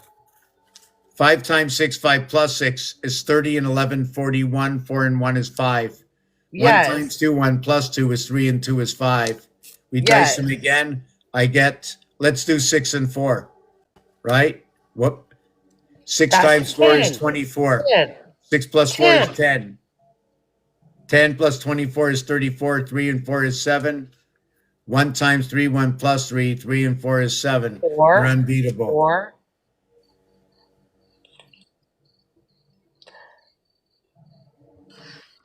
A: 5 times 6, 5 plus 6 is 30 and 11, 41. 4 and 1 is 5.
H: Yes.
A: 1 times 2, 1 plus 2 is 3, and 2 is 5. We dice them again. I get, let's do 6 and 4, right? Whoop. 6
H: That's
A: times 4 is
H: 10.
A: 24.
H: 10.
A: 6 plus 4 is
H: 10.
A: 10. 10 plus 24 is 34. 3 and 4 is 7. 1 times 3, 1 plus 3. 3 and 4 is 7.
H: 4.
A: We're unbeatable.
H: 4.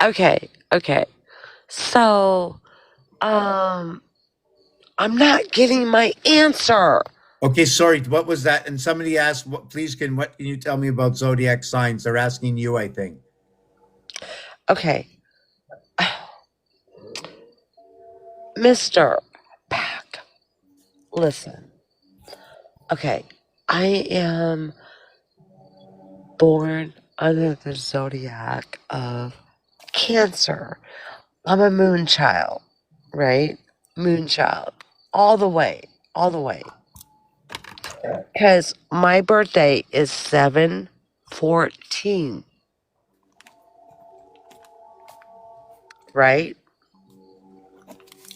H: Okay. So, I'm not getting my answer.
A: Okay, sorry. What was that? And somebody asked, what can you tell me about zodiac signs? They're asking you, I think.
H: Okay. Mr. Pack, listen. Okay. I am born under the zodiac of Cancer. I'm a moon child, right? Moon child. All the way. All the way. Because my birthday is 7/14, right?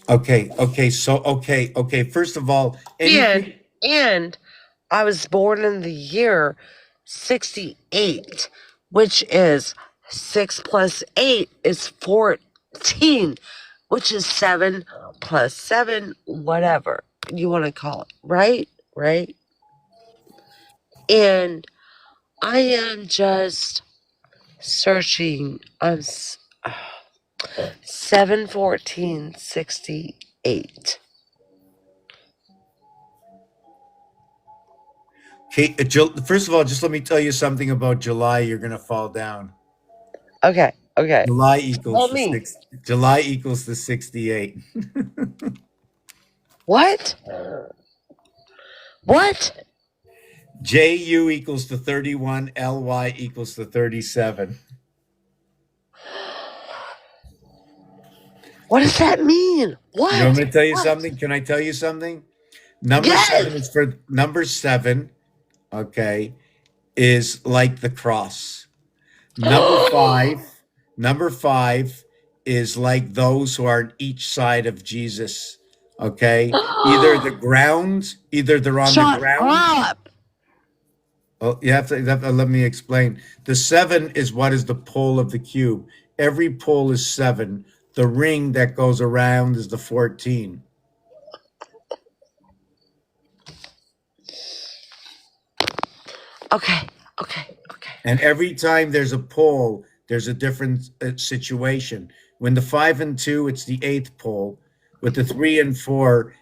A: Okay. So okay. First of all, anything.
H: And I was born in the year 68, which is 6 plus 8 is 14, which is 7 plus 7, whatever you want to call it, right? Right? And I am just searching. 7/14/68.
A: Okay. First of all, just let me tell you something about July. You're gonna fall down.
H: Okay, okay.
A: July equals
H: Tell
A: the
H: me.
A: six. July equals the 68.
H: What? What?
A: JU equals to 31. LY equals to 37.
H: What does that mean?
A: You want
H: What?
A: me to tell you
H: What?
A: something? Can I tell you something? Number
H: Yes.
A: seven is for number seven. Okay, is like the cross. Number five. Number five is like those who are on each side of Jesus. Okay, either the ground, either they're on the
H: Shut
A: ground.
H: up.
A: Oh, you have to let me explain. The seven is what is the pole of the cube. Every pole is seven. The ring that goes around is the 14.
H: Okay, okay, okay.
A: And every time there's a pole, there's a different situation. When the 5 and 2, it's the eighth pole. With the 3 and 4,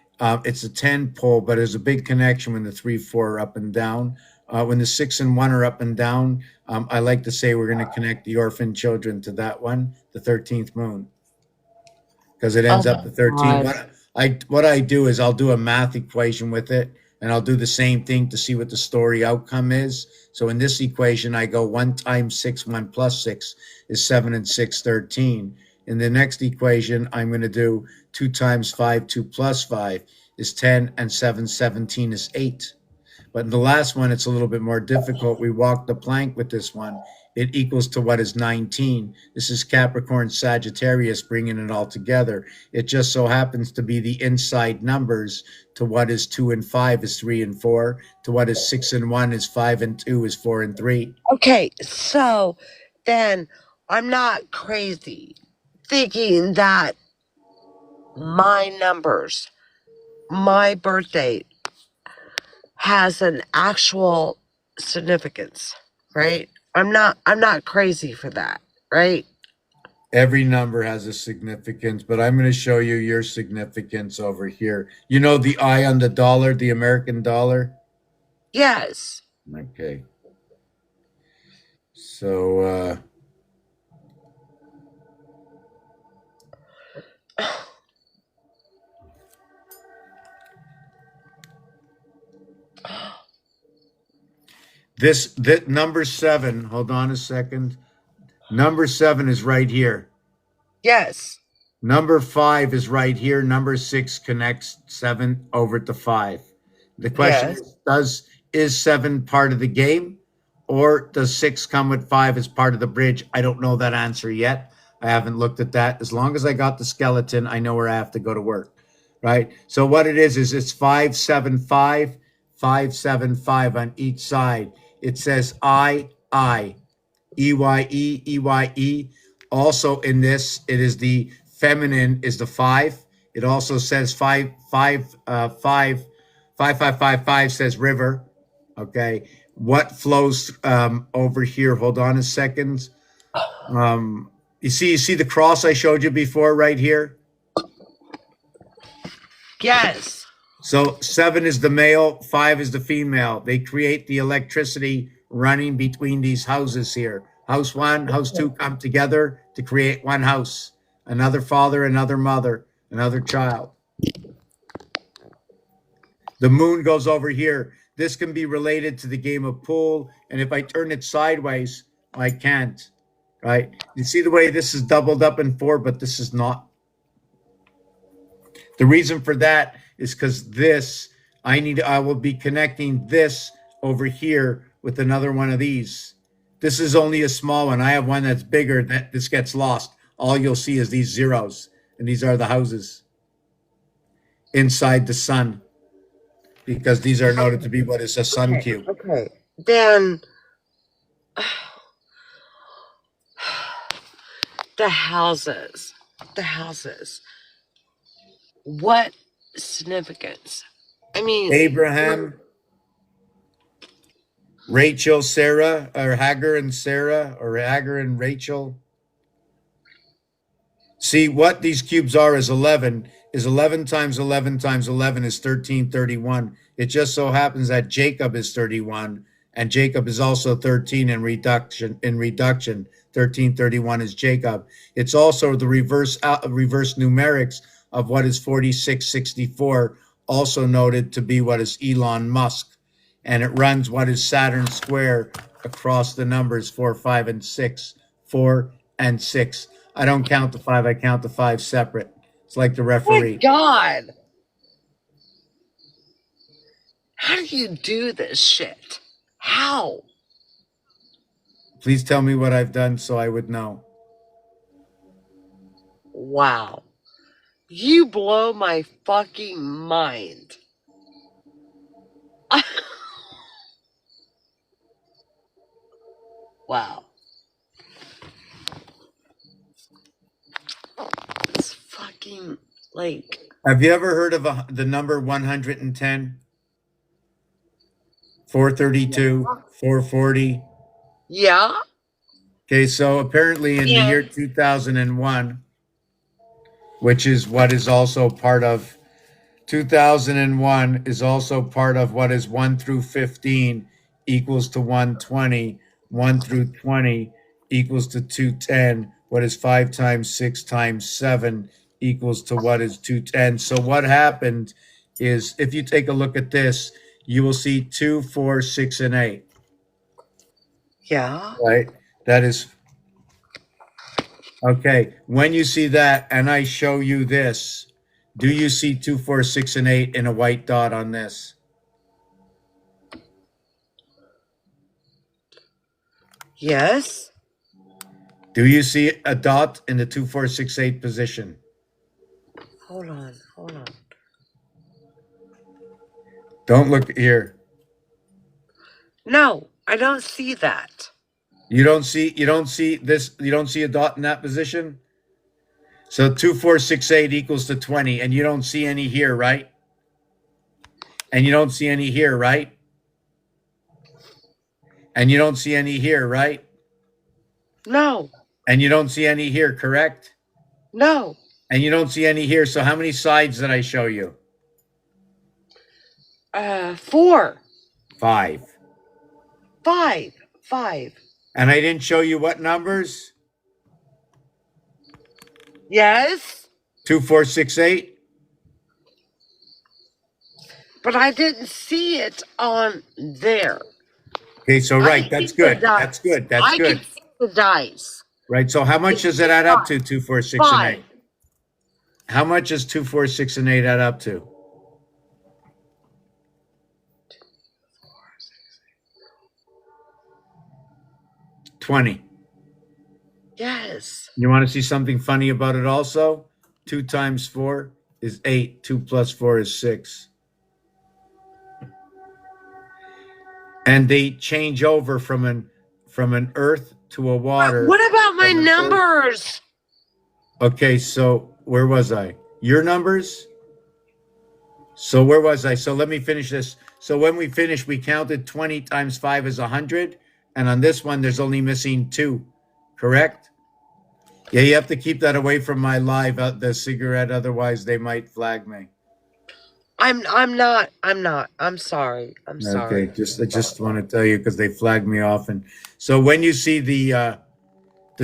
A: it's a 10 pole, but there's a big connection when the 3, 4 are up and down. When the 6 and 1 are up and down, I like to say we're going to connect the orphan children to that one, the 13th moon, because it
H: Oh
A: ends up
H: my
A: to 13.
H: god.
A: What I do is I'll do a math equation with it, and I'll do the same thing to see what the story outcome is. So in this equation, I go 1 times 6, 1 plus 6 is 7 and 6, 13. In the next equation, I'm going to do 2 times 5, 2 plus 5 is 10, and 7, 17 is 8. But in the last one, it's a little bit more difficult. We walk the plank with this one. It equals to what is 19. This is Capricorn Sagittarius bringing it all together. It just so happens to be the inside numbers to what is 2 and 5 is 3 and 4, to what is 6 and 1 is 5 and 2 is 4 and 3.
H: Okay, so then I'm not crazy thinking that my numbers, my birthday has an actual significance, right? I'm not crazy for that, right?
A: Every number has a significance, but I'm going to show you your significance over here. You know the I on the dollar, the American dollar?
H: Yes.
A: Okay. So, this number 7, hold on a second. Number 7 is right here.
H: Yes.
A: Number 5 is right here. Number 6 connects 7 over to 5. The question
H: Yes.
A: is 7 part of the game, or does 6 come with 5 as part of the bridge? I don't know that answer yet. I haven't looked at that. As long as I got the skeleton, I know where I have to go to work. Right? So what it is it's 575, 575 on each side. It says I. EYE, EYE. Also in this, it is the feminine is the 5. It also says 555 says river. Okay. What flows over here? Hold on a second. You see the cross I showed you before right here?
H: Yes.
A: So 7 is the male, 5 is the female. They create the electricity running between these houses here. House one, house two come together to create one house. Another father, another mother, another child. The moon goes over here. This can be related to the game of pool. And if I turn it sideways, I can't. Right? You see the way this is doubled up in 4, but this is not. The reason for that is because this, I will be connecting this over here with another one of these. This is only a small one. I have one that's bigger that this gets lost. All you'll see is these zeros, and these are the houses inside the sun, because these are noted to be what is a sun cube.
H: Okay. Then the houses. What significance? I mean,
A: Abraham, Rachel, Sarah, or Hagar and Sarah, or Hagar and Rachel. See, what these cubes are is 11. Is 11 times 11 times 11 is 1331. It just so happens that Jacob is 31, and Jacob is also 13 in reduction. 1331 is Jacob. It's also the reverse numerics of what is 4664, also noted to be what is Elon Musk. And it runs what is Saturn square across the numbers 4, 5, and 6. 4 and 6. I don't count the 5, I count the 5 separate. It's like the referee.
H: my God. How do you do this shit? How?
A: Please tell me what I've done so I would know.
H: Wow. You blow my fucking mind. Wow. It's fucking like.
A: Have you ever heard of the number 110? 432, 440?
H: Yeah?
A: Okay, so apparently in the year 2001, which is what is also part of 2001 is also part of what is 1 through 15 equals to 120. 1 through 20 equals to 210. What is 5 times 6 times 7 equals to what is 210. So what happened is, if you take a look at this, you will see 2, 4, 6, and 8.
H: Yeah?
A: Right? That is okay. When you see that and I show you this, do you see 2, 4, 6, and 8 in a white dot on this?
H: Yes?
A: Do you see a dot in the 2, 4, 6, 8 position?
H: Hold on.
A: Don't look here.
H: No, I don't see that.
A: You don't see this, you don't see a dot in that position? So 2, 4, 6, 8 equals to 20, and you don't see any here, right? And you don't see any here, right? And you don't see any here, right?
H: No.
A: And you don't see any here, correct?
H: No.
A: And you don't see any here. So how many sides did I show you?
H: 4.
A: 5.
H: 5.
A: And I didn't show you what numbers?
H: Yes?
A: 2, 4, 6, 8.
H: But I didn't see it on there.
A: Okay, so right, that's good. That's good. That's
H: I
A: good.
H: can see the dice.
A: Right. So how much does it add up to? 2, 4, 6, and 8.
H: 5.
A: How much does 2, 4, 6, and 8 add up to? 20.
H: Yes.
A: You want to see something funny about it also? 2 times 4 is 8. 2 plus 4 is 6. And they change over from an earth to a water.
H: What about my numbers?
A: Okay, so where was I? Your numbers? So where was I? So let me finish this. So when we finished, we counted 20 times 5 is 100. And on this one, there's only missing 2. Correct? Yeah, you have to keep that away from my live, the cigarette. Otherwise, they might flag me.
H: I'm not. I'm sorry. I'm
A: Okay,
H: sorry.
A: I just want to tell you because they flagged me off. And so when you see the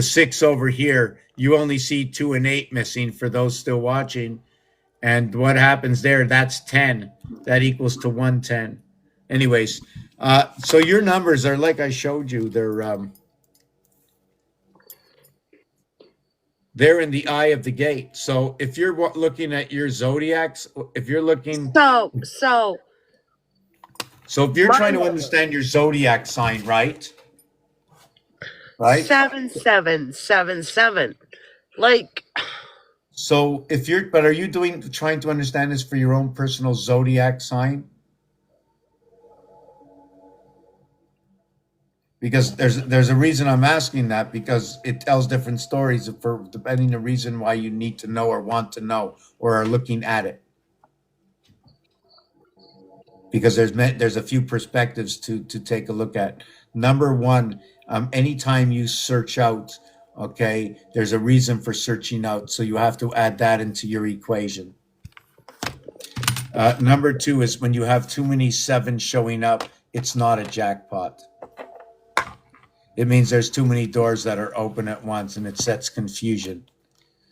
A: 6 over here, you only see 2 and 8 missing for those still watching. And what happens there? That's 10. That equals to 110. Anyways, so your numbers are like I showed you. They're in the eye of the gate. So if you're looking at your zodiacs, if you're looking,
H: So
A: so if you're
H: my
A: trying to
H: number
A: understand your zodiac sign, right? Right.
H: 7777. Like
A: So if you're, but are you trying to understand this for your own personal zodiac sign? Because there's a reason I'm asking that because it tells different stories for depending the reason why you need to know or want to know or are looking at it. Because there's a few perspectives to take a look at. Number one, anytime you search out, okay, there's a reason for searching out, so you have to add that into your equation. Number two is when you have too many sevens showing up, it's not a jackpot. It means there's too many doors that are open at once and it sets confusion.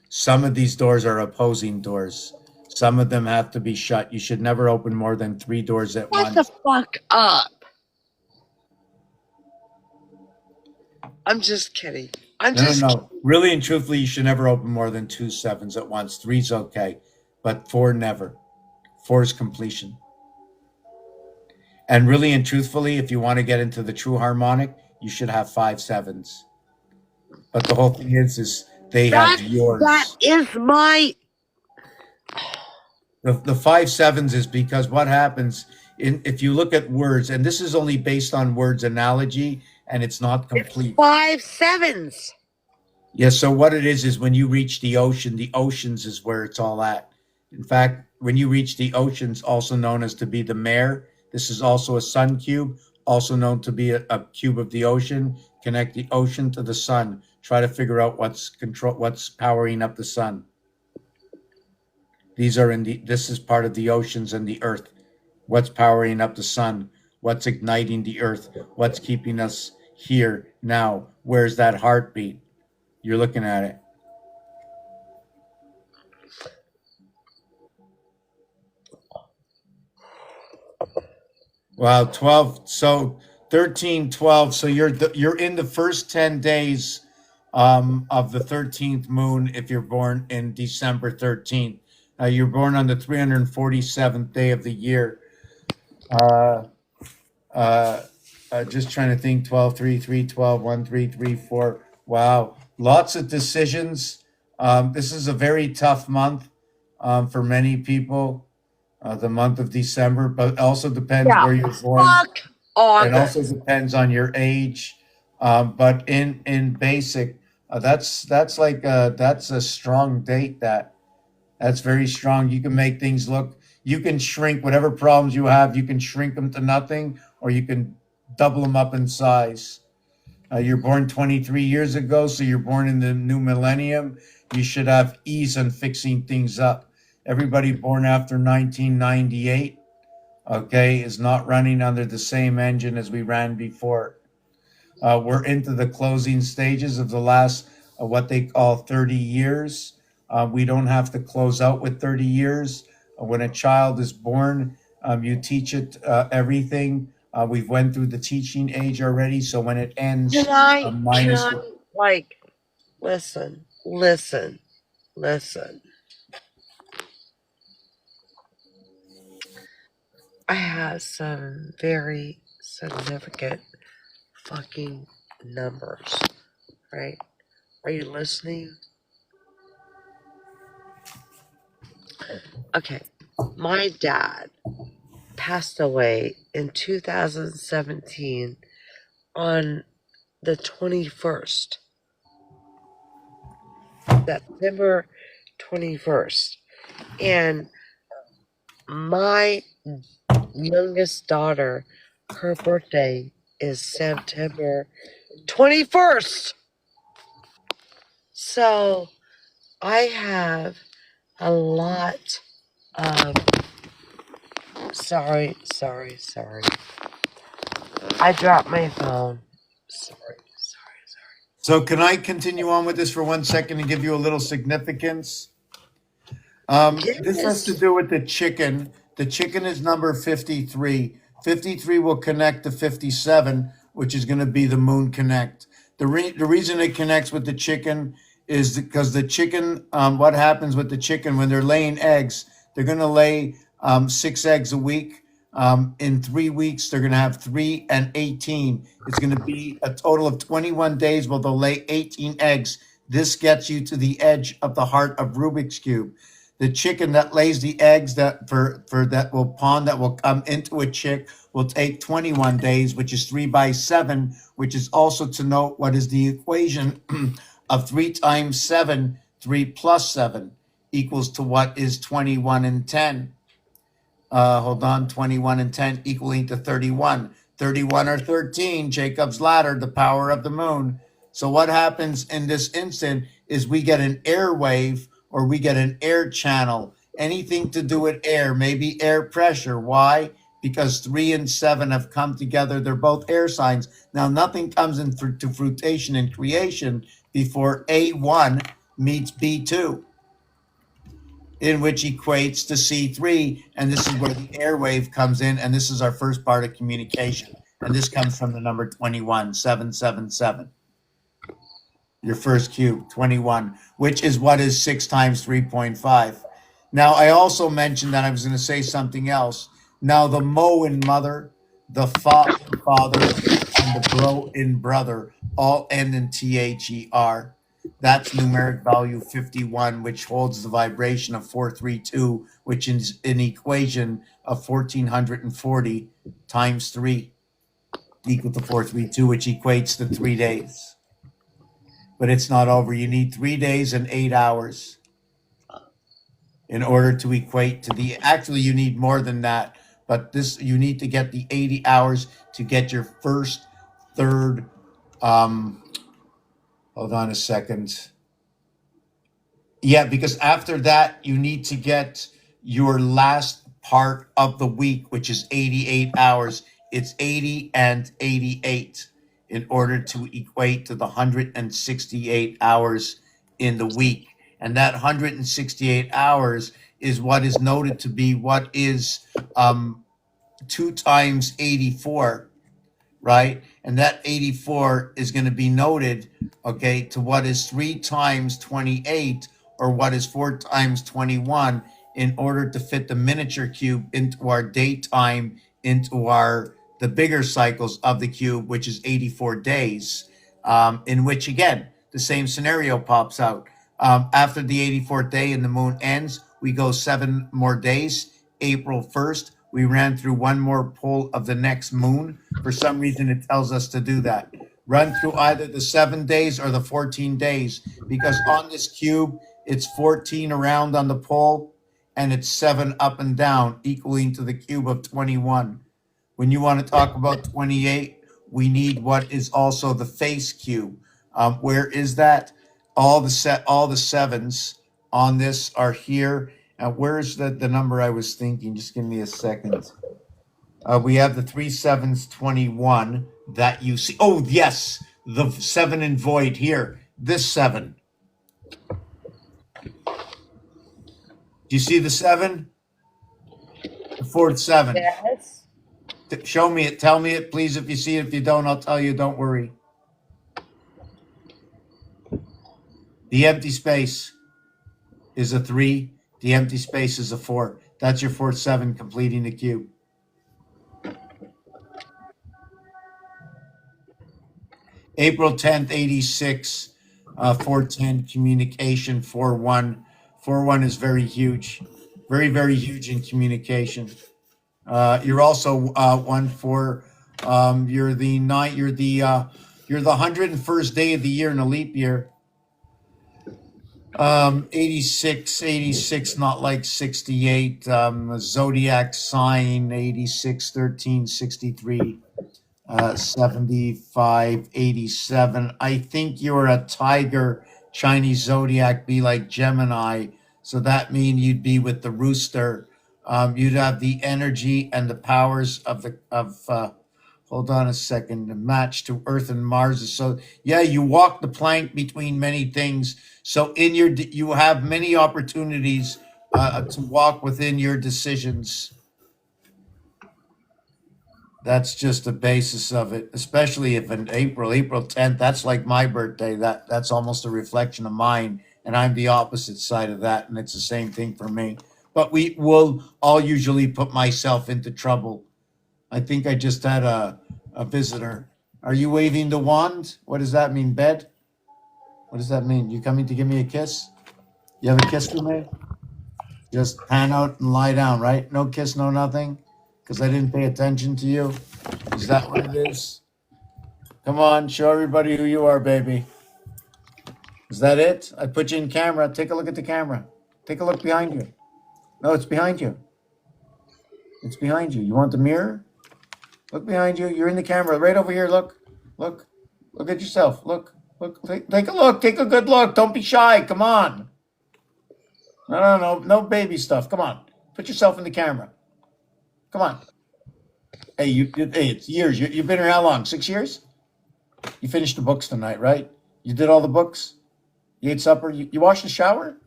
A: Some of these doors are opposing doors. Some of them have to be shut. You should never open more than 3 doors at
H: shut the
A: once.
H: fuck up. I'm just kidding.
A: No. Really and truthfully, you should never open more than 2 sevens at once. Three's okay, but 4 never. 4 is completion. And really and truthfully, if you want to get into the true harmonic, you should have 5 sevens. But the whole thing is they have yours.
H: That is my.
A: The 5 sevens is because what happens if you look at words, and this is only based on words analogy, and it's not complete.
H: 5 sevens.
A: Yeah, so what it is when you reach the oceans is where it's all at. In fact, when you reach the oceans, also known as to be the mare, this is also a sun cube, also known to be a cube of the ocean. Connect the ocean to the sun. Try to figure out what's powering up the sun. This is part of the oceans and the earth. What's powering up the sun? What's igniting the earth? What's keeping us here now? Where's that heartbeat? You're looking at it. Wow, 12. So 13, 12. So you're in the first 10 days of the 13th moon if you're born in December 13th. You're born on the 347th day of the year. Uh, uh, just trying to think 12, 3, 3, 12, 1, 3, 3, 4. Wow. Lots of decisions. This is a very tough month for many people, the month of December, but it also depends
H: Yeah.
A: where you're born.
H: Fuck
A: It also
H: August.
A: depends on your age. But in basic, that's that's a strong date. That's very strong. You can make things look. You can shrink whatever problems you have. You can shrink them to nothing, or you can double them up in size. You're born 23 years ago, so you're born in the new millennium. You should have ease in fixing things up. Everybody born after 1998, okay, is not running under the same engine as we ran before. We're into the closing stages of the last, what they call 30 years. We don't have to close out with 30 years. When a child is born, you teach it everything. We've went through the teaching age already, so when it ends,
H: Can I
A: minus.
H: like listen. I have some very significant fucking numbers, right? Are you listening? Okay. My dad passed away in 2017 on the 21st, September 21st. And my youngest daughter, her birthday is September 21st. So I have a lot of Sorry. I dropped my phone. Sorry.
A: So can I continue on with this for 1 second and give you a little significance? This has to
H: Yes.
A: do with the chicken. The chicken is number 53. 53 will connect to 57, which is going to be the moon connect. The reason it connects with the chicken is because the chicken, what happens with the chicken when they're laying eggs, they're going to lay 6 eggs a week. In 3 weeks, they're going to have 3 and 18. It's going to be a total of 21 days where they'll lay 18 eggs. This gets you to the edge of the heart of Rubik's Cube. The chicken that lays the eggs that for that will pawn that will come into a chick will take 21 days, which is 3 by 7, which is also to note what is the equation of 3 times 7, 3 plus 7 equals to what is 21 and 10. Hold on, 21 and 10 equaling to 31. 31 or 13, Jacob's ladder, the power of the moon. So what happens in this instant is we get an air wave or we get an air channel. Anything to do with air, maybe air pressure. Why? Because 3 and 7 have come together. They're both air signs. Now, nothing comes into fruition and creation before A1 meets B2, in which equates to C3. And this is where the airwave comes in. And this is our first part of communication. And this comes from the number 21, 777. Your first cube, 21, which is what is 6 times 3.5. Now, I also mentioned that I was going to say something else. Now, the mo in mother, the fa in father, and the bro in brother all end in THER. That's numeric value 51, which holds the vibration of 432, which is an equation of 1440 times 3 equal to 432, which equates to 3 days. But it's not over. You need 3 days and 8 hours in order to equate to the, actually you need more than that, but this, you need to get the 80 hours to get your first third, hold on a second. Yeah, because after that, you need to get your last part of the week, which is 88 hours. It's 80 and 88 in order to equate to the 168 hours in the week. And that 168 hours is what is noted to be what is 2 times 84, right? And that 84 is going to be noted, okay, to what is 3 times 28 or what is 4 times 21 in order to fit the miniature cube into our daytime, into our the bigger cycles of the cube, which is 84 days, in which, again, the same scenario pops out. After the 84th day and the moon ends, we go 7 more days. April 1st, we ran through one more pole of the next moon. For some reason, it tells us to do that. Run through either the 7 days or the 14 days, because on this cube, it's 14 around on the pole and it's 7 up and down, equaling to the cube of 21. When you want to talk about 28, we need what is also the face cube. Where is that? All the sevens on this are here. Where's the number I was thinking? Just give me a second. We have the 3 sevens, 21 that you see. Oh, yes, the 7 in void here. This 7. Do you see the 7? The fourth 7.
H: Yes.
A: Show me it. Tell me it, please. If you see it, if you don't, I'll tell you. Don't worry. The empty space is a 3. The empty space is a 4. That's your fourth 7 completing the cube. April 10th, 86, 410 communication, 4-1. 4-1 is very huge. Very, very huge in communication. You're also 1-4. You're the 101st day of the year in a leap year. 86, not like 68. Zodiac sign 86, 13, 63. 75, 87. I think you're a tiger, Chinese zodiac, be like Gemini. So that means you'd be with the rooster. You'd have the energy and the powers of hold on a second, the match to Earth and Mars. So yeah, you walk the plank between many things. So you have many opportunities to walk within your decisions. That's just the basis of it, especially if in April 10th, that's like my birthday. That's almost a reflection of mine, and I'm the opposite side of that, and it's the same thing for me. But we will all usually put myself into trouble. I think I just had a visitor. Are you waving the wand? What does that mean, bed? What does that mean? You coming to give me a kiss? You have a kiss for me? Just pan out and lie down, right? No kiss, no nothing? Because I didn't pay attention to you? Is that what it is? Come on, show everybody who you are, baby. Is that it? I put you in camera. Take a look at the camera. Take a look behind you. No, it's behind you. It's behind you. You want the mirror? Look behind you. You're in the camera. Right over here. Look. Look. Look at yourself. Look. Look. Take a look. Take a good look. Don't be shy. Come on. No baby stuff. Come on. Put yourself in the camera. Come on. Hey, hey, it's years. You've been here how long? 6 years? You finished the books tonight, right? You did all the books? You ate supper? You washed the shower?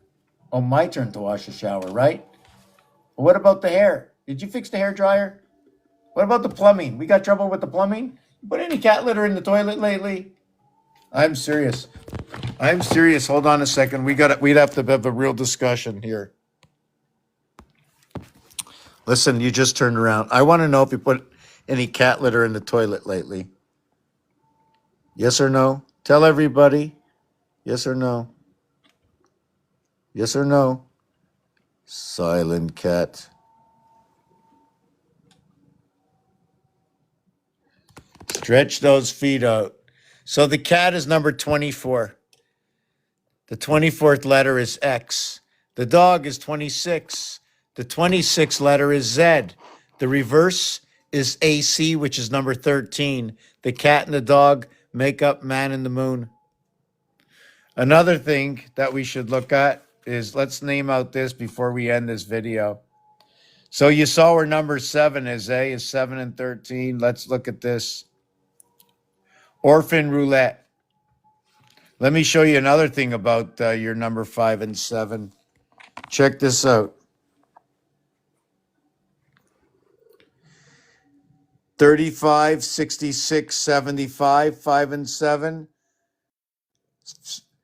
A: Oh, my turn to wash the shower, right? Well, what about the hair? Did you fix the hair dryer? What about the plumbing? We got trouble with the plumbing? You put any cat litter in the toilet lately? I'm serious. I'm serious. Hold on a second. We'd have to have a real discussion here. Listen, you just turned around. I want to know if you put any cat litter in the toilet lately. Yes or no? Tell everybody. Yes or no? Yes or no? Silent cat. Stretch those feet out. So the cat is number 24. The 24th letter is X. The dog is 26. The 26th letter is Z. The reverse is AC, which is number 13. The cat and the dog make up man and the moon. Another thing that we should look at is, let's name out this before we end this video. So you saw where number 7 is, is 7 and 13. Let's look at this. Orphan roulette. Let me show you another thing about your number 5 and 7. Check this out. 35, 66, 75, 5 and 7.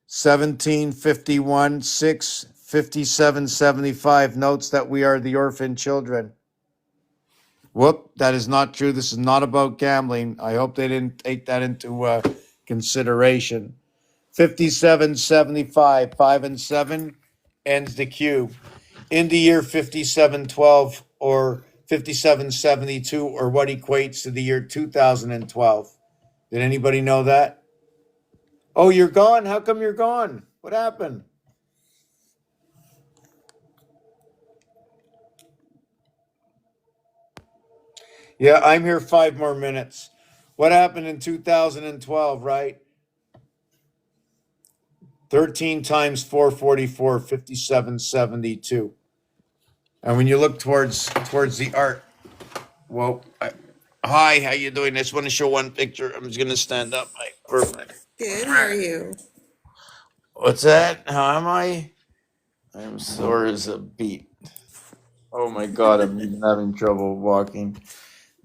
A: 17, 51, 6, 57, 75 notes that we are the orphan children. Whoop, that is not true. This is not about gambling. I hope they didn't take that into consideration. 57, 75, 5 and 7 ends the cube. In the year 5712 or 5772, or what equates to the year 2012. Did anybody know that? Oh, you're gone? How come you're gone? What happened? Yeah, I'm here 5 more minutes. What happened in 2012, right? 13 times 444, 5772. And when you look towards the art, well, hi, how you doing? I just want to show one picture. I'm just going to stand up. Perfect.
I: Good. How are you?
A: What's that? How am I? I'm sore as a beet. Oh my God, I'm even having trouble walking.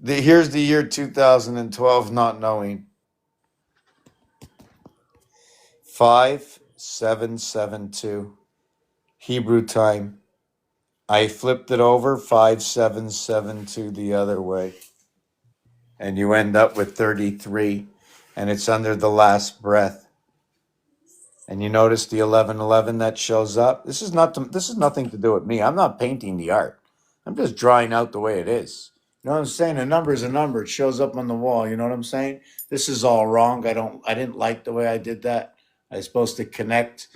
A: Here's the year 2012, not knowing. 5772, Hebrew time. I flipped it over, 5772 the other way. And you end up with 33, and it's under the last breath. And you notice the 1111 that shows up. This is nothing to do with me. I'm not painting the art. I'm just drawing out the way it is. You know what I'm saying? A number is a number. It shows up on the wall. You know what I'm saying? This is all wrong. I didn't like the way I did that. I was supposed to connect.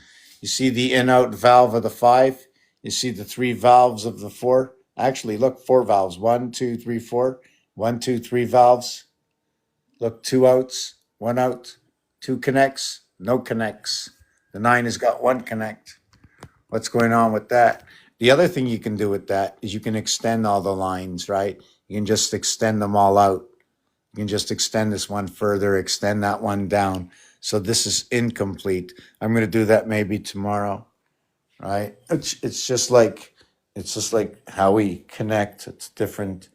A: You see the in-out valve of the 5. You see the 3 valves of the 4. Actually, look, 4 valves. 1, 2, 3, 4. 1, 2, 3 valves. Look, 2 outs, 1 out, 2 connects, no connects. The 9 has got 1 connect. What's going on with that? The other thing you can do with that is you can extend all the lines, right? You can just extend them all out. You can just extend this one further, extend that one down. So this is incomplete. I'm going to do that maybe tomorrow, right? It's just like how we connect. It's different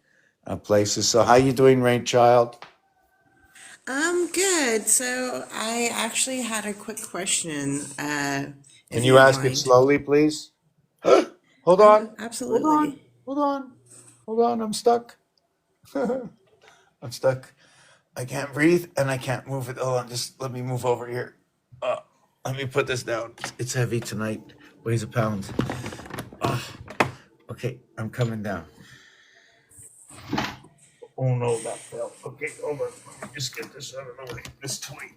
A: places. So how you doing, Rain Child?
I: I'm good. So I actually had a quick question,
A: Can
I: if you
A: you
I: don't
A: ask it
I: mind.
A: slowly, please? Hold
I: Oh,
A: on. Hold on.
I: absolutely.
A: Hold on. Hold on. I'm stuck. I'm stuck. I can't breathe and I can't move it. Hold on. Just let me move over here. Uh, Let me put this down. It's heavy tonight. Weighs a pound. Okay. I'm coming down. Oh no, that fell. Okay, hold on. Let me just get this out of the way. This toy.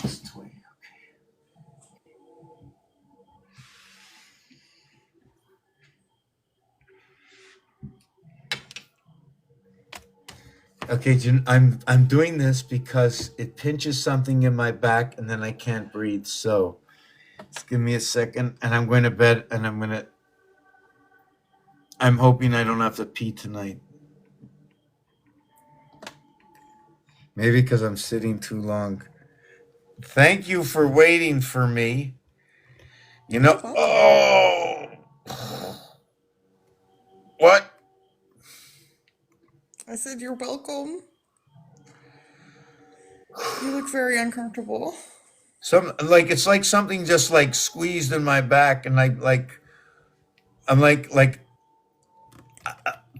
A: This toy. Okay, I'm doing this because it pinches something in my back and then I can't breathe. So just give me a second and I'm going to bed and I'm hoping I don't have to pee tonight. Maybe because I'm sitting too long. Thank you for waiting for me. You
I: You're
A: know,
I: welcome.
A: oh, what?
I: I said you're welcome. You look very uncomfortable.
A: Some like it's like something just like squeezed in my back, and I'm like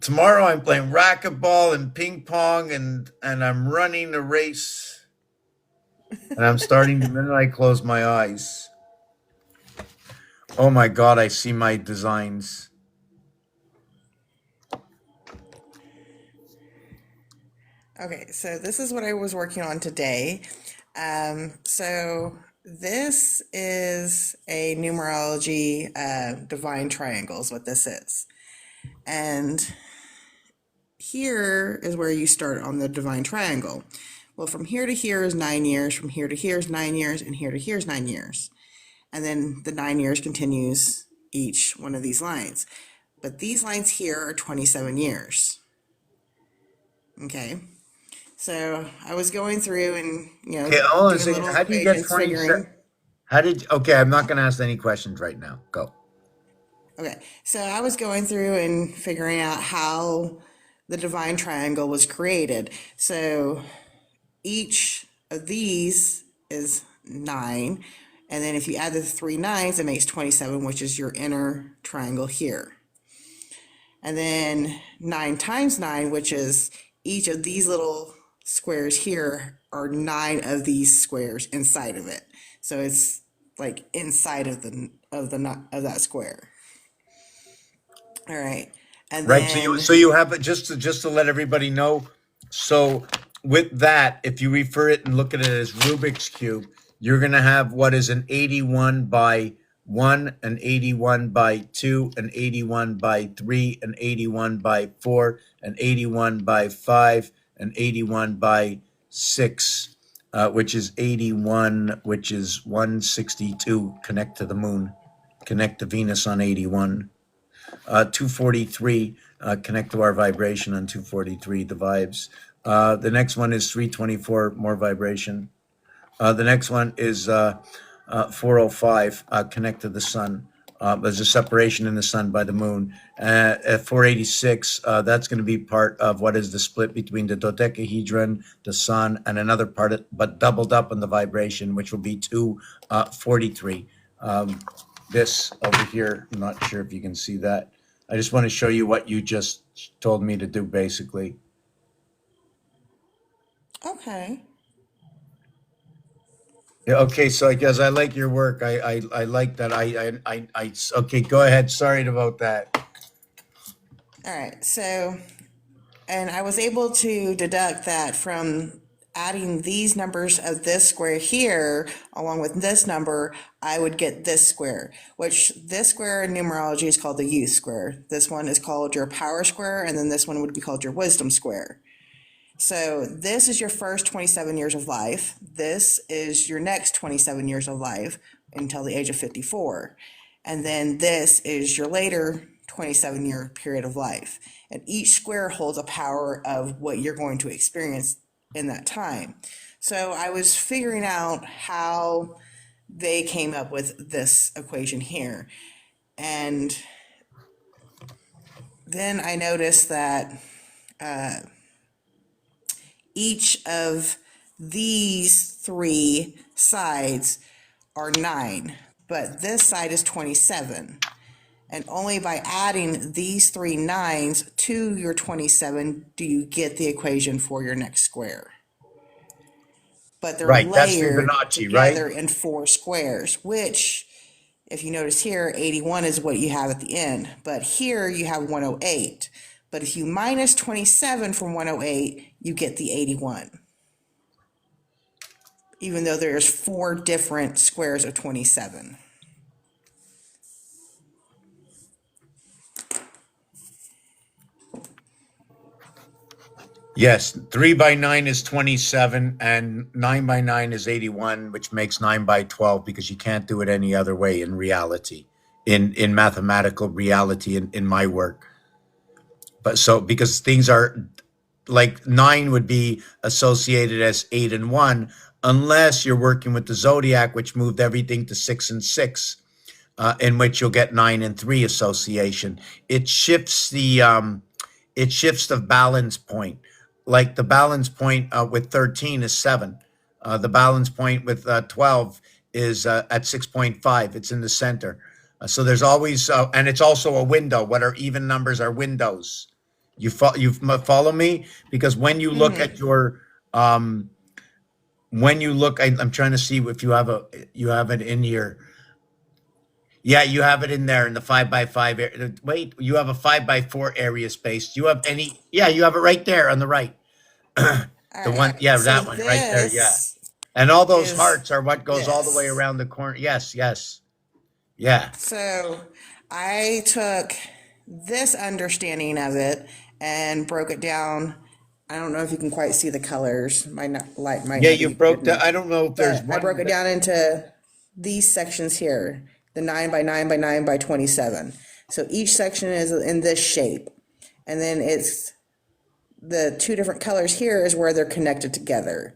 A: tomorrow I'm playing racquetball and ping pong, and I'm running a race, and I'm starting the minute I close my eyes. Oh my God, I see my designs.
I: Okay, so this is what I was working on today. So this is a numerology divine triangle is what this is. And here is where you start on the divine triangle. Well, from here to here is 9 years, from here to here is 9 years, and here to here is 9 years. And then the 9 years continues each one of these lines. But these lines here are 27 years. Okay. So I was going through and,
A: Okay, hold on a
I: doing
A: second.
I: little
A: How do you get
I: equations,
A: 27?
I: figuring.
A: How did? Okay, I'm not going to ask any questions right now. Go.
I: Okay. So I was going through and figuring out how the divine triangle was created. So each of these is 9. And then if you add the 3 nines, it makes 27, which is your inner triangle here. And then 9 times 9, which is each of these little squares here are 9 of these squares inside of it. So it's like inside of that square. All right. And
A: Right.
I: then
A: So you have it just to let everybody know. So with that, if you refer it and look at it as Rubik's cube, you're going to have what is an 81 by 1, an 81 by 2, an 81 by 3, an 81 by 4, an 81 by 5, an 81 by 6, which is 81, which is 162. Connect to the moon, connect to Venus on 81. 243, connect to our vibration on 243, the vibes. The next one is 324, more vibration. The next one is 405, connect to the sun. There's a separation in the sun by the moon. At 486, that's going to be part of what is the split between the dodecahedron, the sun, and another part, but doubled up in the vibration, which will be 243. This over here, I'm not sure if you can see that. I just want to show you what you just told me to do, basically.
I: okay.
A: Yeah, okay, so I guess I like your work. I like that. Okay, go ahead. Sorry about that.
I: All right. So and I was able to deduct that from adding these numbers of this square here along with this number, I would get this square, which this square in numerology is called the youth square. This one is called your power square, and then this one would be called your wisdom square. So this is your first 27 years of life. This is your next 27 years of life until the age of 54. And then this is your later 27-year period of life. And each square holds a power of what you're going to experience in that time. So I was figuring out how they came up with this equation here. And then I noticed that each of these three sides are 9, but this side is 27. And only by adding these 3 9s to your 27 do you get the equation for your next square. But they're
A: Right, that's
I: layered
A: Fibonacci, right?
I: together in 4 squares, which, if you notice here, 81 is what you have at the end. But here you have 108. But if you minus 27 from 108, you get the 81. Even though there's 4 different squares of 27.
A: Yes, 3 by 9 is 27, and 9 by 9 is 81, which makes 9 by 12 because you can't do it any other way in reality, in mathematical reality in my work. But so because things are like 9 would be associated as 8 and 1, unless you're working with the zodiac, which moved everything to 6 and 6, in which you'll get 9 and 3 association. It shifts the balance point. Like the balance point with 13 is 7. The balance point with 12 is at 6.5. It's in the center. So there's always, and it's also a window. What are even numbers are windows. You follow me? Because when you look at your, when you look, I'm trying to see if you have it in here. Yeah, you have it in there in the 5 by 5 area. Wait, you have a 5 by 4 area space. Do you have any? Yeah, you have it right there on the right.
I: All
A: The one,
I: right.
A: yeah,
I: So
A: that one right there. Yeah.
I: this
A: And all those
I: is
A: hearts are what goes all the way
I: this.
A: around the corner. Yes, yes. Yeah.
I: So I took this understanding of it and broke it down. I don't know if you can quite see the colors. My light might
A: Yeah,
I: not
A: you
I: be
A: broke
I: good
A: the,
I: enough.
A: I don't know if there's
I: But I broke
A: one.
I: it down into these sections here, the 9 by 9 by 9 by 27. So each section is in this shape. And then it's the 2 different colors here is where they're connected together.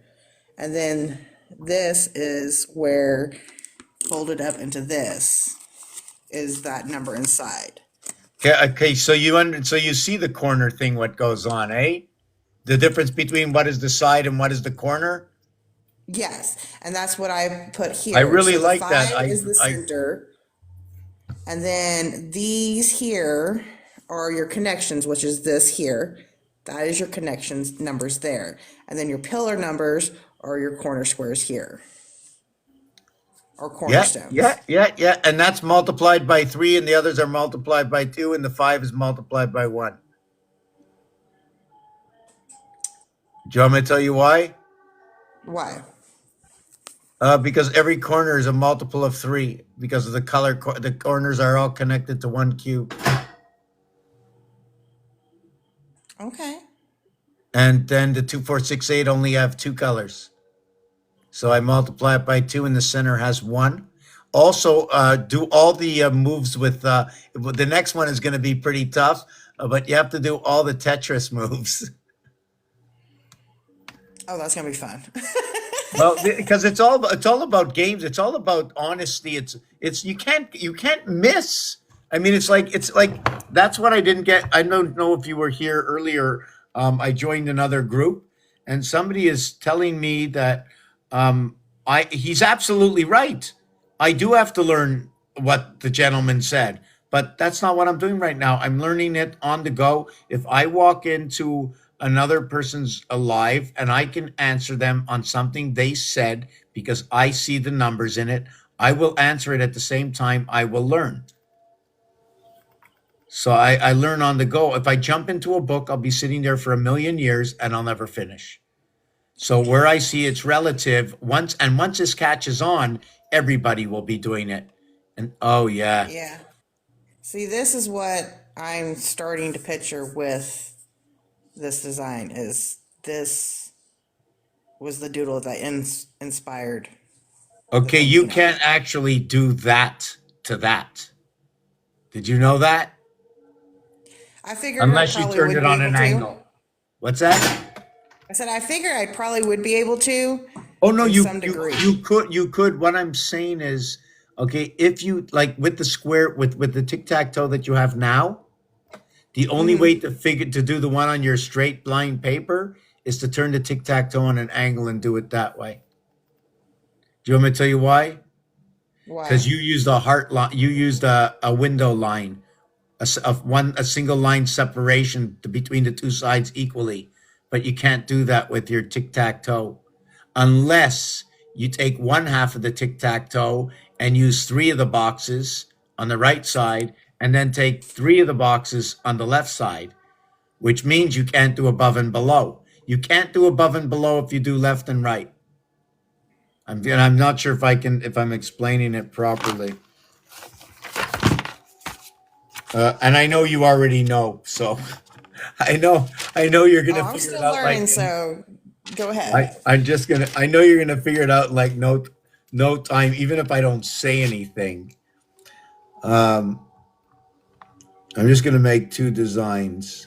I: And then this is where folded up into this is that number inside.
A: Okay, so so you see the corner thing, what goes on, eh? The difference between what is the side and what is the corner?
I: Yes, and that's what I put
A: I
I: here.
A: really
I: So the
A: like that.
I: 5 is the center, and then these here are your connections, which is this here. That is your connections numbers there. And then your pillar numbers are your corner squares here, or
A: Yeah,
I: cornerstones.
A: yeah, yeah, yeah. And that's multiplied by 3, and the others are multiplied by 2, and the 5 is multiplied by 1. Do you want me to tell you why?
I: Why?
A: Because every corner is a multiple of 3, because of the color, the corners are all connected to one cube.
I: Okay.
A: And then the 2, 4, 6, 8 only have 2 colors. So I multiply it by 2, and the center has 1. Also, do all the moves with, the next one is going to be pretty tough, but you have to do all the Tetris moves.
I: Oh, that's gonna be fun.
A: Well, because it's all about games. It's all about honesty. It's you can't miss. I mean, it's like that's what I didn't get. I don't know if you were here earlier. I joined another group, and somebody is telling me that he's absolutely right. I do have to learn what the gentleman said, but that's not what I'm doing right now. I'm learning it on the go. If I walk into another person's alive and I can answer them on something they said because I see the numbers in it, I will answer it at the same time I will learn. So I learn on the go. If I jump into a book, I'll be sitting there for a million years and I'll never finish. So where I see it's relative, once this catches on, everybody will be doing it. And oh yeah.
I: Yeah. See, this is what I'm starting to picture with this design. Is this was the doodle that inspired the
A: Okay, you
I: thinking of
A: can't
I: it.
A: actually do that to that. Did you know that?
I: I figured I
A: unless you
I: probably
A: turned
I: would
A: it
I: be
A: on
I: able
A: an
I: to.
A: angle. What's that?
I: I said I figured I probably would be able to
A: Oh no,
I: in
A: you
I: some
A: you
I: degree.
A: you could. What I'm saying is, okay, if you like with the square with the tic tac toe that you have now, the only way to do the one on your straight blind paper is to turn the tic tac toe on an angle and do it that way. Do you want me to tell you why? Because
I: Why?
A: you used a heart line, you used a window line, a single line separation between the two sides equally, but you can't do that with your tic tac toe unless you take one half of the tic tac toe and use three of the boxes on the right side, and then take three of the boxes on the left side, which means you can't do above and below. You can't do above and below if you do left and right. I'm not sure if I'm explaining it properly. And I know you already know, so I know you're
I: Oh,
A: gonna
I: I'm
A: figure it
I: still
A: out
I: learning, so go ahead.
A: I know you're gonna figure it out like no time, even if I don't say anything. Um, I'm just gonna make two designs.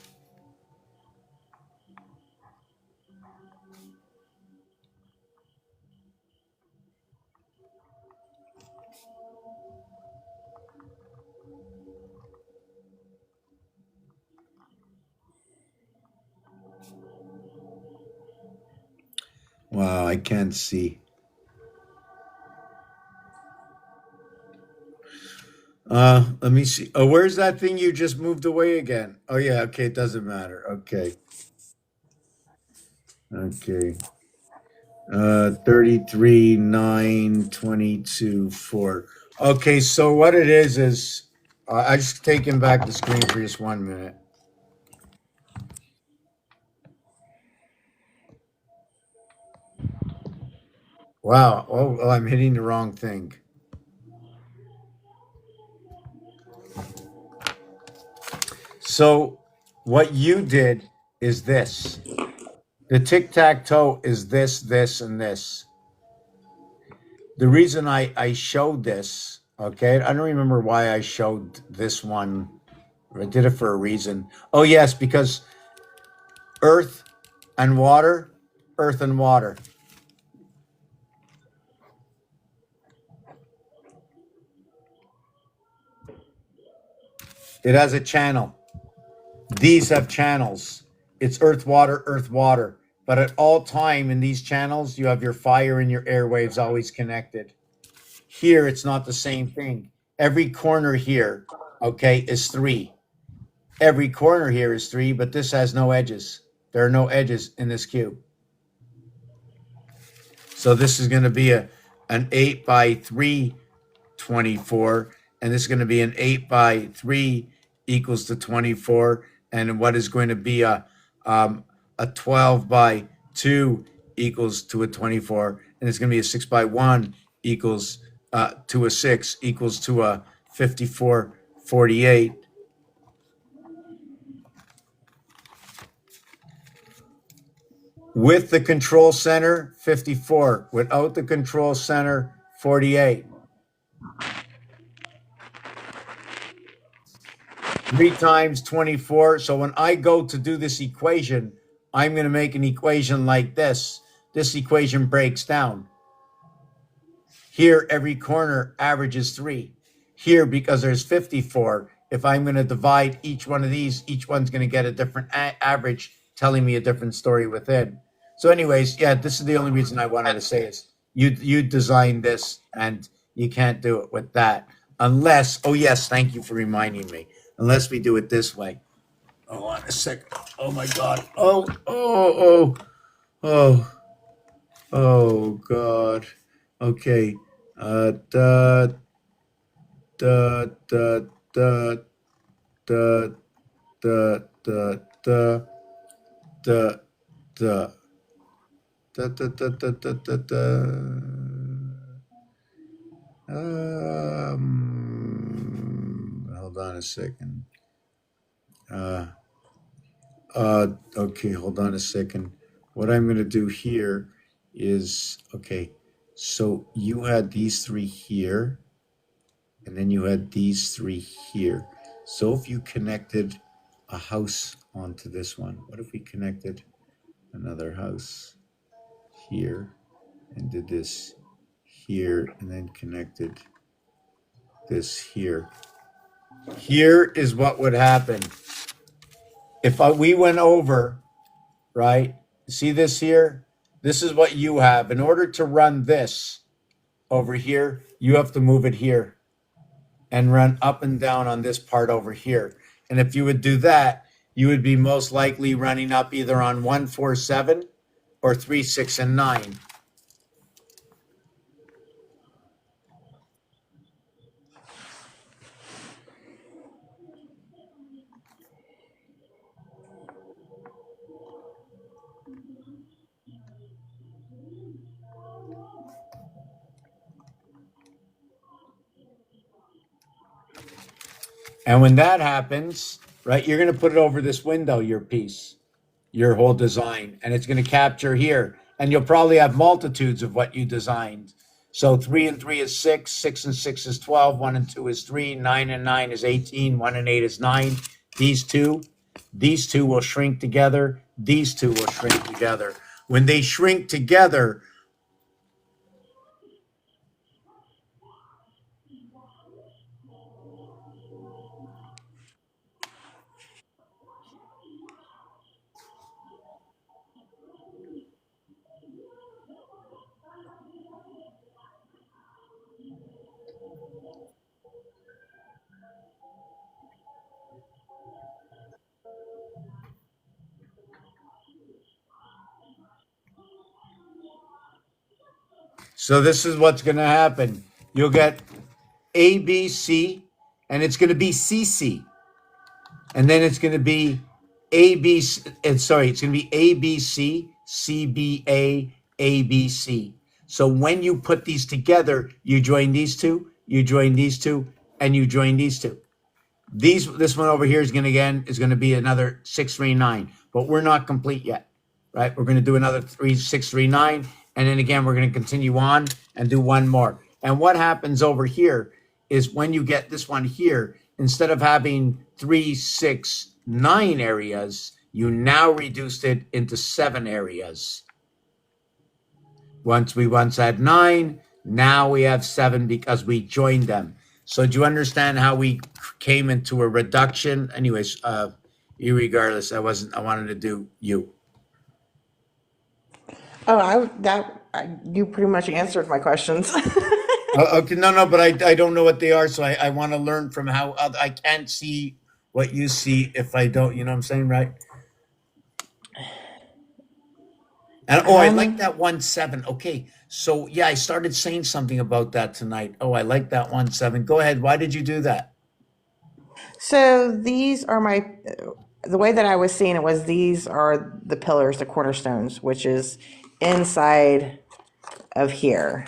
A: Wow, I can't see. Let me see. Oh, where's that thing you just moved away again? Oh yeah, okay, it doesn't matter. Okay. Okay. 33, 9, 22, 4. Okay, so what it is I just taking back the screen for just 1 minute. Wow. Oh, I'm hitting the wrong thing. So what you did is this. The tic tac toe is this, and this. The reason I showed this, okay, I don't remember why I showed this one. I did it for a reason. Oh, yes, because earth and water, earth and water. It has a channel. These have channels. It's earth, water. But at all time in these channels, you have your fire and your airwaves always connected. Here, it's not the same thing. Every corner here, okay, is three. Every corner here is three, but this has no edges. There are no edges in this cube. So this is going to be an 8 by 3 24, and this is going to be an 8 by 3 equals to 24, and what is going to be a 12 by 2 equals to a 24, and it's going to be a 6 by 1 equals to a 6 equals to a 54 48. With the control center, 54. Without the control center, 48. 3 times 24. So when I go to do this equation, I'm going to make an equation like this. This equation breaks down. Here, every corner averages 3. Here, because there's 54, if I'm going to divide each one of these, each one's going to get a different average, telling me a different story within. So anyways, yeah, this is the only reason I wanted to say is you designed this, and you can't do it with that unless, oh yes, thank you for reminding me, unless we do it this way. Oh, on a second. Oh my God. Oh, oh God. Okay. Da da da da da da da da da da da da da da da da da. Hold on a second. Uh, okay, hold on a second. What I'm going to do here is, okay, so you had these three here, and then you had these three here. So if you connected a house onto this one. What if we connected another house here and did this here and then connected this here? Here is what would happen if we went over, right? See this here? This is what you have. In order to run this over here, you have to move it here and run up and down on this part over here. And if you would do that, you would be most likely running up either on 147 or 3, 6, and 9. And when that happens, right, you're going to put it over this window, your piece, your whole design, and it's going to capture here. And you'll probably have multitudes of what you designed. So 3 and 3 is 6, 6 and 6 is 12, 1 and 2 is 3, 9 and 9 is 18, 1 and 8 is 9. These two will shrink together. These two will shrink together. When they shrink together, so this is what's going to happen. You'll get A, B, C, and it's going to be CC. And then it's going to be it's going to be ABC, CBA, ABC. So when you put these together, you join these two, you join these two, and you join these two. This one over here is going to be another 639, but we're not complete yet, right? We're going to do another 639, and then again we're going to continue on and do one more. And what happens over here is when you get this one here, instead of having 3, 6, 9 areas, you now reduced it into 7 areas. Once had 9, now we have 7 because we joined them. So do you understand how we came into a reduction? Anyways, irregardless, I wanted to do you.
I: Oh, you pretty much answered my questions.
A: Okay, no, but I don't know what they are, so I want to learn from how I can't see what you see if I don't, you know what I'm saying, right? And I like that 1-7. Okay, so yeah, I started saying something about that tonight. Oh, I like that 1-7. Go ahead. Why did you do that?
I: So these are the way that I was seeing it was these are the pillars, the cornerstones, which is inside of here.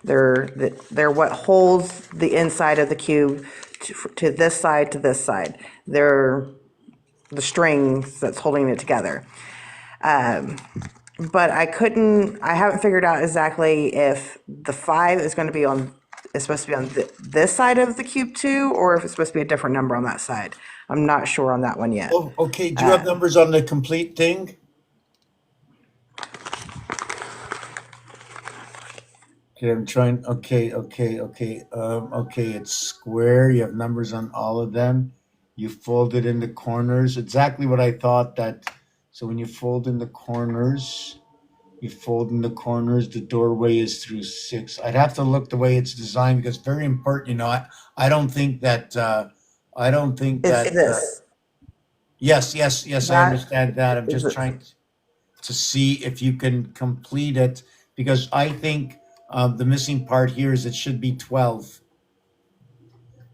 I: They're what holds the inside of the cube to this side, to this side. They're the strings that's holding it together. But I haven't figured out exactly if the 5 is supposed to be on this side of the cube too, or if it's supposed to be a different number on that side. I'm not sure on that one yet.
A: Oh, okay. Do you have numbers on the complete thing? Okay, I'm trying. Okay. It's square. You have numbers on all of them. You fold it in the corners. Exactly what I thought that. So when you fold in the corners, the doorway is through 6. I'd have to look the way it's designed because it's very important. You know, I don't think that.
I: It's this.
A: Yes. I understand that. I'm just
I: it.
A: trying to see if you can complete it because I think the missing part here is it should be 12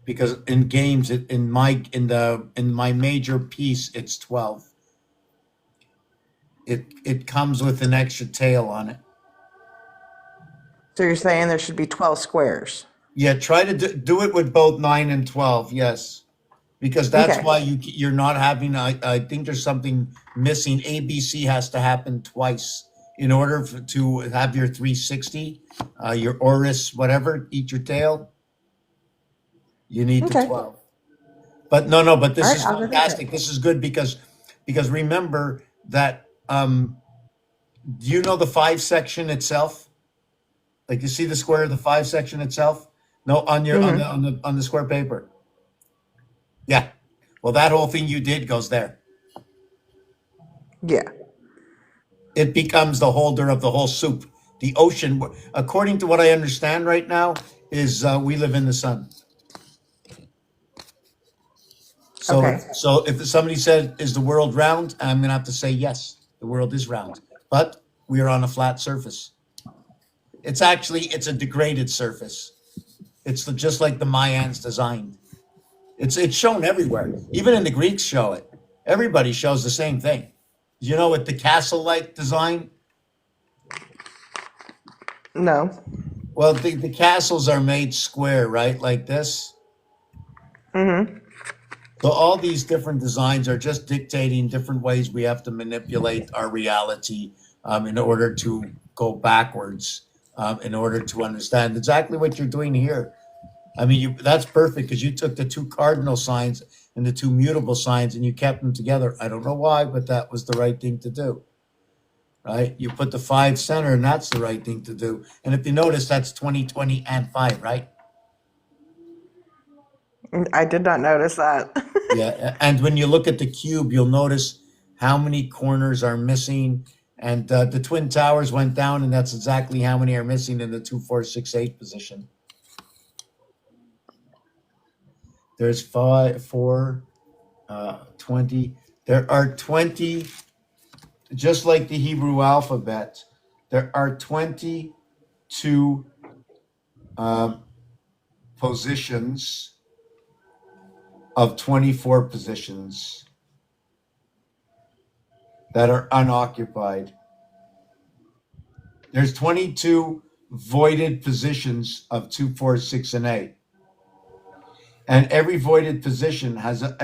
A: because in games in my major piece it's 12. It comes with an extra tail on it.
I: So you're saying there should be 12 squares?
A: Yeah, try to do it with both 9 and 12. Yes, because that's
I: Okay.
A: why you're not having. I think there's something missing. ABC has to happen twice in order to have your 360, your Oris, whatever, eat your tail. You need the
I: Okay.
A: 12. But no, but
I: All
A: this
I: right,
A: is
I: I'll go take
A: fantastic.
I: it.
A: This is good because remember that do you know the five section itself? Like you see the square of the five section itself? No, on your on the square paper. Yeah. Well, that whole thing you did goes there.
I: Yeah.
A: It becomes the holder of the whole soup. The ocean, according to what I understand right now, is we live in the sun.
I: Okay.
A: So if somebody said, "Is the world round?" I'm going to have to say yes, the world is round, but we are on a flat surface. It's a degraded surface. Just like the Mayans designed. It's shown everywhere. Even in the Greeks show it. Everybody shows the same thing. You know, with the castle-like design.
I: No.
A: Well, the castles are made square, right, like this. So all these different designs are just dictating different ways we have to manipulate our reality in order to go backwards, in order to understand exactly what you're doing here. I mean, that's perfect because you took the two cardinal signs and the two mutable signs and you kept them together. I don't know why, but that was the right thing to do. Right? You put the 5 center, and that's the right thing to do. And if you notice, that's 20, 20, and 5, right?
I: I did not notice that.
A: Yeah. And when you look at the cube, you'll notice how many corners are missing. And the Twin Towers went down, and that's exactly how many are missing in the 2, 4, 6, 8 position. There's 5, 4, 20. There are 20, just like the Hebrew alphabet, there are 22 positions of 24 positions that are unoccupied. There's 22 voided positions of 2, 4, 6, and 8. And every voided position has an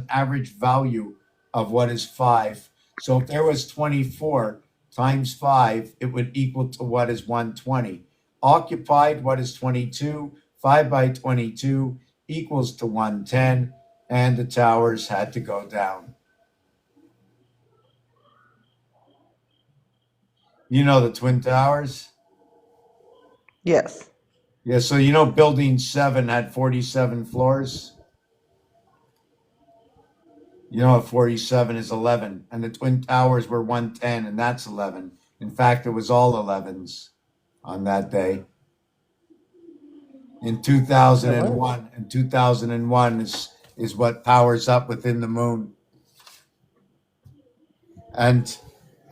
A: average value of what is 5. So if there was 24 times 5, it would equal to what is 120. Occupied, what is 22? 5 by 22 equals to 110, and the towers had to go down. You know the Twin Towers?
I: Yes.
A: Yeah, so you know Building 7 had 47 floors? You know, 47 is 11, and the Twin Towers were 110, and that's 11. In fact, it was all 11s on that day. In 2001, and 2001 is what powers up within the moon. And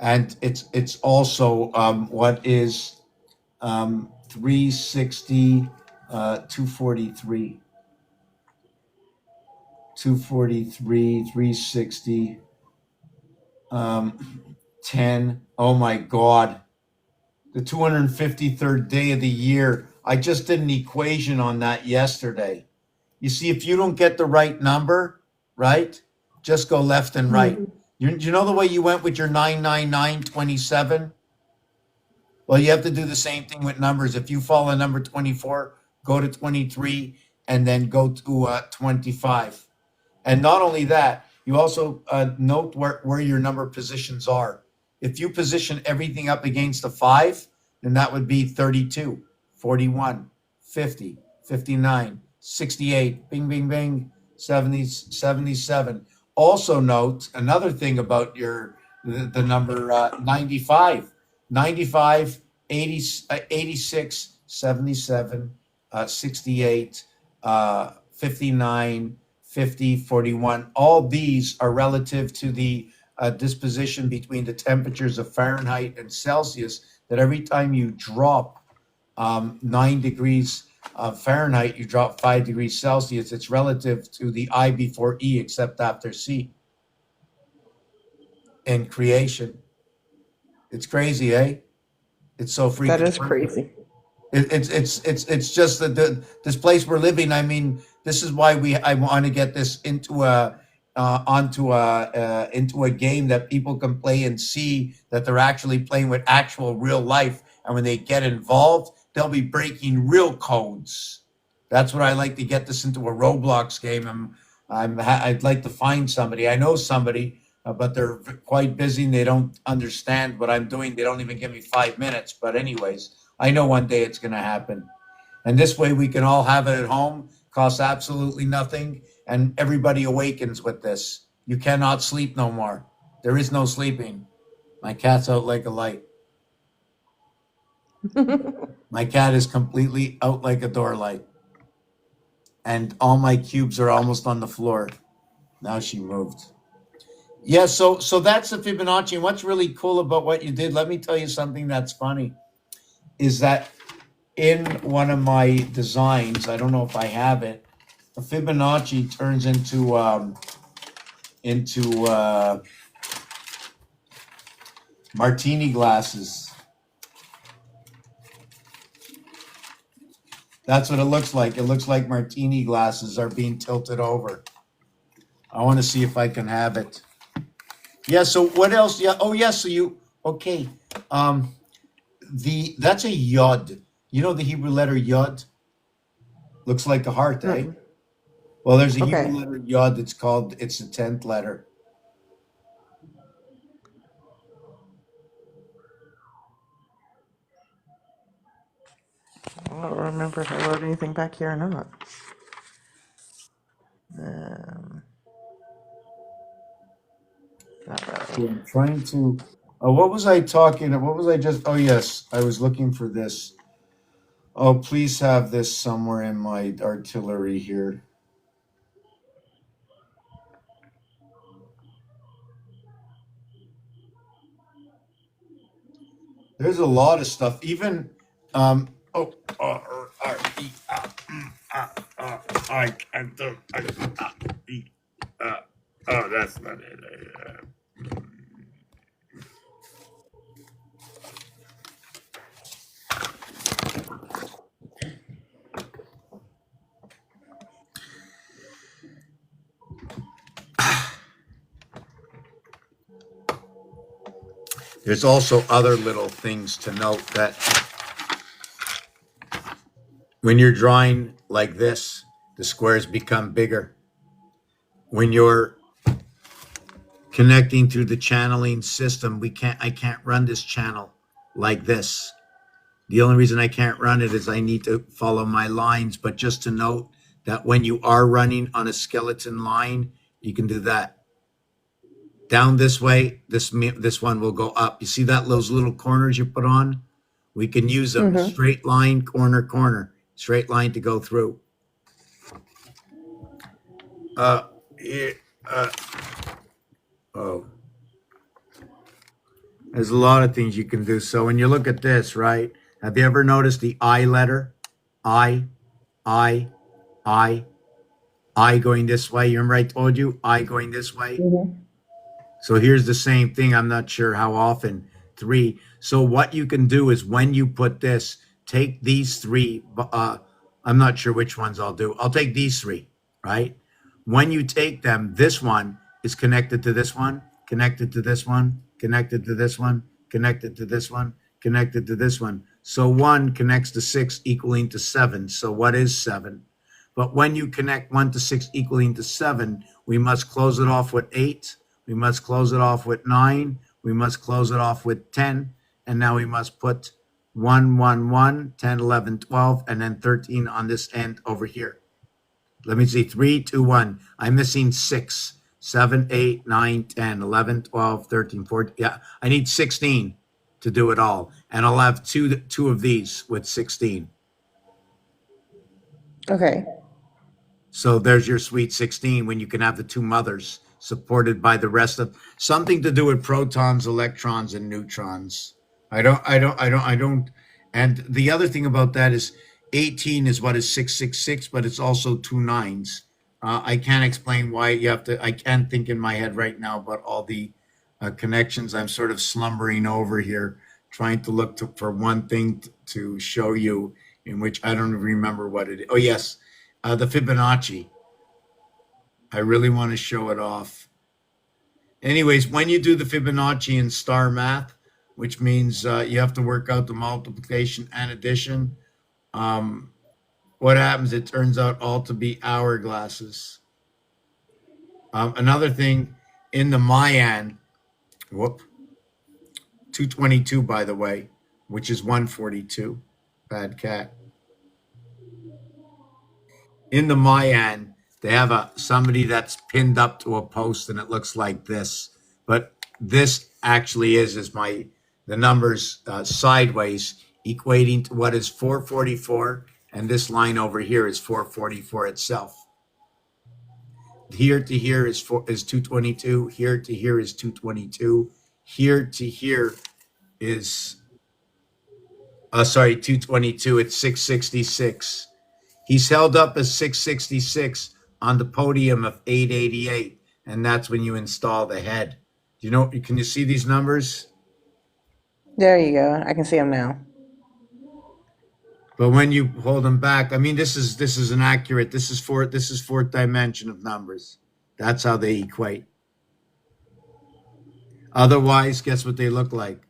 A: it's also what is 360, 243. 243, 360, 10. Oh my God. The 253rd day of the year. I just did an equation on that yesterday. You see, if you don't get the right number, right, just go left and right. You know the way you went with your 99927? Well, you have to do the same thing with numbers. If you fall on number 24, go to 23 and then go to 25. And not only that, you also note where your number positions are. If you position everything up against a 5, then that would be 32, 41, 50, 59, 68, bing, bing, bing, 70, 77. Also note another thing about the number 95. 95, 80, 86, 77, 68, 59, 50, 41. All these are relative to the disposition between the temperatures of Fahrenheit and Celsius, that every time you drop 9 degrees Fahrenheit, you drop 5 degrees Celsius. It's relative to the I before E except after C in creation. It's crazy, eh? It's so freaking
I: That is
A: perfect.
I: crazy.
A: It's just that this place we're living. I mean, this is why I want to get this into a game that people can play and see that they're actually playing with actual real life. And when they get involved, they'll be breaking real codes. That's what I like to get this into a Roblox game. I'd like to find somebody. I know somebody, but they're quite busy and they don't understand what I'm doing. They don't even give me 5 minutes. But anyways, I know one day it's going to happen. And this way we can all have it at home, costs absolutely nothing, and everybody awakens with this. You cannot sleep no more. There is no sleeping. My cat's out like a light. My cat is completely out like a door light. And all my cubes are almost on the floor. Now she moved. Yeah, so that's the Fibonacci. And what's really cool about what you did, let me tell you something that's funny, is that in one of my designs, I don't know if I have it, the Fibonacci turns into martini glasses. That's what it looks like. It looks like martini glasses are being tilted over. I want to see if I can have it. Yeah, so what else? Yeah, oh yeah, so you okay. That's a yod. You know the Hebrew letter yod? Looks like a heart, eh? Well, there's a Hebrew letter yod. It's the 10th letter.
J: I don't remember if I wrote anything back here or not. Not
A: So
J: really.
A: I'm trying to. What was I talking? What was I just? Oh yes, I was looking for this. Oh, please have this somewhere in my artillery here. There's a lot of stuff. Even oh I don't oh that's not it. There's also other little things to note that when you're drawing like this, the squares become bigger. When you're connecting through the channeling system, I can't run this channel like this. The only reason I can't run it is I need to follow my lines. But just to note that when you are running on a skeleton line, you can do that. Down this way, this one will go up. You see those little corners you put on? We can use them. Straight line, corner, corner. Straight line to go through. Oh. There's a lot of things you can do. So when you look at this, right? Have you ever noticed the I letter? I, I, I going this way. You remember I told you I going this way? So here's the same thing. I'm not sure how often. 3. So what you can do is when you put this, take these 3. I'm not sure which ones I'll do. I'll take these 3, right? When you take them, this one is connected to this one, connected to this one, connected to this one, connected to this one, connected to this one. So 1 connects to 6 equaling to 7. So what is 7? But when you connect 1 to 6 equaling to 7, we must close it off with 8. We must close it off with 9. We must close it off with 10. And now we must put 1, 1, 1, 10, 11, 12, and then 13 on this end over here. Let me see. 3, 2, 1. I'm missing 6, 7, 8, 9, 10, 11, 12, 13, 14. Yeah, I need 16 to do it all. And I'll have two of these with 16.
J: Okay.
A: So there's your sweet 16 when you can have the 2 mothers supported by the rest of something to do with protons, electrons, and neutrons. I don't. And the other thing about that is 18 is what is 666, but it's also 2 9s. I can't explain why you have to. I can't think in my head right now about all the connections. I'm sort of slumbering over here, trying to look for one thing to show you in which I don't remember what it is. Oh, yes, the Fibonacci. I really want to show it off. Anyways, when you do the Fibonacci in star math, which means you have to work out the multiplication and addition, what happens? It turns out all to be hourglasses. Another thing in the Mayan, whoop, 222, by the way, which is 142. Bad cat. In the Mayan, they have somebody that's pinned up to a post, and it looks like this. But this actually is the numbers sideways, equating to what is 444, and this line over here is 444 itself. Here to here is 222. Here to here is 222. Here to here is 222. It's 666. He's held up as 666 on the podium of 888, and that's when you install the head. Can you see these numbers?
J: There you go. I can see them now.
A: But when you hold them back, I mean, this is an accurate. This is fourth dimension of numbers. That's how they equate. Otherwise, guess what they look like?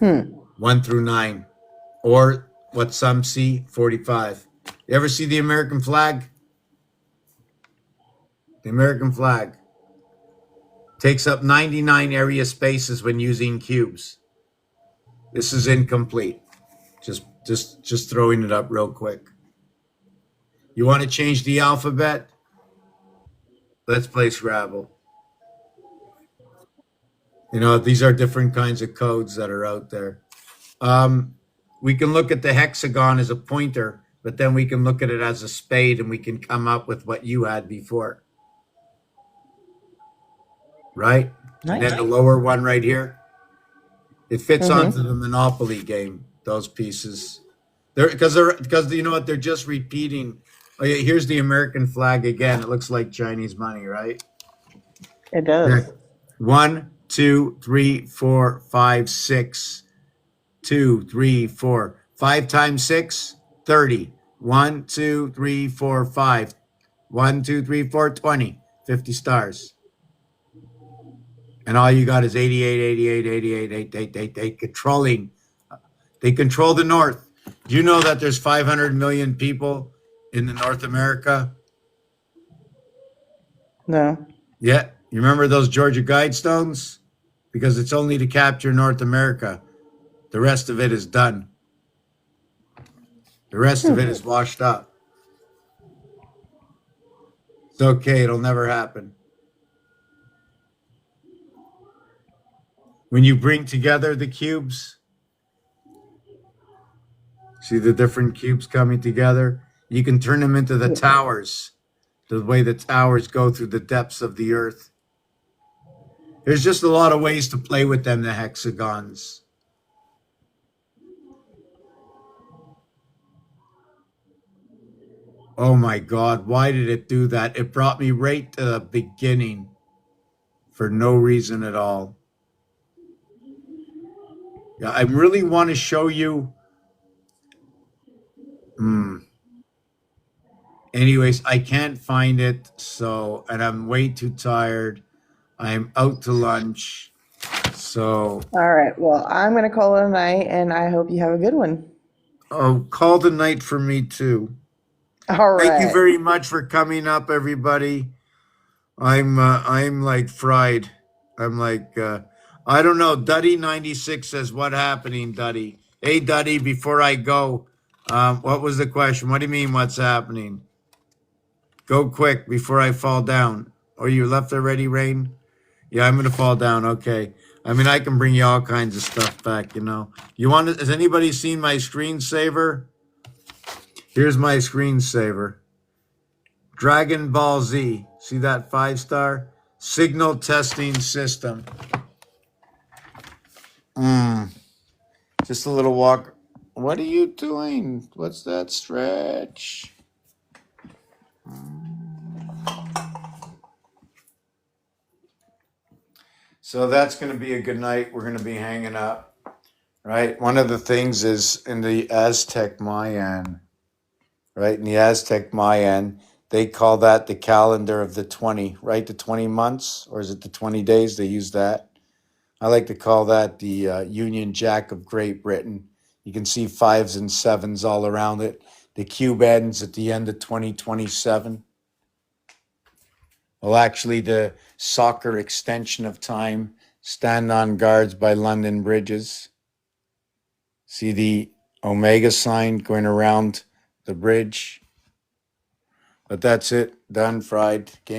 A: 1 through 9, or what some see, 45. You ever see the American flag? The American flag takes up 99 area spaces when using cubes. This is incomplete. Just throwing it up real quick. You want to change the alphabet? Let's play Scrabble. These are different kinds of codes that are out there. We can look at the hexagon as a pointer, but then we can look at it as a spade, and we can come up with what you had before. Right?
J: Nice.
A: And then the lower one right here, it fits onto the Monopoly game, those pieces. Because you know what, they're just repeating. Oh yeah, here's the American flag again. It looks like Chinese money, right?
J: It does.
A: 1, 2, 3, 4, 5, 6. 2, 3, 4. 5 times 6, 30. 1, 2, 3, 4, 5. 1, 2, 3, 4, 20. 50 stars. And all you got is 88, 88, 88, 88, 88, controlling. They control the North. Do you know that there's 500 million people in the North America?
J: No.
A: Yeah. You remember those Georgia Guidestones? Because it's only to capture North America. The rest of it is done. The rest of it is washed up. It's okay. It'll never happen. When you bring together the cubes, see the different cubes coming together? You can turn them into the towers, the way the towers go through the depths of the earth. There's just a lot of ways to play with them, the hexagons. Oh my God, why did it do that? It brought me right to the beginning for no reason at all. Yeah, I really want to show you. Anyways, I can't find it, and I'm way too tired. I'm out to lunch. So,
J: All right. Well, I'm going to call it a night, and I hope you have a good one.
A: call the night for me too.
J: All right.
A: Thank you very much for coming up, everybody. I'm like fried. I'm like, I don't know. Duddy96 says, "What happening, Duddy?" Hey, Duddy. Before I go, what was the question? What do you mean? What's happening? Go quick before I fall down. Oh, you left already, Rain? Yeah, I'm gonna fall down. Okay. I mean, I can bring you all kinds of stuff back. You want to? Has anybody seen my screensaver? Here's my screensaver. Dragon Ball Z. See that 5-star? Signal testing system. Just a little walk. What are you doing? What's that stretch? So that's going to be a good night. We're going to be hanging up, right? One of the things is in the Aztec Mayan, right? In the Aztec Mayan, they call that the calendar of the 20, right? The 20 months, or is it the 20 days? They use that. I like to call that the Union Jack of Great Britain. You can see 5s and 7s all around it. The cube ends at the end of 2027. Well, actually, the soccer extension of time, stand on guards by London bridges. See the Omega sign going around the bridge. But that's it. Done, fried. Game